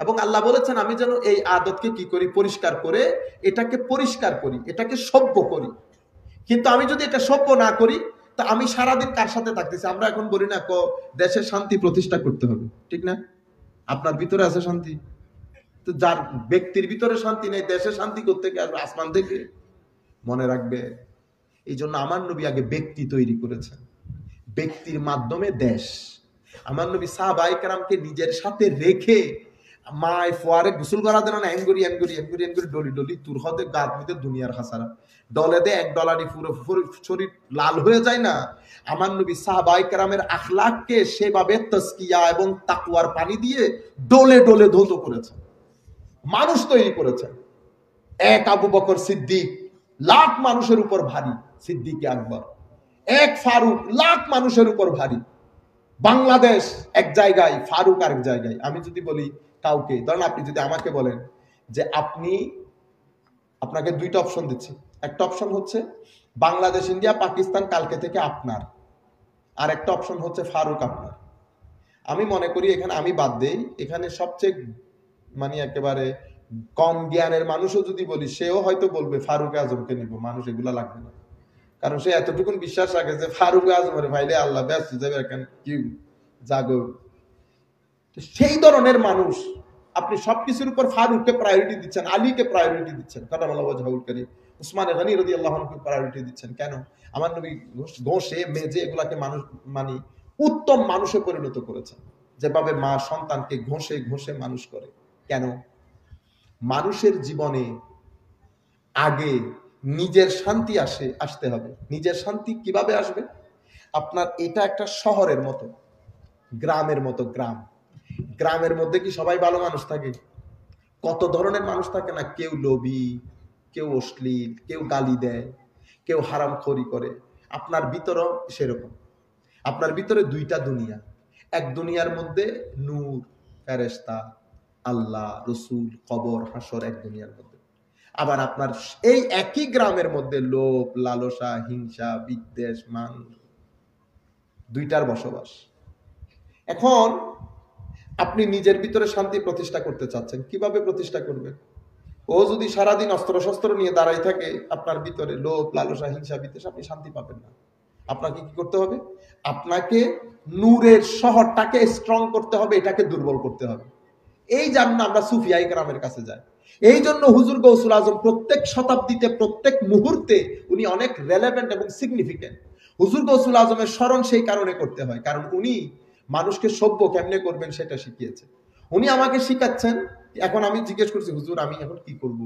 এবং আল্লাহ বলেছেন আমি যেন এই আদতকে কি করি, পরিষ্কার করে এটাকে পরিষ্কার করি, এটাকে সভ্য করি। কিন্তু আমি যদি এটা সভ্য না করি তা আমি সারাদিন কার সাথে থাকতেছি? আমরা এখন বলি না দেশের শান্তি প্রতিষ্ঠা করতে হবে, ঠিক না? আপনার ভিতরে আছে শান্তি, তো যার ব্যক্তির ভিতরে শান্তি নেই, দেশে শান্তি করতে গিয়ে আসবে আসমান থেকে? মনে রাখবে, এই জন্য আমার নবী আগে ব্যক্তি তৈরি করেছেন, ব্যক্তির মাধ্যমে দেশ। আমার নবী সাহাবায়ে কেরামকে নিজের সাথে রেখে মায় ফোয়ারে গোসল করা দেন না, এঙ্গুরি এঙ্গুরি এঙ্গুরি এঙ্গুরি ডলি ডলি তুর হতে গাত মিতে দুনিয়ার হাসারা ডলে দে এক ডলারি পুরো শরীর লাল হয়ে যায় না। আমার নবী সাহাবায়ে কেরামের আখলাককে সেভাবে তাজকিয়া এবং তাকওয়ার পানি দিয়ে ডলে ডলে ধৌত করেছেন, মানুষ তৈরি করেছেন। এক আবু বকর সিদ্দিক লাখ মানুষের উপর ভারী, সিদ্দিকে আকবর। এক ফারুক লাখ মানুষের উপর ভারী। বাংলাদেশ এক জায়গায়, ফারুক আরেক জায়গায়। আমি যদি বলি কাউকে, ধরেন আপনি যদি আমাকে বলেন যে আপনাকে 2টা অপশন দিচ্ছি, একটা অপশন হচ্ছে বাংলাদেশ ইন্ডিয়া পাকিস্তান কালকে থেকে আপনার, আর একটা অপশন হচ্ছে ফারুক আপনার। আমি মনে করি এখানে আমি বাদ দেই, এখানে সবচেয়ে মানে একেবারে কম জ্ঞানের মানুষও যদি বলি, সেও হয়তো বলবে ফারুক আজমকে নিব, মানুষ এগুলা লাগবে না, কারণ সে এতটুকুন বিশ্বাস রাখে যে ফারুক আজমের ভাইলে আল্লাহ ব্যস্ত যাবে এখন কি জাগো। সেই ধরনের মানুষ আপনি সবকিছুর উপর ফারুককে প্রায়োরিটি দিচ্ছেন, আলীকে প্রায়োরিটি দিচ্ছেন, কারামাল্লাহু ওয়াজহাহুল কারীম, উসমান গনি রাদিয়াল্লাহু আনহুকে প্রায়োরিটি দিচ্ছেন কেন? আমার নবী ঘষে মেজে এগুলাকে মানুষ মানে উত্তম মানুষে পরিণত করেছেন, যেভাবে মা সন্তানকে ঘষে ঘষে মানুষ করে। কেন? মানুষের জীবনে আগে নিজের শান্তি আসতে হবে। নিজের শান্তি কিভাবে আসবে? আপনার এটা একটা শহরের মতো, গ্রামের মতো। গ্রামের মধ্যে কি সবাই ভালো মানুষ থাকে? কত ধরনের মানুষ থাকে না, কেউ লোভী, কেউ অশ্লীল, কেউ গালি দেয়, কেউ হারামখোরি করে। আপনার ভিতরও সেরকম। আপনার ভিতরে 2টা দুনিয়া, এক দুনিয়ার মধ্যে নূর ফেরেশতা আল্লাহ রসুল কবর হাসর, এক দুনিয়ার মধ্যে। আবার আপনার এই একই গ্রামের মধ্যে লোভ লালসা হিংসা বিদ্বেষ মান, 2টার বসবাস। এখন আপনি নিজের ভিতরে শান্তি প্রতিষ্ঠা করতে চাচ্ছেন, কিভাবে প্রতিষ্ঠা করবেন? ও যদি সারাদিন অস্ত্র শস্ত্র নিয়ে দাঁড়াই থাকে আপনার ভিতরে লোভ লালসা হিংসা বিদ্বেষ, আপনি শান্তি পাবেন না। আপনাকে কি করতে হবে? আপনাকে নূরের শহরটাকে স্ট্রং করতে হবে, এটাকে দুর্বল করতে হবে। এই জন্য আমরা সুফিয়ায়ে কেরামের কাছে যাই। এই জন্য হুজুর গৌসুল আজম প্রত্যেক শতাব্দীতে প্রত্যেক মুহূর্তে উনি অনেক রেলেভেন্ট এবং সিগনিফিকেন্ট। হুজুর গৌসুল আজমের স্মরণ সেই কারণে করতে হয়, কারণ উনি মানুষকে সভ্য কেমনে করবেন সেটা শিখিয়েছে। উনি আমাকে শিখাচ্ছেন। এখন আমি জিজ্ঞেস করছি হুজুর আমি এখন কি করব?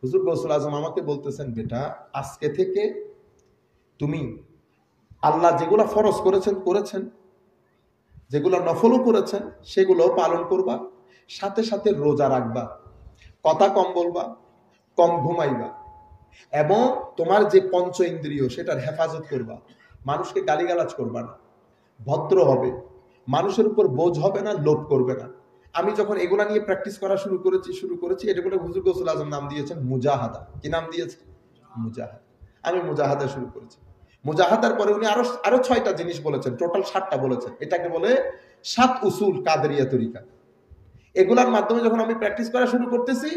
হুজুর গৌসুল আজম আমাকে বলতেছেন, বেটা আজকে থেকে তুমি আল্লাহ যেগুলা ফরজ করেছেন, যেগুলো নফলও করেছেন সেগুলো পালন করবা, সাথে সাথে রোজা রাখবা, কথা কম বলবা, কম ঘুমাইবা, এবং তোমার যে পঞ্চ ইন্দ্রিয় সেটার হেফাজত করবা, মানুষকে গালিগালাজ করবা না, ভদ্র হবে, মানুষের উপর বোঝ হবে না, লোভ করবে না। আমি যখন এগুলা নিয়ে প্র্যাকটিস করা শুরু করেছি এটা করে হুজুর গৌসুল আজম নাম দিয়েছেন মুজাহাদা। কি নাম দিয়েছে? মুজাহাদা। আমি মুজাহাদা শুরু করেছি। মুজাহাদার পরে উনি আরো 6টা জিনিস বলেছেন, টোটাল 7টা বলেছেন। এটাকে বলে 7 উসুল কাদেরিয়া তরিকা। এগুলার মাধ্যমে যখন আমি প্র্যাকটিস করা শুরু করতেছি,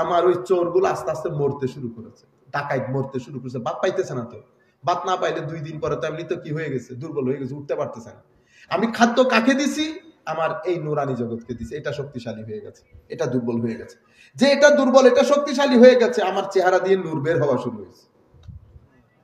আমার ওই চোরগুলো আস্তে আস্তে মরতে শুরু করেছে, ডাকাইত মরতে শুরু করেছে। বাদ পাইতেছে না, তো বাদ না পাইলে 2 দিন পরে তো এমনি তো কি হয়ে গেছে, দুর্বল হয়ে গেছে, উঠতে পারতেছে না। আমি খাদ্য কাকে দিছি? আমার এই নুরানি জগৎকে দিছে, এটা শক্তিশালী হয়ে গেছে, এটা দুর্বল হয়ে গেছে। যে এটা দুর্বল এটা শক্তিশালী হয়ে গেছে, আমার চেহারা দিয়ে নূর বের হওয়া শুরু হয়েছে,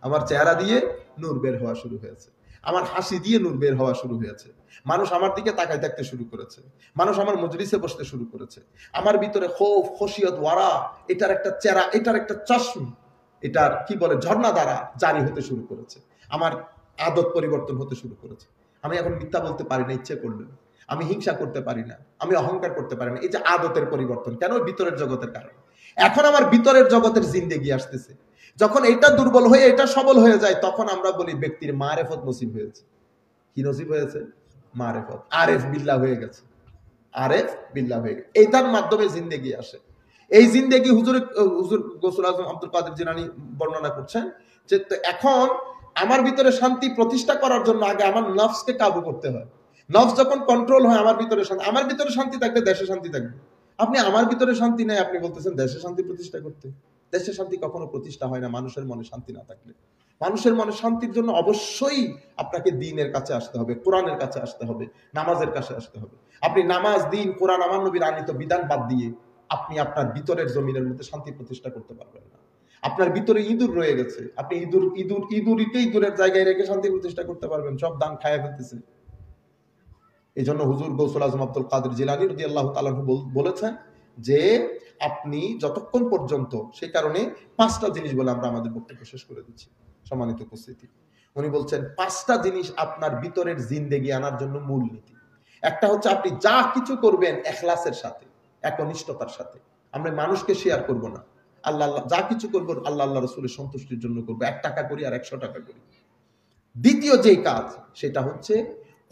আমার চেহারা দিয়ে নূর বের হওয়া শুরু হয়েছে, আমার হাসি দিয়ে নূর বের হওয়া শুরু হয়েছে, মানুষ আমার দিকে তাকায় থাকতে শুরু করেছে, মানুষ আমার মজলিসে বসতে শুরু করেছে, আমার ভিতরে খৌফ খশিয়ত ওয়ারা এটার একটা চেহারা, এটার একটা চশম, এটার কি বলে ঝর্ণা দ্বারা জারি হতে শুরু করেছে, আমার আদত পরিবর্তন হতে শুরু করেছে। আমি এখন মিথ্যা বলতে পারি না ইচ্ছে করলে, আমি হিংসা করতে পারি না, আমি অহংকার করতে পারি না। এই যে আদতের পরিবর্তন, কেন? ভিতরের জগতের কারণে। এখন আমার ভিতরের জগতের জিন্দেগি আসতেছে। যখন এটা দুর্বল হয়ে এটা সবল হয়ে যায়, তখন আমরা বলি ব্যক্তির মারেফত নসিব হয়েছে। কি নসিব হয়েছে? মারেফত, আরেফ বিল্লাহ হয়ে গেছে, আরেফ বিল্লাহ হয়ে গেছে। এইটার মাধ্যমে জিন্দেগি আসে। এই জিন্দেগি হুজুর গৌসুল আজম আব্দুল কাদের জিলানী বর্ণনা করছেন যে এখন আমার ভিতরে শান্তি প্রতিষ্ঠা করার জন্য আগে আমার নফসকে কাবু করতে হয়। নফস যখন কন্ট্রোল হয়, আমার ভিতরে শান্তি, আমার ভিতরে শান্তি থাকলে দেশে শান্তি থাকবে। আপনি আমার ভিতরে শান্তি নেই, আপনি বলতেছেন দেশে শান্তি প্রতিষ্ঠা করতে। দেশের শান্তি কখনো প্রতিষ্ঠা হয় না মানুষের মনে শান্তি না থাকলে। মানুষের মনে শান্তির জন্য অবশ্যই আপনাকে দ্বীনের কাছে আসতে হবে, কোরআনের কাছে আসতে হবে, নামাজের কাছে আসতে হবে। আপনি নামাজ, দ্বীন, কোরআন, আমার নবীর আনিত বিধান বাদ দিয়ে আপনি আপনার ভিতরের জমিনের মধ্যে শান্তি প্রতিষ্ঠা করতে পারবেন না। আপনার ভিতরে ইঁদুর রয়ে গেছে, আপনি ইঁদুরের জায়গায় রেখে শান্তি প্রতিষ্ঠা করতে পারবেন? সব দান খায়া ফেলতেছে। এই জন্য হুজুর গৌসুল আজম আব্দুল কাদের জিলানী রাদিয়াল্লাহু তাআলা বলেছেন যে আপনি যতক্ষণ পর্যন্ত, সেই কারণে 5টা জিনিস বলে আমরা আমাদের বক্তব্য শেষ করে দিচ্ছি সম্মানিত উপস্থিতি। উনি বলছেন 5টা জিনিস আপনার ভিতরের জিন্দেগি আনার জন্য মূল নীতি। একটা হচ্ছে আপনি যা কিছু করবেন ইখলাসের সাথে, একনিষ্ঠতার সাথে। আমরা মানুষকে শেয়ার করব না, আল্লাহ যা কিছু করবো আল্লাহ রাসূলের সন্তুষ্টির জন্য করবো। 1 টাকা করি আর 100 টাকা করি। দ্বিতীয় যে কাজ, সেটা হচ্ছে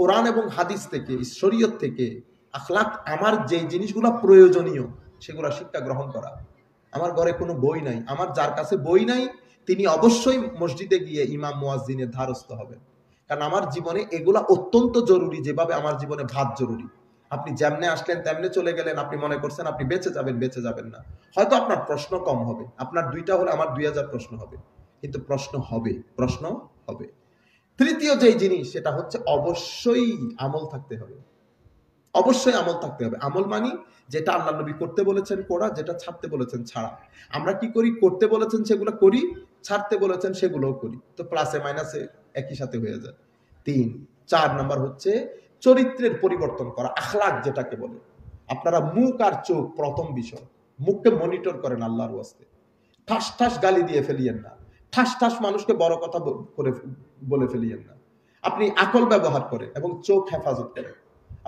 কোরআন এবং হাদিস থেকে, শরীয়ত থেকে, আখলাক, আমার যে জিনিসগুলো প্রয়োজনীয় সেগুলো শিক্ষা গ্রহণ করা। আমার ঘরে কোনো বই নাই, আমার যার কাছে বই নাই তিনি অবশ্যই মসজিদে গিয়ে ইমাম মুয়াজ্জিনের ধারস্থ হবেন, কারণ আমার জীবনে এগুলা অত্যন্ত জরুরি। যেভাবে আমার জীবনে ভাত জরুরি, আপনি যেমনে আসলেন তেমনে চলে গেলেন, আপনি মনে করছেন আপনি বেঁচে যাবেন না। হয়তো আপনার প্রশ্ন কম হবে, আপনার 2টা হলে আমার 2000 প্রশ্ন হবে, কিন্তু প্রশ্ন হবে। তৃতীয় যে জিনিস, সেটা হচ্ছে অবশ্যই আমল থাকতে হবে, অবশ্যই আমল থাকতে হবে। আমল মানি যেটা আল্লাহ নবী করতে বলেছেন করা, যেটা ছাড়তে বলেছেন ছাড়া। আমরা কি করি? করতে বলেছেন সেগুলো করি, ছাড়তে বলেছেন সেগুলোও করি, তো প্লাসে মাইনাসে একই সাথে হয়ে যায়। 4 নাম্বার হচ্ছে চরিত্রের পরিবর্তন করা, আখলাক যেটাকে বলে। আপনারা মুখ আর চোখ প্রথম বিষয়, মুখকে মনিটর করেন আল্লাহর ওয়াস্তে। ঠাস ঠাস গালি দিয়ে ফেলিয়েন না, ঠাস ঠাস মানুষকে বড় কথা করে বলে ফেলিয়েন না। আপনি আকল ব্যবহার করেন এবং চোখ হেফাজত করেন।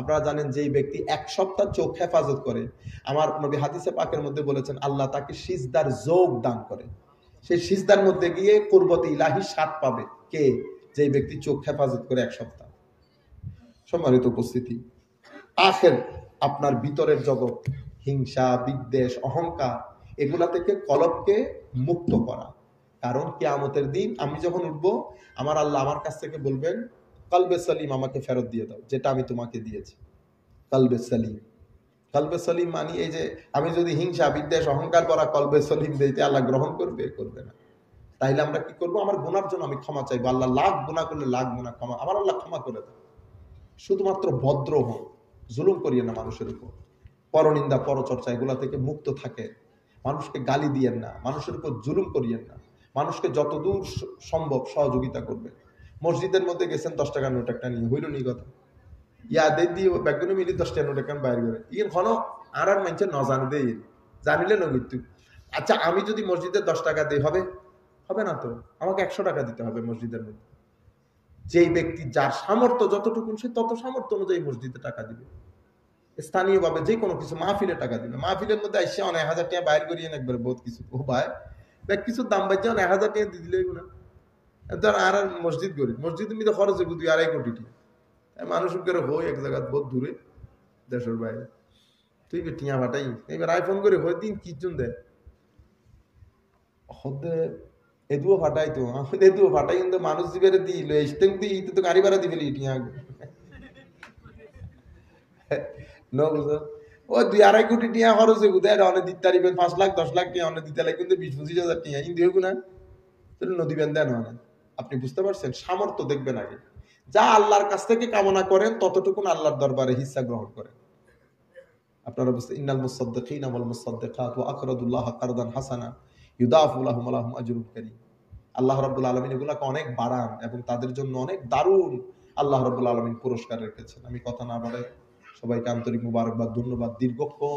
আপনারা জানেন যে ব্যক্তি 1 সপ্তাহ চোখ হেফাজত করে, আমার নবী হাদিসে পাকের মধ্যে বলেছেন আল্লাহ তাকে সিজদার যোগ দান করে। সেই সিজদার মধ্যে গিয়ে কুরবতে ইলাহি স্বাদ পাবে কে? যে ব্যক্তি চোখ হেফাজত করে 1 সপ্তাহ। সম্মানিত উপস্থিতি, আখের আপনার ভিতরের জগৎ, হিংসা, বিদ্বেষ, অহংকার, এগুলা থেকে কলবকে মুক্ত করা। কারণ কিয়ামতের দিন আমি যখন উঠবো, আমার আল্লাহ আমার কাছ থেকে বলবেন কলবে সলিম আমাকে ফেরত দিয়ে দাও, যেটা আমি তোমাকে দিয়েছি। কলবে সলিম, কলবে সলিম মানে এই যে আমি যদি হিংসা, বিদ্বেষ, অহংকার করা কলবে সলিম দিতে আল্লাহ গ্রহণ করবে না। তাইলে আমরা কি করবো? আমার গুনার জন্য আমি ক্ষমা চাইবো। আল্লাহ লাখ গুনাহ করলে লাখ গুনাহ ক্ষমা, আমার আল্লাহ ক্ষমা করে দেয়। শুধুমাত্র ভদ্র হন, জুলুম করিয়েন না মানুষের উপর, পরনিন্দা, পরচর্চা এগুলা থেকে মুক্ত থাকে। মানুষকে গালি দিয়েন না, মানুষের উপর জুলুম করিয়েন না, মানুষকে যতদূর সম্ভব সহযোগিতা করবেন। মসজিদের মধ্যে গেছেন 10 টাকার নোট একটা নিয়ে, হইল নি কথা? ইয়াদের দিয়ে ব্যাগগুলো মিলি 10 টাকার নোট একটা বাইর করে ইন ঘন আর মানুষের ন জানে দেই, জানিলে ন মৃত্যু। আচ্ছা, আমি যদি মসজিদে 10 টাকা দিই হবে না তো? আমাকে 100 টাকা দিতে হবে মসজিদের মধ্যে। যেই ব্যক্তি যার সামর্থ্য যতটুকু, সে তত সামর্থ্য অনুযায়ী মসজিদে টাকা দিবে। স্থানীয়ভাবে যে কোনো কিছু, মাহফিলে টাকা দিবে। মাহফিলের মধ্যে আইসে অনেক 1000 টাকা বাইর করিয়ে একবার বহুত কিছু, ও ভাই কিছুর দাম বাড়ছে, অনেক 1000 টাকা দিয়ে দিলে না। ধর আর মসজিদ গরিব, মসজিদের মধ্যে খরচ হবে 2-2.5 কোটি টাকা। মানুষ করে হই এক জায়গা বহুত দূরে, দেশের বাইরে, তুই টিয়া ফাটাই এবার আইফোন করে হই দিন কিজন দেয় হদে এদুও ফাটাই তো এদুও ফাটাই, কিন্তু মানুষ জীবের দিল ইস্তেম দিই তো গাড়ি ভাড়া দিবে টিয়া ও 2-2.5 কোটি টিয়া খরচ হয়ে দেয়, অনেক দিতে পারিবেন 5 লাখ 10 লাখ টিয়া, অনেক দিতে লাগে কিন্তু 20-25 হাজার টিয়া ইন্দিও না নদী বেন দেন হয় না। আপনি বুঝতে পারছেন? সামর্থ্য দেখবেন আগে। যা আল্লাহর কাছ থেকে কামনা করেন ততটুকুন আল্লাহর দরবারে হিস্সা গ্রহণ করেন। আপনারা বুঝতে, ইন্নাল মুসাদ্দিকিনা ওয়াল মুসাদ্দিকাত ওয়া আকরাদুল্লাহ কারদান হাসানা ইউদাফু লাহুম ওয়া লাহুম আজরুন কারীম। আল্লাহ রাব্বুল আলামিন এগুলাকে অনেক বাড়ান এবং তাদের জন্য অনেক দারুণ আল্লাহ রাব্বুল আলামিন পুরস্কার রেখেছেন। আমি কথা না বাড়াই সবাইকে আন্তরিক মুবারকবাদ, ধন্যবাদ। দীর্ঘক্ষণ